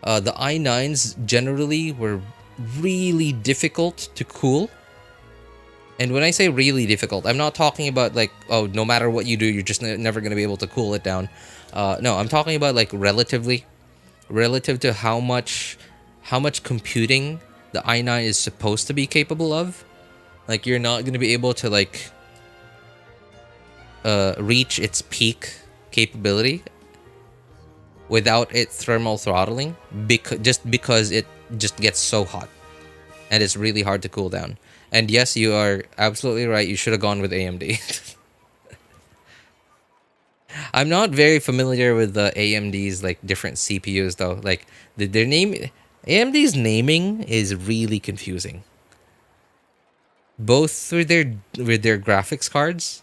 the i9s generally were really difficult to cool. And when I say really difficult, I'm not talking about like, oh, no matter what you do, you're just never going to be able to cool it down. No, I'm talking about like relative to how much computing the i9 is supposed to be capable of. Like you're not going to be able to like reach its peak capability without it thermal throttling, because it just gets so hot and it's really hard to cool down. And yes, you are absolutely right, you should have gone with AMD. I'm not very familiar with the AMD's like different CPUs though. Like their name, AMD's naming is really confusing, both with their graphics cards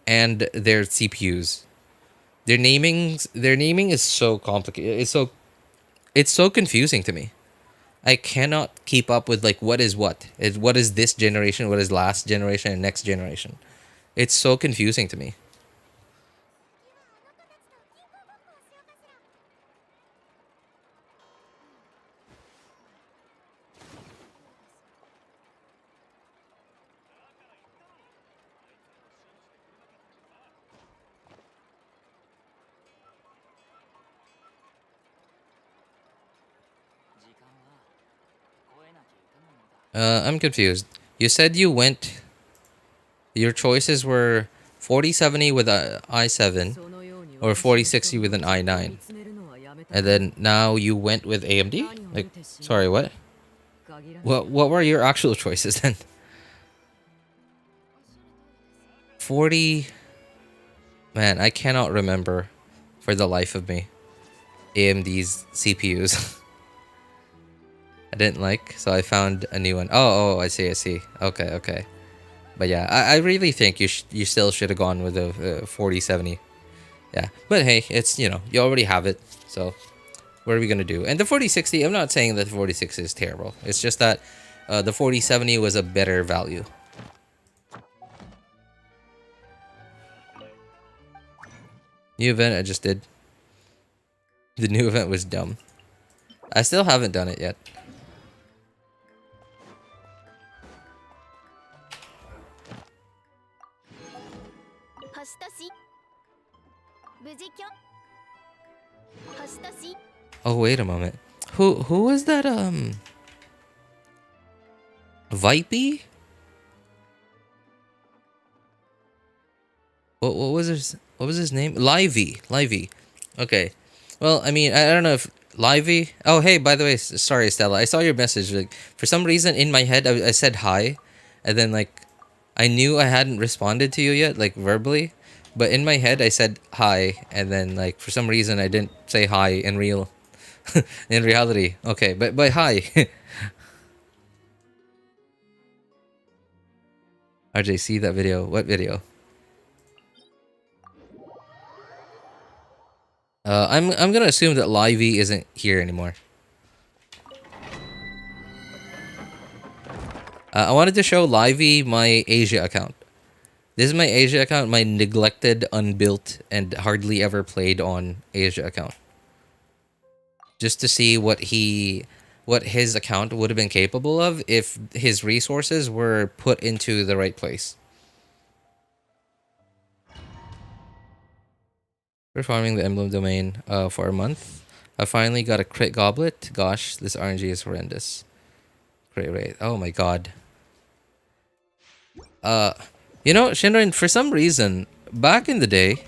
and their CPUs. Their naming is so complicated. It's so confusing to me. I cannot keep up with like what is what. What is this generation, what is last generation, and next generation. It's so confusing to me. I'm confused. You said your choices were 4070 with an i7 or 4060 with an i9. And then now you went with AMD? Like, sorry, what? What were your actual choices then? 40... Man, I cannot remember for the life of me AMD's CPUs. I didn't like, so I found a new one. Oh, I see. Okay. But yeah, I really think you still should have gone with the 4070. Yeah, but hey, it's, you already have it, so what are we gonna do? And the 4060, I'm not saying that the 4060 is terrible. It's just that the 4070 was a better value. New event I just did. The new event was dumb. I still haven't done it yet. Oh, wait a moment. Who was that, Vipey? What was his name? Livey. Okay. Well, I mean, I don't know if Livey. Oh, hey, by the way, sorry, Stella. I saw your message. Like, for some reason in my head, I said hi, and then like, I knew I hadn't responded to you yet, like verbally, but in my head I said hi, and then like for some reason I didn't say hi in in reality. Okay, but hi. RJ, see that video? What video? I'm gonna assume that Livey isn't here anymore. I wanted to show Livey my Asia account. This is my Asia account, my neglected, unbuilt, and hardly ever played on Asia account. Just to see what his account would have been capable of if his resources were put into the right place. We're farming the emblem domain for a month. I finally got a crit goblet. Gosh, this RNG is horrendous. Crit rate. Oh my god. You know, Shinran, for some reason, back in the day,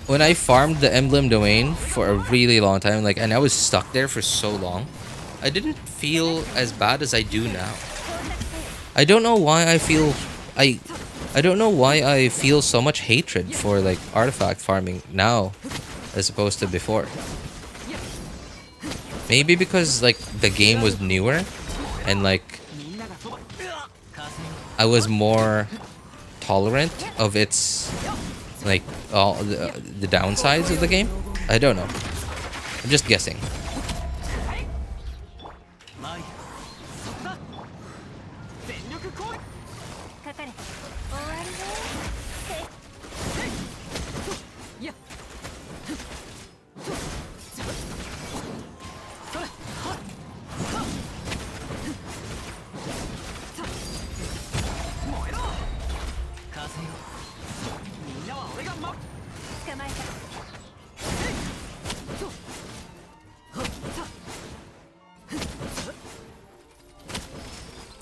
when I farmed the emblem domain for a really long time, like, and I was stuck there for so long, I didn't feel as bad as I do now. I don't know why I don't know why I feel so much hatred for like artifact farming now as opposed to before. Maybe because like the game was newer and like I was more tolerant of its like all the downsides of the game. I don't know. I'm just guessing.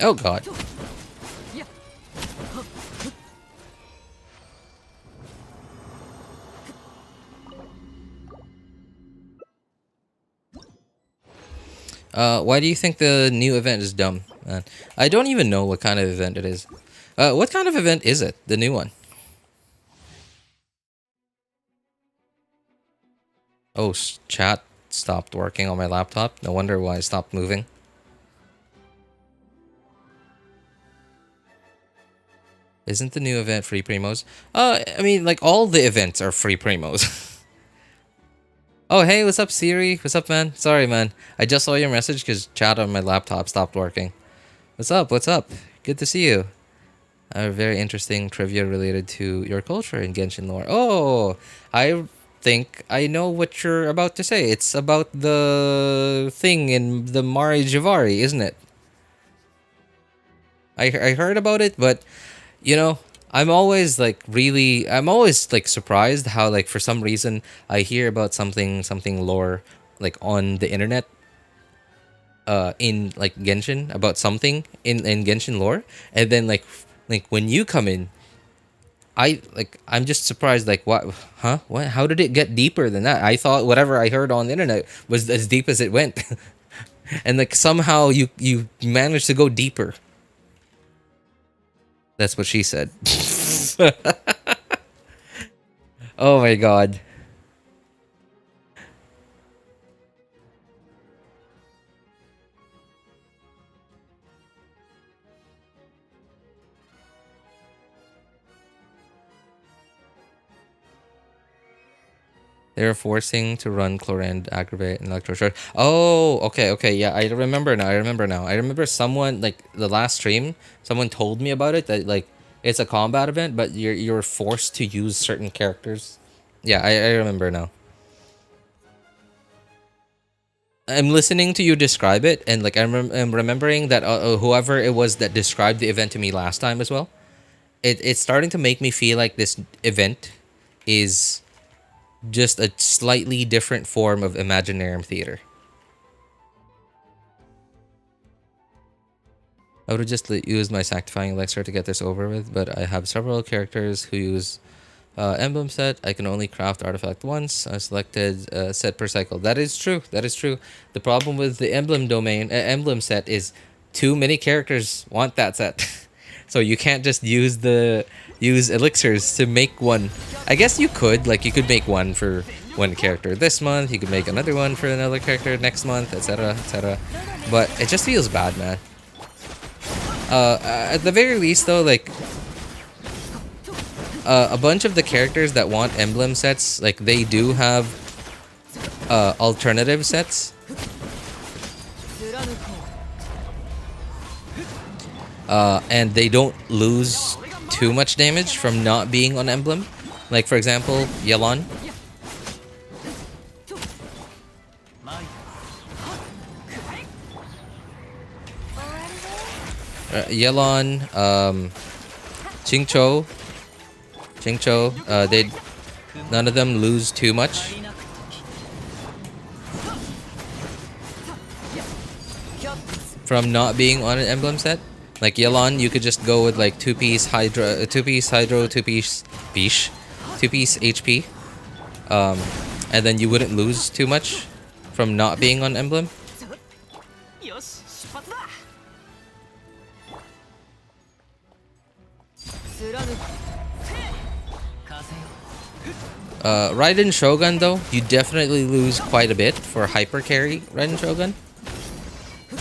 Oh god. Why do you think the new event is dumb, man? I don't even know what kind of event it is. What kind of event is it? The new one? Oh, chat stopped working on my laptop. No wonder why it stopped moving. Isn't the new event free primos? I mean, like, all the events are free primos. Oh, hey, what's up, Siri? What's up, man? Sorry, man. I just saw your message because chat on my laptop stopped working. What's up? What's up? Good to see you. A very interesting trivia related to your culture in Genshin lore. Oh, I think I know what you're about to say. It's about the thing in the Mari Jivari, isn't it? I heard about it, but you know, I'm always like surprised how like for some reason I hear about something lore like on the internet in like Genshin about something in Genshin lore, and then like when you come in, I'm just surprised like what how did it get deeper than that? I thought whatever I heard on the internet was as deep as it went. And like somehow you managed to go deeper. That's what she said. Oh my god. They're forcing to run Chlorend, Aggravate, and Electroshock. Oh, okay, yeah, I remember now. I remember someone, like, the last stream, someone told me about it, that, like, it's a combat event, but you're, forced to use certain characters. Yeah, I remember now. I'm listening to you describe it, and like I'm remembering that whoever it was that described the event to me last time as well. It's starting to make me feel like this event is just a slightly different form of Imaginarium theater. I would have just used my Sanctifying Elixir to get this over with, but I have several characters who use emblem set. I can only craft artifact once. I selected set per cycle. That is true. That is true. The problem with the emblem domain, emblem set is too many characters want that set. So you can't just use elixirs to make one. I guess you could, like you could make one for one character this month. You could make another one for another character next month, etc., etc. But it just feels bad, man. At the very least, though, like a bunch of the characters that want emblem sets, like they do have alternative sets. And they don't lose too much damage from not being on emblem. Like for example, Yelan. Yelan, Jingcho, none of them lose too much. From not being on an emblem set. Like Yelan, you could just go with like two-piece Hydro, two-piece HP. And then you wouldn't lose too much from not being on emblem. Raiden Shogun, though, you definitely lose quite a bit for hyper carry Raiden Shogun.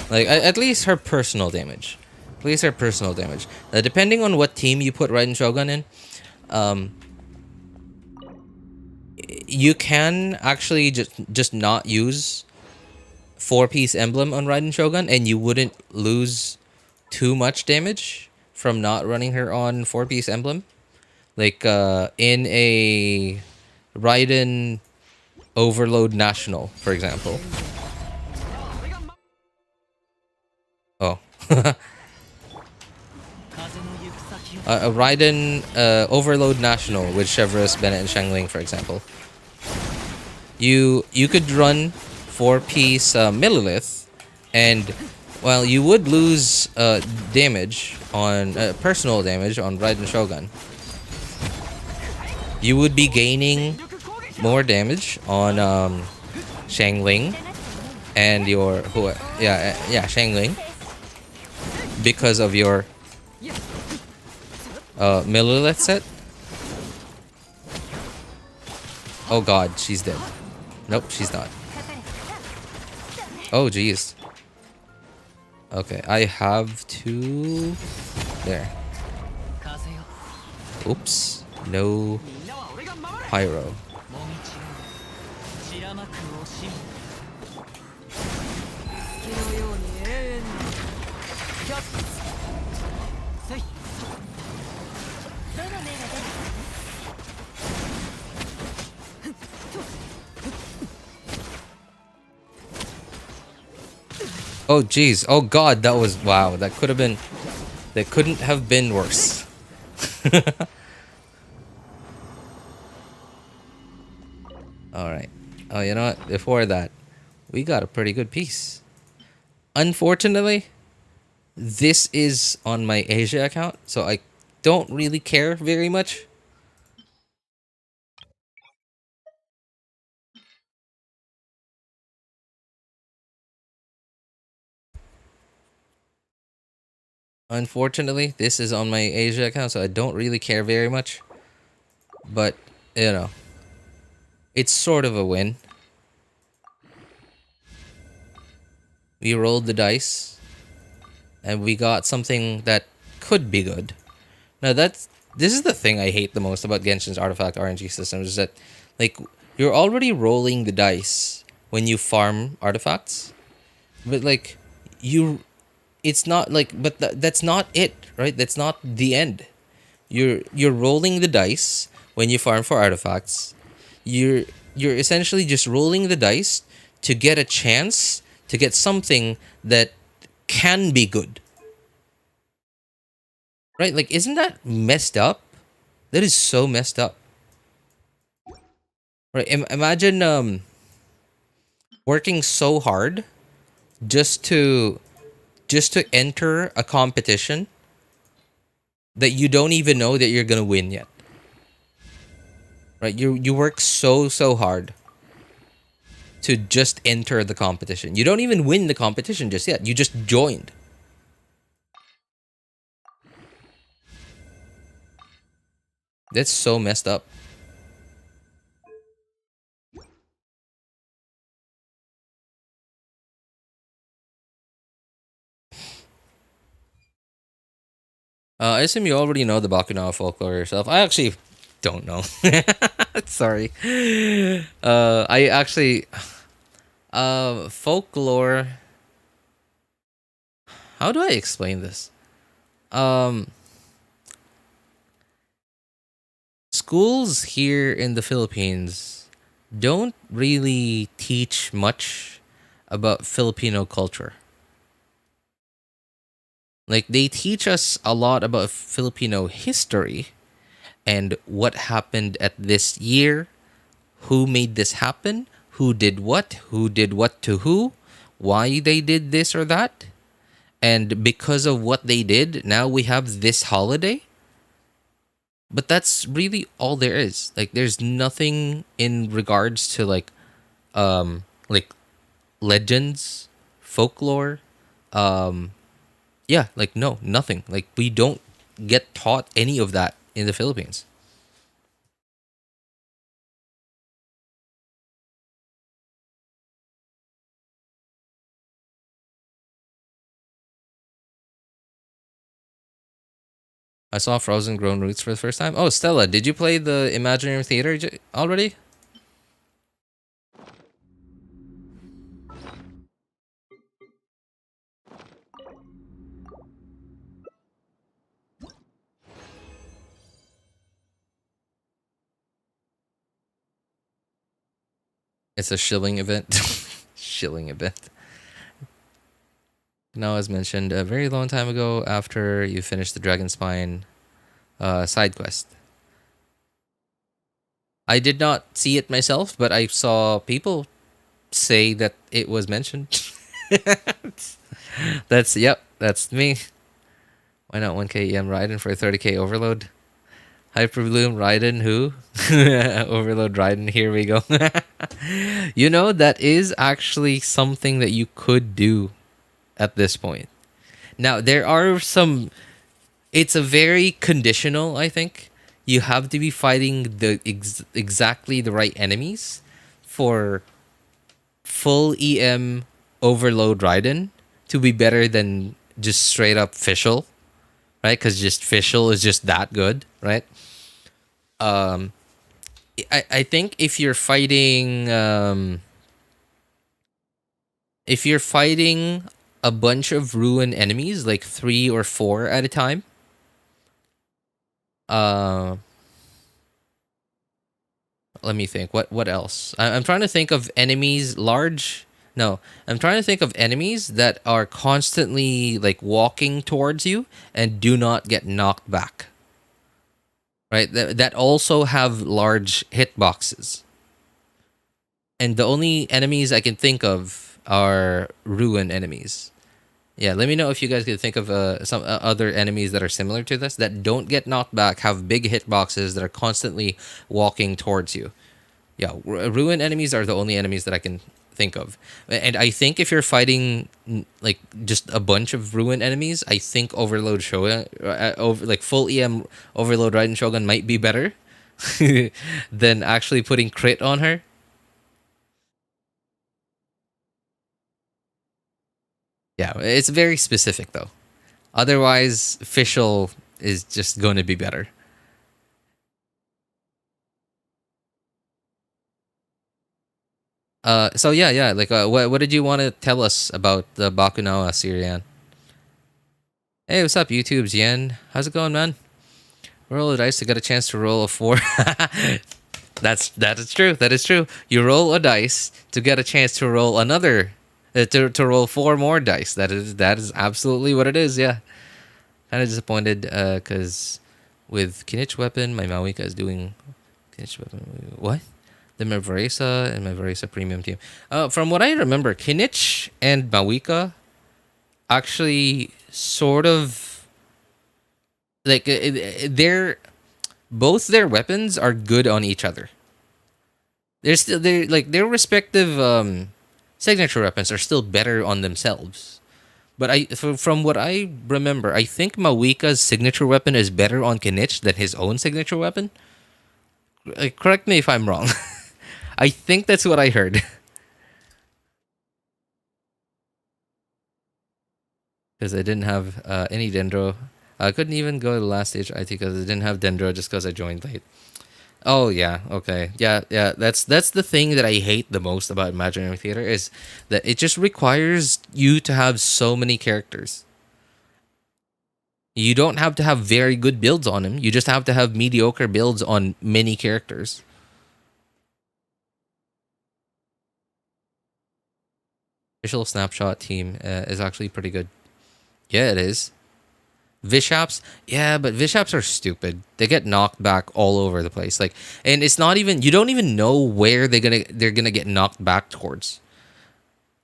Like, at least her personal damage. At least her personal damage. Depending on what team you put Raiden Shogun in, you can actually just not use 4-piece emblem on Raiden Shogun, and you wouldn't lose too much damage from not running her on 4-piece emblem. Like, in a Raiden Overload National, for example. Oh. A Raiden Overload National with Chevreuse, Bennett, and Shangling, for example. You could run 4-piece Millilith, and while you would lose damage on personal damage on Raiden Shogun, you would be gaining more damage on Shangling and your Shangling because of your Millilith set. Oh god, she's dead. Nope, she's not. Oh jeez. Okay, I have to... There. Oops. No pyro. Oh jeez. Oh god, that was... Wow, that could have been... That couldn't have been worse. Alright. Oh, you know what? Before that, we got a pretty good piece. Unfortunately, this is on my Asia account, so I don't really care very much. Unfortunately, this is on my Asia account, so I don't really care very much. But, you know, it's sort of a win. We rolled the dice, and we got something that could be good. Now, this is the thing I hate the most about Genshin's artifact RNG system, is that, like, you're already rolling the dice when you farm artifacts. But, like, it's not like, but that's not it, right? That's not the end. You're rolling the dice when you farm for artifacts. You're essentially just rolling the dice to get a chance to get something that can be good. Right? Like, isn't that messed up? That is so messed up. Right? Imagine working so hard just to enter a competition that you don't even know that you're gonna win yet. Right? You work so hard to just enter the competition. You don't even win the competition just yet. You just joined. That's so messed up. I assume you already know the Bakunawa folklore yourself. I actually don't know. Sorry. I actually folklore. How do I explain this? Schools here in the Philippines don't really teach much about Filipino culture. Like, they teach us a lot about Filipino history and what happened at this year, who made this happen, who did what to who, why they did this or that. And because of what they did, now we have this holiday. But that's really all there is. Like, there's nothing in regards to like legends, folklore, yeah, like, no, nothing. Like, we don't get taught any of that in the Philippines. I saw Frozen Grown Roots for the first time. Oh, Stella, did you play the Imaginarium Theater already? It's a shilling event. Shilling event. Now, as mentioned a very long time ago, after you finish the Dragon Spine side quest. I did not see it myself, but I saw people say that it was mentioned. That's me. Why not 1k EM Raiden for 30k Overload? Hyperbloom Raiden who? Overload Raiden, here we go. You know, that is actually something that you could do at this point. Now, there are some... It's a very conditional, I think. You have to be fighting the exactly the right enemies for full EM Overload Raiden to be better than just straight up Fischl, right? Because just Fischl is just that good, right? I think if you're fighting a bunch of ruin enemies, like 3 or 4 at a time, let me think. What else? I'm trying to think of enemies large. No, I'm trying to think of enemies that are constantly like walking towards you and do not get knocked back. Right? That also have large hitboxes. And the only enemies I can think of are ruin enemies. Yeah, let me know if you guys can think of some other enemies that are similar to this that don't get knocked back, have big hitboxes that are constantly walking towards you. Yeah, ruin enemies are the only enemies that I can think of. And I think if you're fighting like just a bunch of ruin enemies, I think Overload Shogun, like full EM Overload Raiden Shogun might be better than actually putting crit on her. Yeah, it's very specific though. Otherwise, Fischl is just going to be better. So yeah. Like, what did you want to tell us about the Bakunawa Syrian? Hey, what's up, YouTube's Yen? How's it going, man? Roll the dice to get a chance to roll a 4. That is true. That is true. You roll a dice to get a chance to roll another, to roll 4 more dice. That is absolutely what it is. Yeah. Kind of disappointed because with Kinich weapon, my Mawika is doing Kinich weapon. What? The Mavaresa and Mavaresa premium team. From what I remember, Kinich and Mawika actually sort of like they're both their weapons are good on each other. They're like their respective signature weapons are still better on themselves. But from what I remember, I think Mawika's signature weapon is better on Kinich than his own signature weapon. Correct me if I'm wrong. I think that's what I heard. Because I didn't have any Dendro. I couldn't even go to the last stage, I think, because I didn't have Dendro just because I joined late. Oh yeah, okay, yeah. That's the thing that I hate the most about Imaginary Theater is that it just requires you to have so many characters. You don't have to have very good builds on him. You just have to have mediocre builds on many characters. Official snapshot team is actually pretty good. Yeah, it is. Vishaps, yeah, but Vishaps are stupid. They get knocked back all over the place. Like, and it's not even you don't even know where they're gonna get knocked back towards.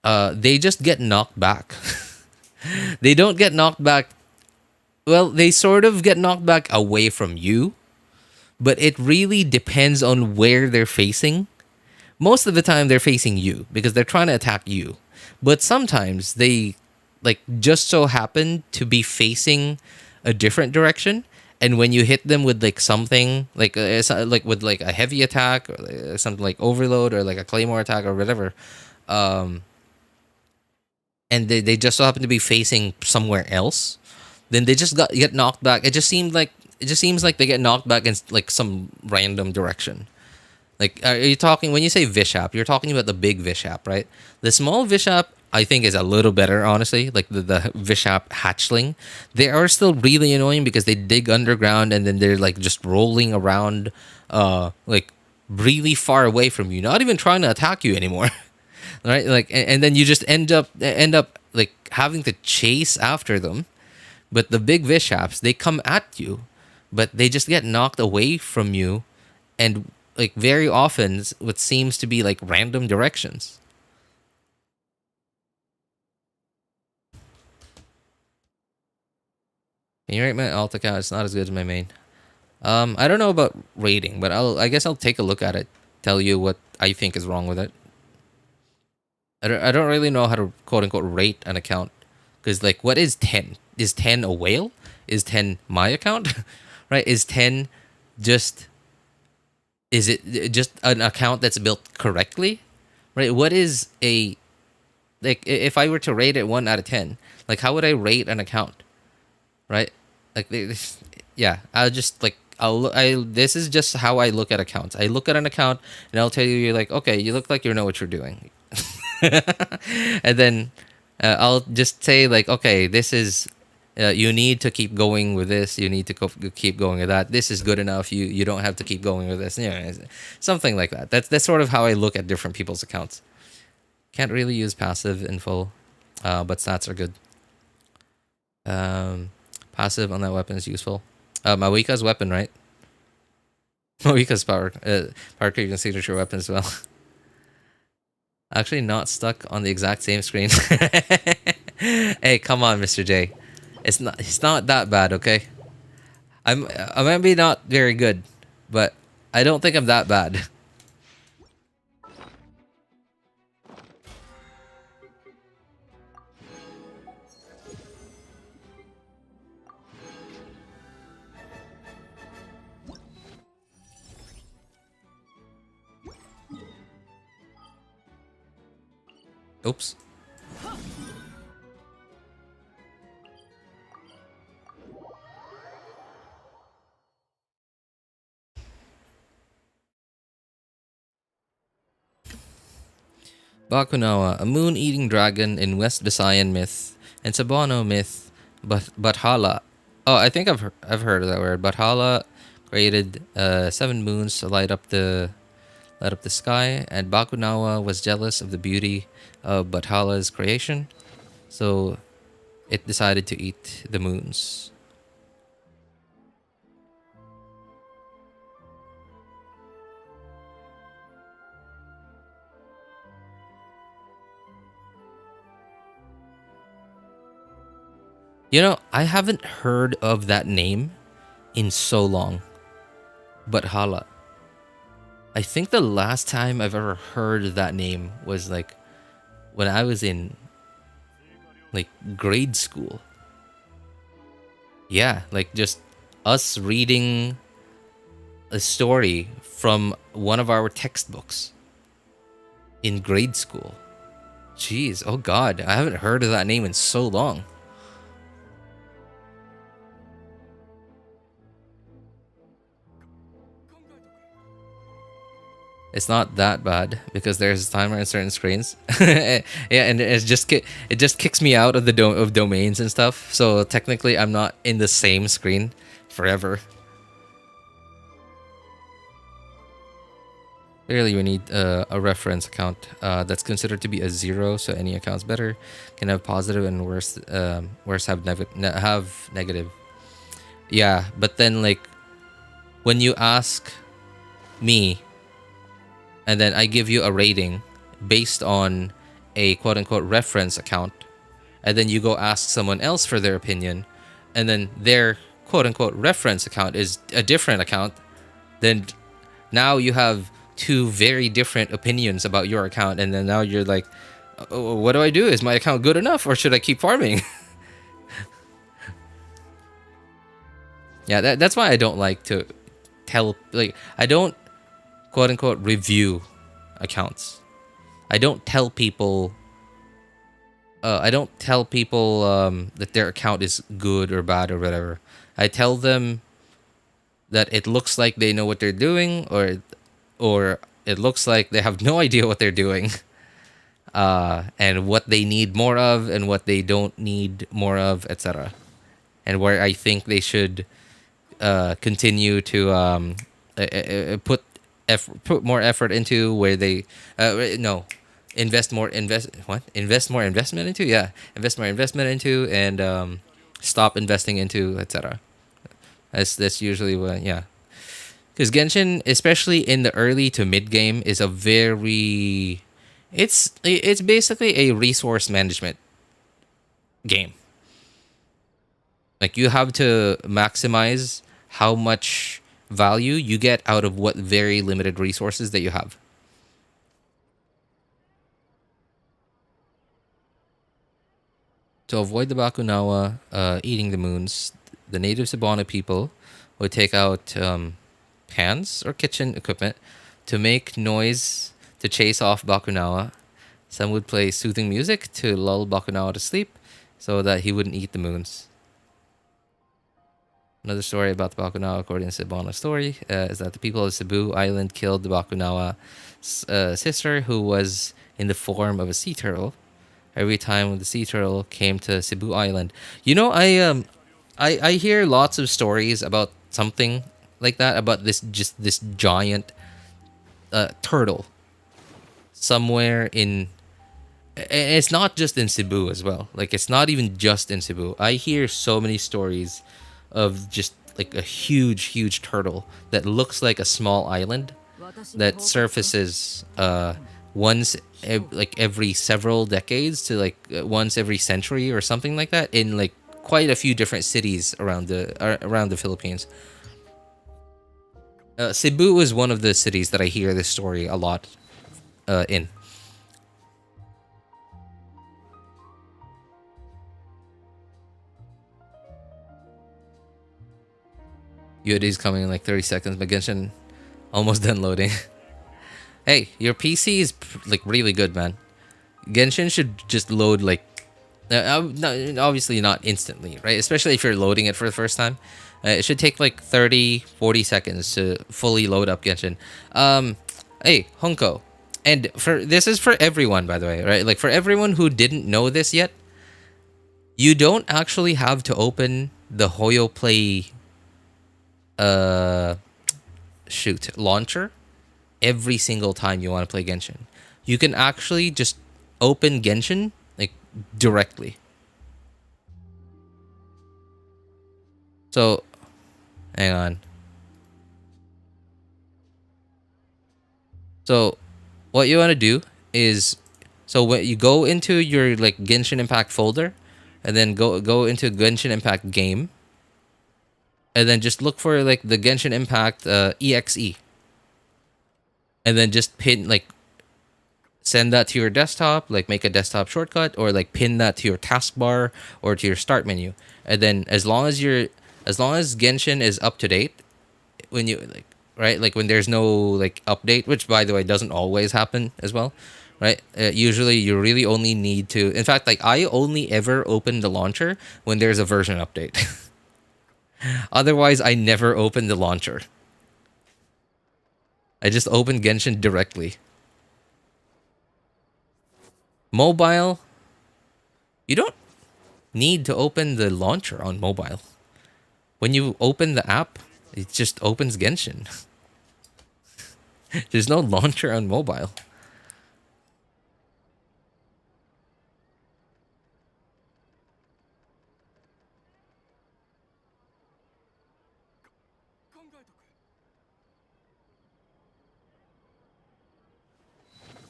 They just get knocked back. They don't get knocked back. Well, they sort of get knocked back away from you, but it really depends on where they're facing. Most of the time, they're facing you because they're trying to attack you. But sometimes they like just so happen to be facing a different direction, and when you hit them with like something like with like a heavy attack or something like overload or like a claymore attack or whatever, and they just so happen to be facing somewhere else, then they just get knocked back. It just seems like they get knocked back in like some random direction. Like, are you talking when you say Vishap? You're talking about the big Vishap, right? The small Vishap, I think, is a little better, honestly. Like the Vishap hatchling, they are still really annoying because they dig underground and then they're like just rolling around, like really far away from you, not even trying to attack you anymore, right? Like, and then you just end up like having to chase after them. But the big Vishaps, they come at you, but they just get knocked away from you, and like very often what seems to be like random directions. Can you rate my alt account? It's not as good as my main. I don't know about rating, but I guess I'll take a look at it. Tell you what I think is wrong with it. I don't really know how to quote unquote rate an account, because like what is 10? Is 10 a whale? Is 10 my account? Right? Is 10 just is it just an account that's built correctly? Right? What is a like if I were to rate it 1 out of 10, like how would I rate an account? Right? Like yeah, I'll just like this is just how I look at accounts. I look at an account and I'll tell you, you're like, okay, you look like you know what you're doing. And then I'll just say like, okay, this is you need to keep going with this. You need to keep going with that. This is good enough. You don't have to keep going with this. Something like that. That's sort of how I look at different people's accounts. Can't really use passive in full, but stats are good. Passive on that weapon is useful. Mawika's weapon, right? Mawika's power creep signature weapon as well. Actually, not stuck on the exact same screen. Hey, come on, Mr. J. It's not that bad, okay? I might be not very good, but I don't think I'm that bad. Oops. Bakunawa, a moon-eating dragon in West Visayan myth and Cebuano myth, but Bathala. Oh, I think I've heard of that word. Bathala created 7 moons to light up the light up the sky, and Bakunawa was jealous of the beauty of Bathala's creation, so it decided to eat the moons. You know, I haven't heard of that name in so long. Bathala. I think the last time I've ever heard that name was like when I was in like grade school. Yeah, like just us reading a story from one of our textbooks in grade school. Jeez, oh god, I haven't heard of that name in so long. It's not that bad because there's a timer on certain screens. Yeah, and it just kicks me out of the of domains and stuff. So technically, I'm not in the same screen forever. Clearly, we need a reference account that's considered to be a 0. So any account's better can have positive and worse have negative. Yeah, but then like when you ask me. And then I give you a rating based on a quote-unquote reference account. And then you go ask someone else for their opinion. And then their quote-unquote reference account is a different account. Then now you have two very different opinions about your account. And then now you're like, oh, what do I do? Is my account good enough? Or should I keep farming? Yeah, that's why I don't like to tell... Like, I don't... quote-unquote review accounts. I don't tell people that their account is good or bad or whatever. I tell them that it looks like they know what they're doing, or it looks like they have no idea what they're doing, and what they need more of and what they don't need more of, etc. And where I think they should continue to put more effort into, where they invest more investment into, and stop investing into, etc. That's usually what, yeah. Because Genshin, especially in the early to mid game, is a very... It's basically a resource management game. Like, you have to maximize how much value you get out of what very limited resources that you have. To avoid the Bakunawa eating the moons, the native Sabana people would take out pans or kitchen equipment to make noise to chase off Bakunawa. Some would play soothing music to lull Bakunawa to sleep so that he wouldn't eat the moons. Another story about the Bakunawa, according to Sabana's story, is that the people of Cebu Island killed the Bakunawa's sister, who was in the form of a sea turtle. Every time the sea turtle came to Cebu Island, you know, I hear lots of stories about something like that, about this giant turtle somewhere in. It's not just in Cebu as well. Like, it's not even just in Cebu. I hear so many stories of just like a huge turtle that looks like a small island that surfaces once like every several decades to like once every century or something like that, in like quite a few different cities around the Philippines. Cebu is one of the cities that I hear this story a lot in. UID's coming in like 30 seconds, but Genshin almost done loading. Hey, your PC is like really good, man. Genshin should just load like, obviously not instantly, right? Especially if you're loading it for the first time. It should take like 30-40 seconds to fully load up Genshin. Hey, Honko. And this is for everyone, by the way, right? Like, for everyone who didn't know this yet, you don't actually have to open the Hoyo Play launcher every single time you want to play Genshin. You can actually just open Genshin like directly. So, hang on. So, what you want to do is, so when you go into your like Genshin Impact folder, and then go into Genshin Impact game, and then just look for like the Genshin Impact exe, and then just pin like send that to your desktop, like make a desktop shortcut, or like pin that to your taskbar or to your start menu, and then as long as Genshin is up to date, when you like right like when there's no like update, which by the way doesn't always happen as well, right? Usually you really only need to, in fact, like I only ever open the launcher when there's a version update. Otherwise I never open the launcher. I just open Genshin directly. Mobile, you don't need to open the launcher on mobile. When you open the app, it just opens Genshin. There's no launcher on mobile.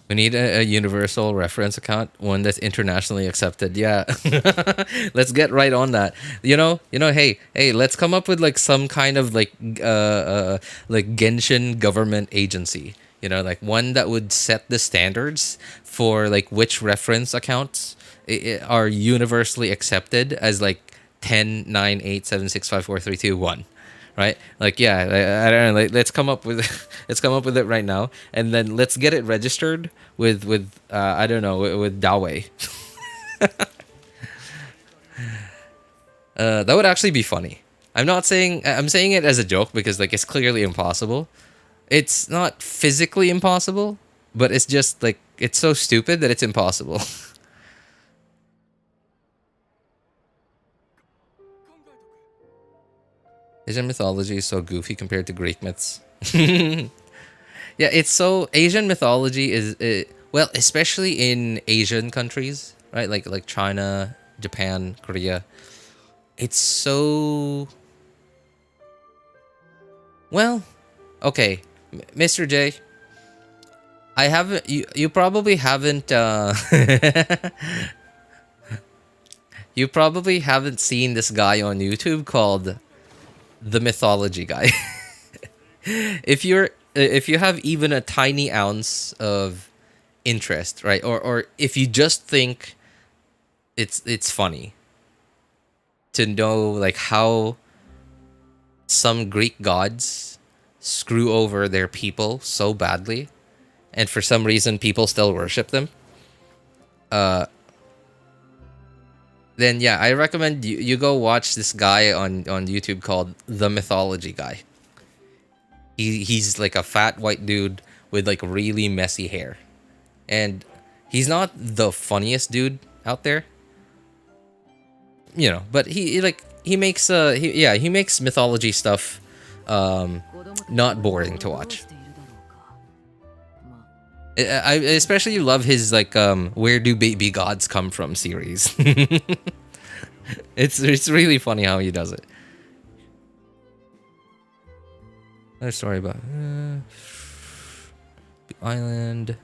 We need a universal reference account, one that's internationally accepted. Yeah, let's get right on that. Hey, let's come up with like some kind of like Genshin government agency. Like one that would set the standards for like which reference accounts are universally accepted as like 10, 9, 8, 7, 6, 5, 4, 3, 2, 1. Right? Like, yeah, I don't know. Like, let's come up with it right now, and then let's get it registered with I don't know, with Dawei. That would actually be funny. I'm saying it as a joke because like it's clearly impossible. It's not physically impossible, but it's just like it's so stupid that it's impossible. Asian mythology is so goofy compared to Greek myths. Yeah, it's so Asian mythology is well, especially in Asian countries, right? Like China, Japan, Korea. It's so well, okay, Mr. J. I haven't. You probably haven't. You probably haven't seen this guy on YouTube called the Mythology Guy. If you have even a tiny ounce of interest, right, or if you just think it's funny to know like how some Greek gods screw over their people so badly, and for some reason people still worship them, then yeah, I recommend you go watch this guy on YouTube called The Mythology Guy. He's like a fat white dude with like really messy hair. And he's not the funniest dude out there. But he makes he makes mythology stuff not boring to watch. I especially love his like where do baby gods come from series. It's really funny how he does it. Another story about the island.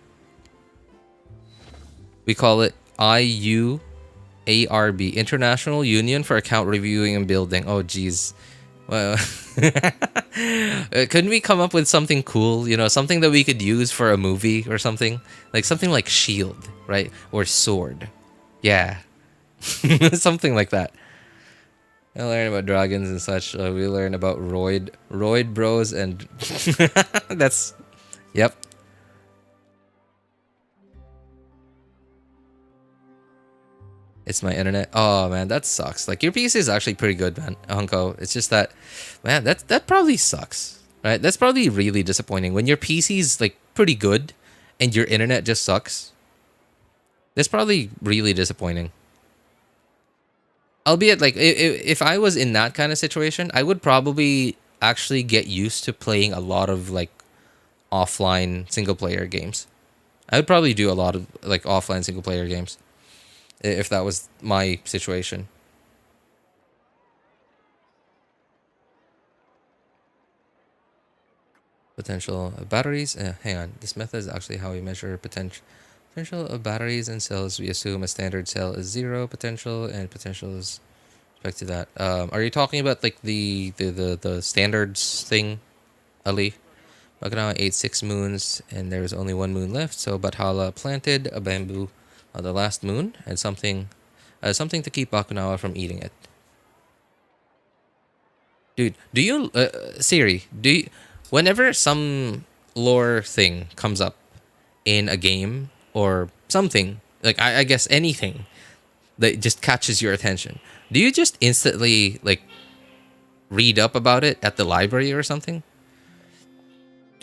We call it IUARB, International Union for Account Reviewing and Building. Oh geez. Well, couldn't we come up with something cool? Something that we could use for a movie or something? Like something like Shield, right? Or Sword. Yeah. Something like that. I learn about dragons and such. We learn about Roid bros and... That's... Yep. It's my internet. Oh man, that sucks. Like your PC is actually pretty good, man, Hunko. It's just that, man, that probably sucks, right? That's probably really disappointing when your PC's like pretty good, and your internet just sucks. That's probably really disappointing. Albeit, like if I was in that kind of situation, I would probably actually get used to playing a lot of like offline single player games. I would probably do a lot of like offline single player games if that was my situation. Potential of batteries. Hang on. This method is actually how we measure potential of batteries and cells. We assume a standard cell is 0 potential, and potential is respect to that. Are you talking about like the standards thing, Ali? Bakanawa ate 6 moons, and there was only 1 moon left. So Bathala planted a bamboo on the last moon, and something to keep Bakunawa from eating it. Dude, do you Siri? Whenever some lore thing comes up in a game or something, like I guess anything that just catches your attention, do you just instantly like read up about it at the library or something?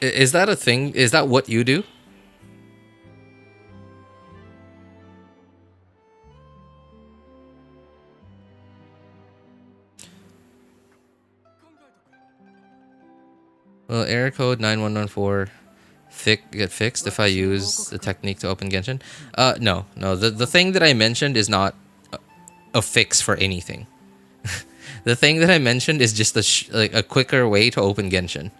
Is that a thing? Is that what you do? Well, error code 9114 get fixed if I use the technique to open Genshin. No. The thing that I mentioned is not a fix for anything. The thing that I mentioned is just a quicker way to open Genshin.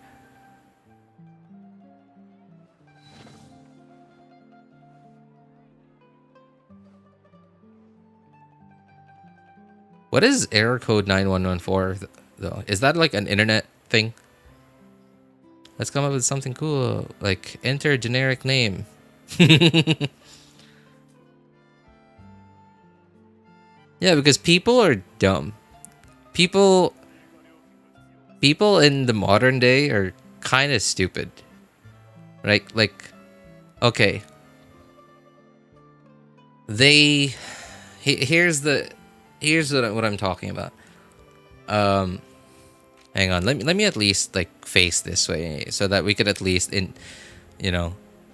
What is error code 9114 though? Is that like an internet thing? Let's come up with something cool, like enter generic name. Yeah, because people are dumb. People in the modern day are kind of stupid. Right? Like, okay. Here's what I'm talking about. Hang on, let me at least like face this way so that we could at least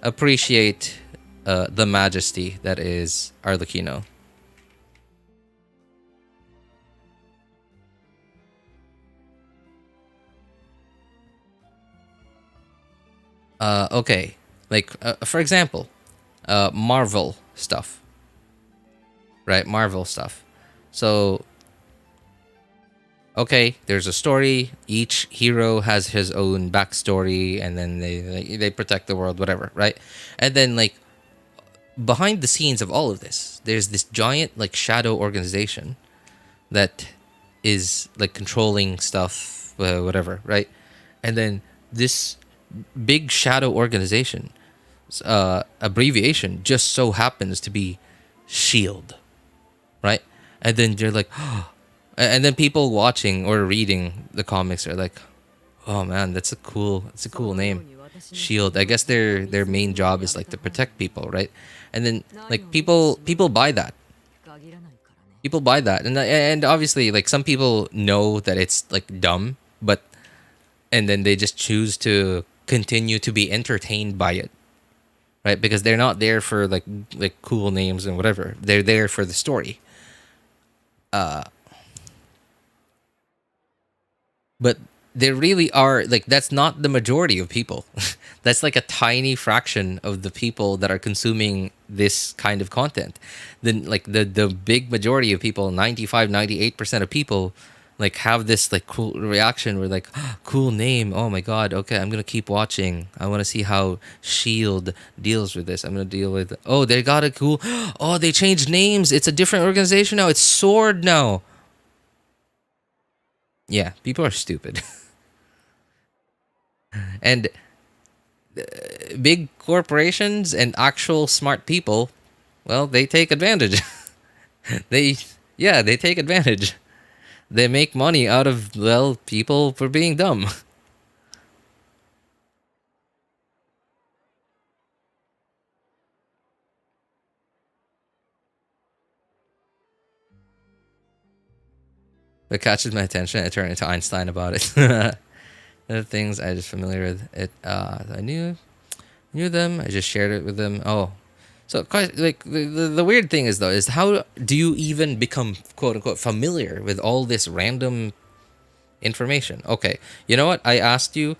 appreciate the majesty that is Arlecchino. Okay, like for example, Marvel stuff. Right, Marvel stuff. So okay, there's a story. Each hero has his own backstory, and then they protect the world, whatever, right? And then like behind the scenes of all of this, there's this giant like shadow organization that is like controlling stuff, whatever, right? And then this big shadow organization, abbreviation just so happens to be Shield, right? And then you're like, and then people watching or reading the comics are like, oh man, that's a cool name, Shield. I guess their main job is like to protect people, right? And then like people buy that. People buy that, and obviously like some people know that it's like dumb, and then they just choose to continue to be entertained by it, right? Because they're not there for like cool names and whatever. They're there for the story. But there really are like that's not the majority of people. That's like a tiny fraction of the people that are consuming this kind of content. Then like the big majority of people, 95-98% of people like have this like cool reaction where like, oh, cool name, oh my god, okay, I'm gonna keep watching. I want to see how Shield deals with this. I'm gonna deal with, oh, they got a cool, oh, they changed names, it's a different organization now, it's Sword now. Yeah, people are stupid. And big corporations and actual smart people, well, they take advantage. they take advantage. They make money out of, well, people for being dumb. What catches my attention, I turn into Einstein about it. Other things I just familiar with it. I knew them. I just shared it with them. Oh, so like the weird thing is though is how do you even become quote unquote familiar with all this random information? Okay, you know what? I asked you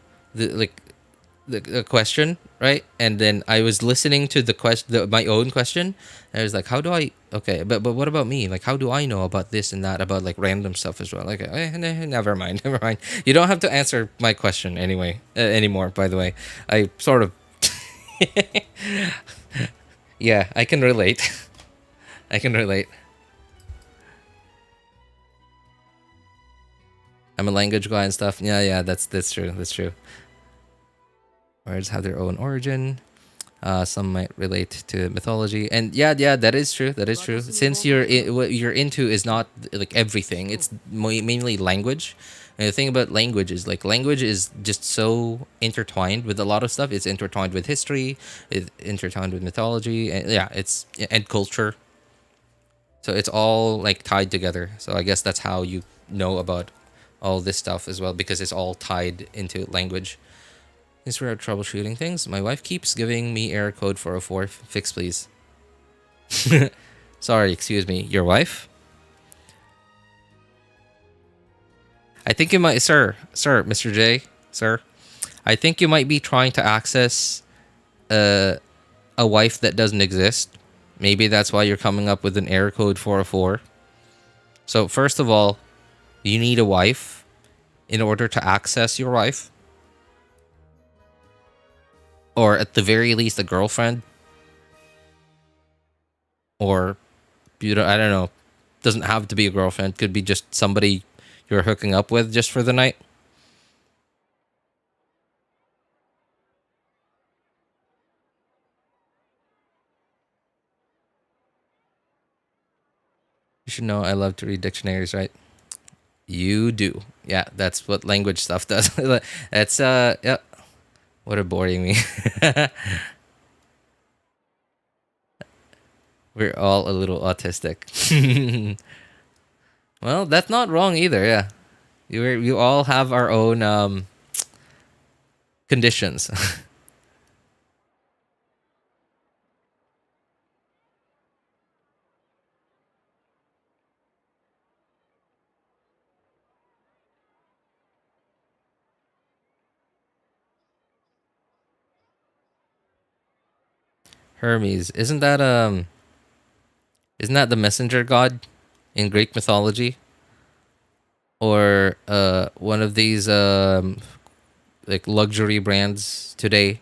the question, right? And then I was listening to the question, my own question, and I was like, how do I? Okay, but what about me? Like, how do I know about this and that, about like random stuff as well? Like, never mind, never mind. You don't have to answer my question anyway anymore. By the way, I sort of, yeah, I can relate. I can relate. I'm a language guy and stuff. Yeah, that's true. That's true. Words have their own origin. Some might relate to mythology, and yeah, that is true. That is true. Since what you're into is not like everything. It's mainly language. And the thing about language is like language is just so intertwined with a lot of stuff. It's intertwined with history. It's intertwined with mythology, and yeah, it's and culture. So it's all like tied together. So I guess that's how you know about all this stuff as well, because it's all tied into language. Since we're troubleshooting things, my wife keeps giving me error code 404. Fix, please. Sorry, excuse me. Your wife? I think you might, sir, Mr. J, sir. I think you might be trying to access a wife that doesn't exist. Maybe that's why you're coming up with an error code 404. So first of all, you need a wife in order to access your wife. Or at the very least, a girlfriend. Or, I don't know. Doesn't have to be a girlfriend. Could be just somebody you're hooking up with just for the night. You should know I love to read dictionaries, right? You do. Yeah, that's what language stuff does. That's, yeah. What a boring me. We're all a little autistic. Well, that's not wrong either, yeah. You all have our own conditions. Hermes, isn't that the messenger god in Greek mythology? Or one of these like luxury brands today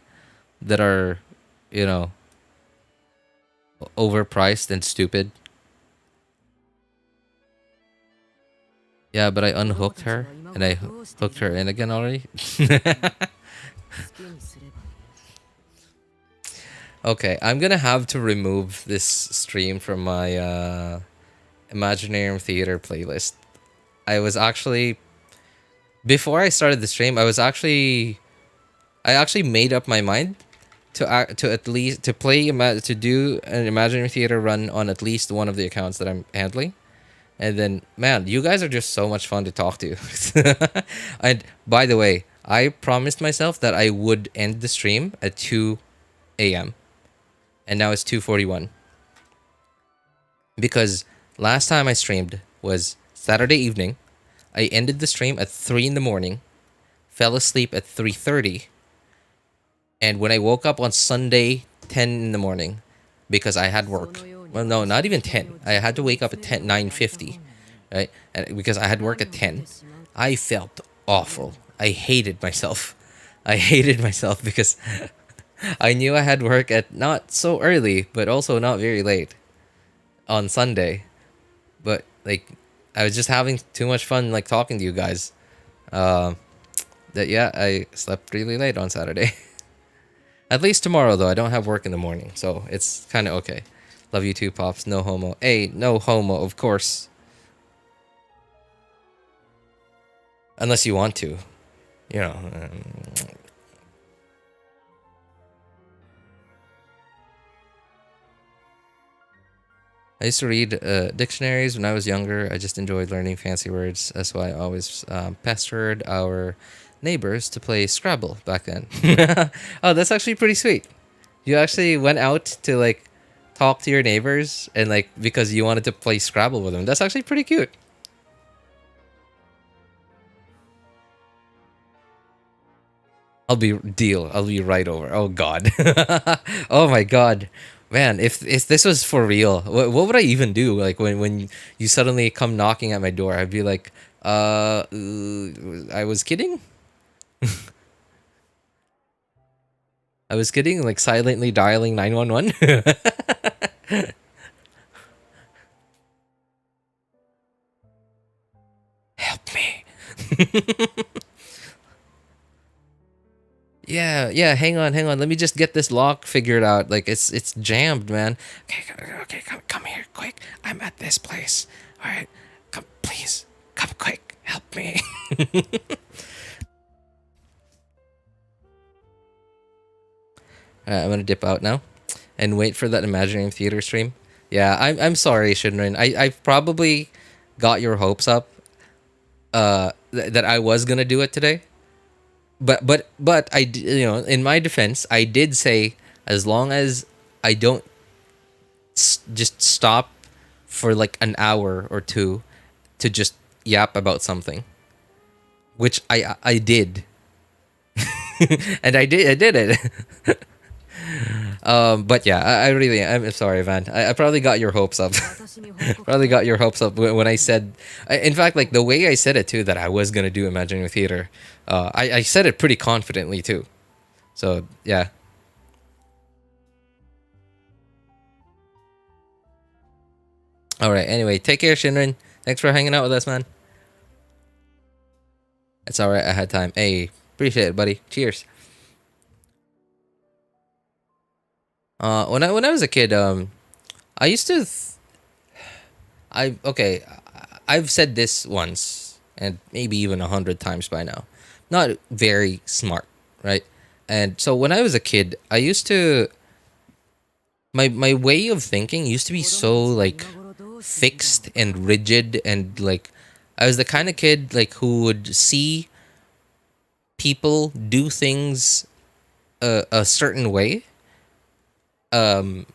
that are, you know, overpriced and stupid. Yeah, but I unhooked her and I hooked her in again already. Okay, I'm gonna have to remove this stream from my Imaginarium Theater playlist. I was actually, before I started the stream, I actually made up my mind to at least to do an Imaginary Theater run on at least one of the accounts that I'm handling. And then, man, you guys are just so much fun to talk to. And by the way, I promised myself that I would end the stream at 2 a.m. And now it's 2:41. Because last time I streamed was Saturday evening. I ended the stream at 3 in the morning, fell asleep at 3:30, and when I woke up on Sunday, 10 in the morning, because I had work. Well, no, not even 10. I had to wake up at 9:50, right? And because I had work at 10, I felt awful. I hated myself. I hated myself because I knew I had work at not so early, but also not very late on Sunday. But like, I was just having too much fun, like talking to you guys. That yeah, I slept really late on Saturday. At least tomorrow though, I don't have work in the morning, so it's kind of okay. Love you too, Pops. No homo. Hey, no homo, of course. Unless you want to, you know. I used to read dictionaries when I was younger. I just enjoyed learning fancy words. That's why I always pestered our neighbors to play Scrabble back then. Oh, that's actually pretty sweet. You actually went out to like talk to your neighbors and like because you wanted to play Scrabble with them. That's actually pretty cute. I'll be right over. Oh God. Oh my God. Man, if this was for real, what would I even do? Like when you suddenly come knocking at my door, I'd be like, I was kidding. I was kidding, like silently dialing 911. Help me. Yeah, hang on. Let me just get this lock figured out. Like it's jammed, man. Okay, come here, quick. I'm at this place. All right, come, please, come quick. Help me. I'm gonna dip out now, and wait for that Imaginarium Theater stream. Yeah, I'm sorry, Shinrin. I've probably got your hopes up. That I was gonna do it today. But in my defense, I did say as long as I don't just stop for like an hour or two to just yap about something, which I did, and I did it. But yeah, I'm sorry, man. I probably got your hopes up. Probably got your hopes up when I said. In fact, like the way I said it too, that I was gonna do Imaginary Theater. I said it pretty confidently too. So yeah. All right. Anyway, take care, Shinrin. Thanks for hanging out with us, man. It's all right. I had time. Hey, appreciate it, buddy. Cheers. When I was a kid, I used to. I've said this once and maybe even 100 times by now. Not very smart, right? And so when I was a kid, I used to. My way of thinking used to be so like fixed and rigid, and like I was the kind of kid like who would see people do things a certain way a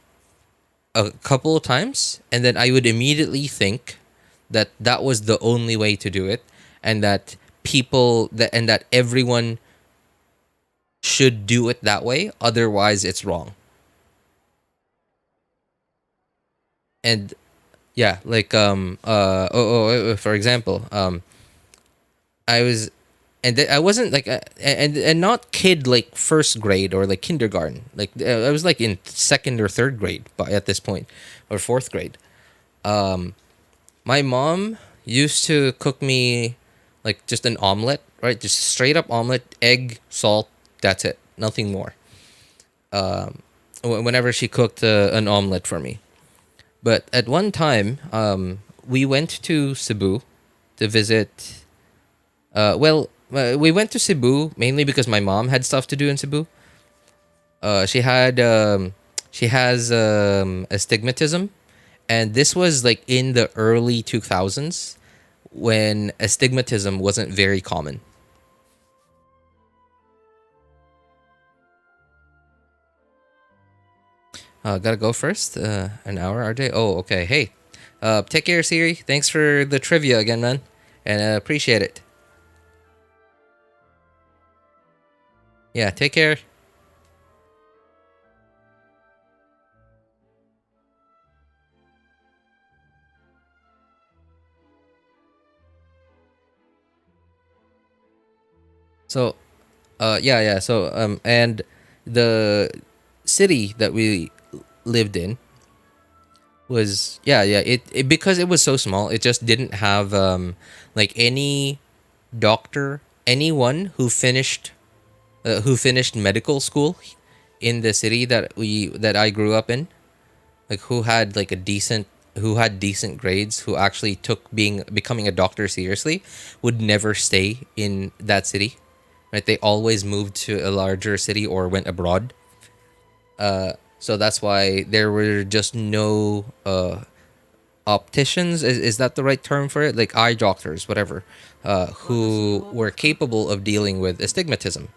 couple of times, and then I would immediately think that that was the only way to do it, and that everyone should do it that way, otherwise it's wrong. And yeah, like for example, I was I wasn't like and not kid like first grade or like kindergarten. Like I was like in second or third grade at this point, or fourth grade. My mom used to cook me like just an omelet, right? Just straight up omelet, egg, salt. That's it. Nothing more. Whenever she cooked an omelet for me. But at one time, we went to Cebu to visit. We went to Cebu mainly because my mom had stuff to do in Cebu. She has astigmatism, and this was like in the early 2000s when astigmatism wasn't very common. Gotta go first. An hour, RJ. Oh, okay. Hey, take care, Siri. Thanks for the trivia again, man, and appreciate it. Yeah, take care. So, yeah. So, and the city that we lived in was it because it was so small, it just didn't have like any doctor, anyone who finished medical school in the city that I grew up in, like who had like who had decent grades, who actually took becoming a doctor seriously, would never stay in that city, right? They always moved to a larger city or went abroad. So that's why there were just no opticians. Is that the right term for it? Like eye doctors, whatever, who were capable of dealing with astigmatism.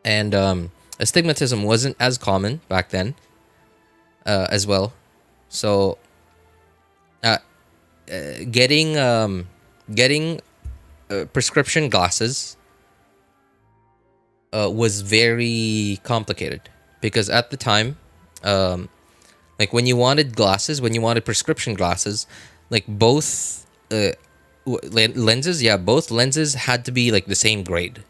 And astigmatism wasn't as common back then, as well. So, getting prescription glasses was very complicated because at the time, um, like when you wanted glasses, when you wanted prescription glasses, like both lenses, yeah, both lenses had to be like the same grade,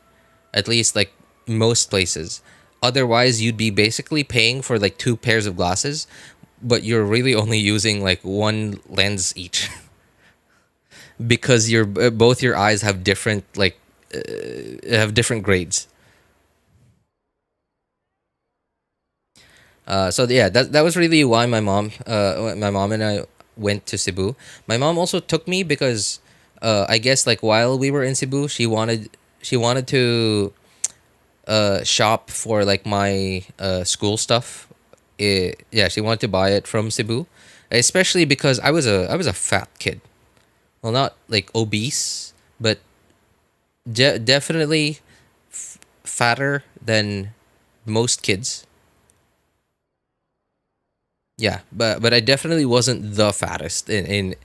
at least like most places. Otherwise, you'd be basically paying for like two pairs of glasses, but you're really only using like one lens each because your both your eyes have different have different grades. So yeah, that was really why my mom and I went to Cebu. My mom also took me because I guess like while we were in Cebu, she wanted to shop for like my school stuff. Yeah, she wanted to buy it from Cebu, especially because I was a fat kid. Well, not like obese, but definitely fatter than most kids. Yeah, but I definitely wasn't the fattest in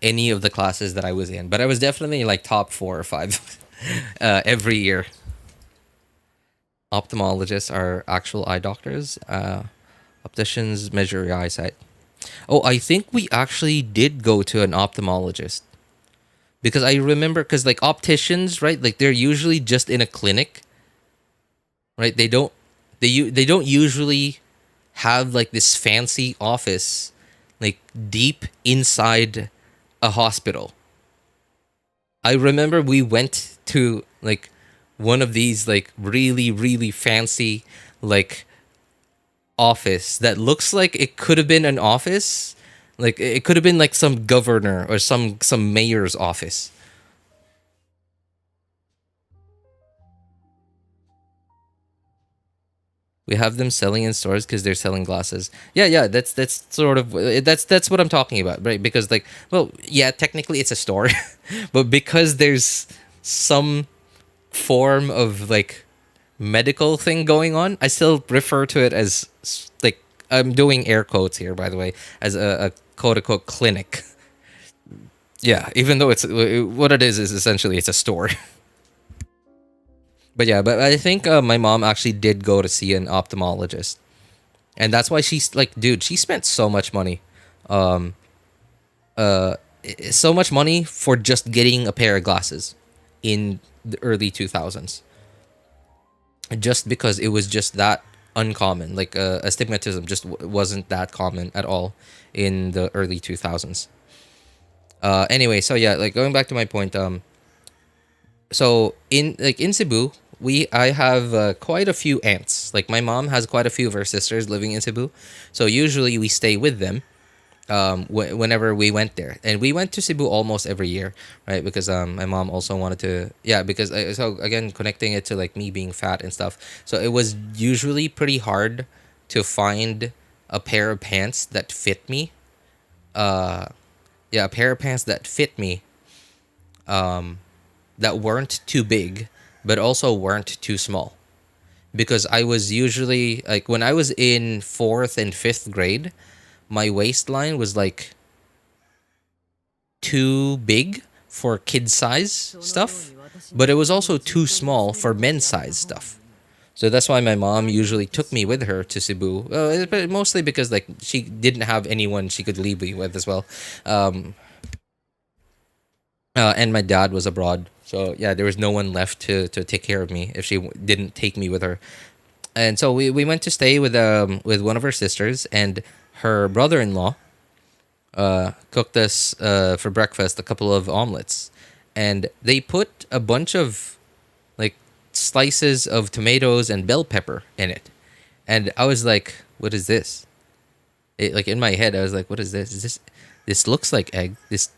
any of the classes that I was in, but I was definitely like top 4 or 5 every year. Ophthalmologists are actual eye doctors. Opticians measure your eyesight. Oh, I think we actually did go to an ophthalmologist because I remember because like opticians, right? Like they're usually just in a clinic, right? They don't usually have like this fancy office like deep inside a hospital. I remember we went to like one of these like really fancy like office that looks like it could have been an office. Like it could have been like some governor or some mayor's office. We have them selling in stores because they're selling glasses. Yeah, yeah, that's sort of that's what I'm talking about, right? Because like, well, yeah, technically it's a store, but because there's some form of like medical thing going on, I still refer to it as like I'm doing air quotes here, by the way, as a quote unquote clinic. Yeah, even though it's what it is essentially it's a store. But yeah, but I think my mom actually did go to see an ophthalmologist, and that's why she's like, dude, she spent so much money, um, so much money for just getting a pair of glasses in the early 2000s, just because it was just that uncommon. Like astigmatism just wasn't that common at all in the early 2000s. Anyway, so yeah, like going back to my point, so in Cebu, I have quite a few aunts. Like my mom has quite a few of her sisters living in Cebu, so usually we stay with them whenever we went there, and we went to Cebu almost every year, right? Because my mom also wanted to, yeah, because so again connecting it to like me being fat and stuff, so it was usually pretty hard to find a pair of pants that fit me. Yeah, a pair of pants that fit me. That weren't too big, but also weren't too small. Because I was usually like when I was in fourth and fifth grade, my waistline was like too big for kid size stuff, but it was also too small for men's size stuff. So that's why my mom usually took me with her to Cebu. But mostly because like she didn't have anyone she could leave me with as well. And my dad was abroad, so yeah, there was no one left to take care of me if she didn't take me with her. And so we went to stay with one of her sisters, and her brother-in-law cooked us for breakfast a couple of omelets, and they put a bunch of like slices of tomatoes and bell pepper in it, and I was like, "What is this?" Like in my head, I was like, "What is this? Is this looks like egg? This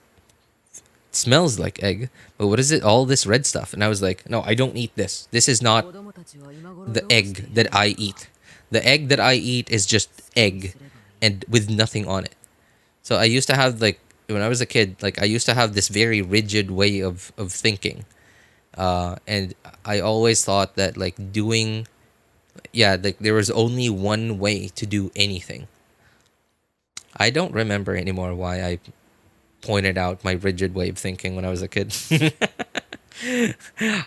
smells like egg, but what is it? All this red stuff?" And I was like, "No, I don't eat this. This is not the egg that I eat. The egg that I eat is just egg, and with nothing on it." So I used to have like when I was a kid, like I used to have this very rigid way of thinking, and I always thought that like doing, yeah, like there was only one way to do anything. I don't remember anymore why I pointed out my rigid way of thinking when I was a kid.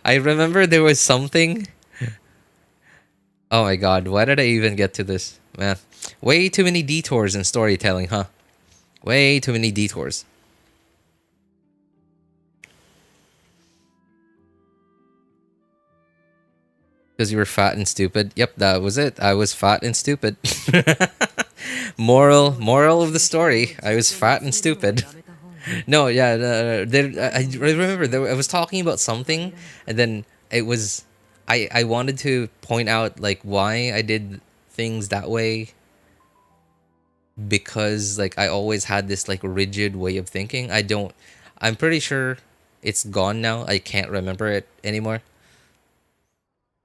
I remember there was something Oh my god, why did I even get to this? Man, way too many detours in storytelling, huh? Way too many detours. Because you were fat and stupid. Yep, that was it. I was fat and stupid. moral of the story. I was fat and stupid. No, yeah, I remember I was talking about something, and then it was, I wanted to point out like why I did things that way, because like I always had this like rigid way of thinking. I'm pretty sure it's gone now. I can't remember it anymore.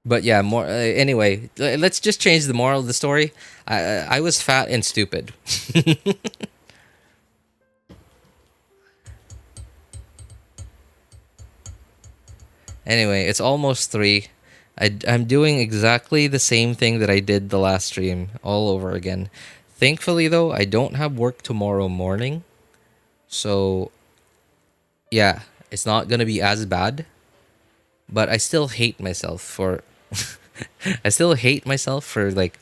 But yeah, more anyway. Let's just change the moral of the story. I was fat and stupid. Anyway, it's almost 3. I'm doing exactly the same thing that I did the last stream all over again. Thankfully, though, I don't have work tomorrow morning. So, yeah, it's not going to be as bad. But I still hate myself for... I still hate myself for, like,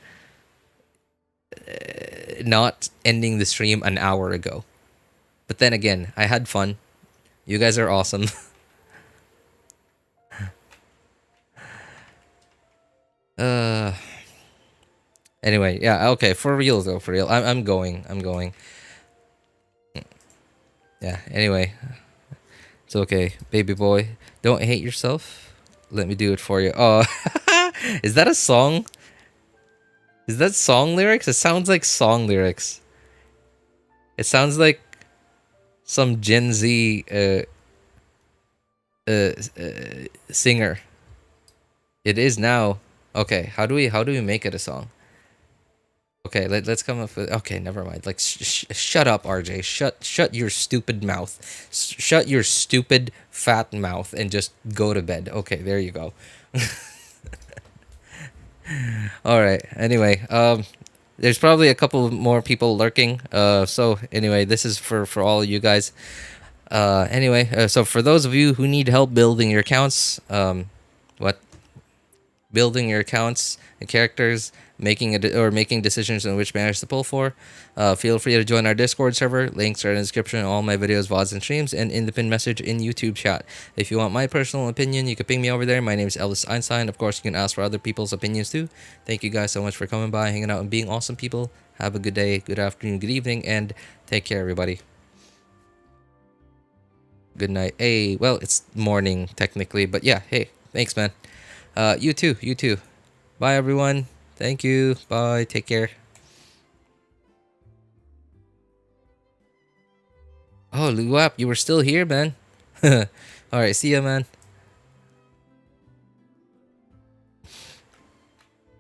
not ending the stream an hour ago. But then again, I had fun. You guys are awesome. Anyway, yeah, okay, for real though, for real. I'm going. Yeah, anyway. It's okay, baby boy. Don't hate yourself. Let me do it for you. Oh, is that a song? Is that song lyrics? It sounds like song lyrics. It sounds like some Gen Z singer. It is now. Okay, how do we make it a song? Okay, let's come up with... Okay, never mind. Like, shut up, RJ. Shut your stupid mouth. Shut your stupid fat mouth and just go to bed. Okay, there you go. All right. Anyway, there's probably a couple more people lurking. So anyway, this is for all of you guys. Anyway, so for those of you who need help building your accounts, building your accounts and characters, making decisions on which banners to pull for, feel free to join our Discord server. Links are in the description of all my videos, VODs, and streams, and in the pinned message in YouTube chat. If you want my personal opinion, you can ping me over there. My name is Ellis Einstein. Of course, you can ask for other people's opinions too. Thank you guys so much for coming by, hanging out, and being awesome people. Have a good day, good afternoon, good evening, and take care, everybody. Good night. Hey, well, it's morning technically, but yeah, hey, thanks, man. You too. Bye, everyone. Thank you. Bye. Take care. Oh, Luap, you were still here, man. All right, see ya, man.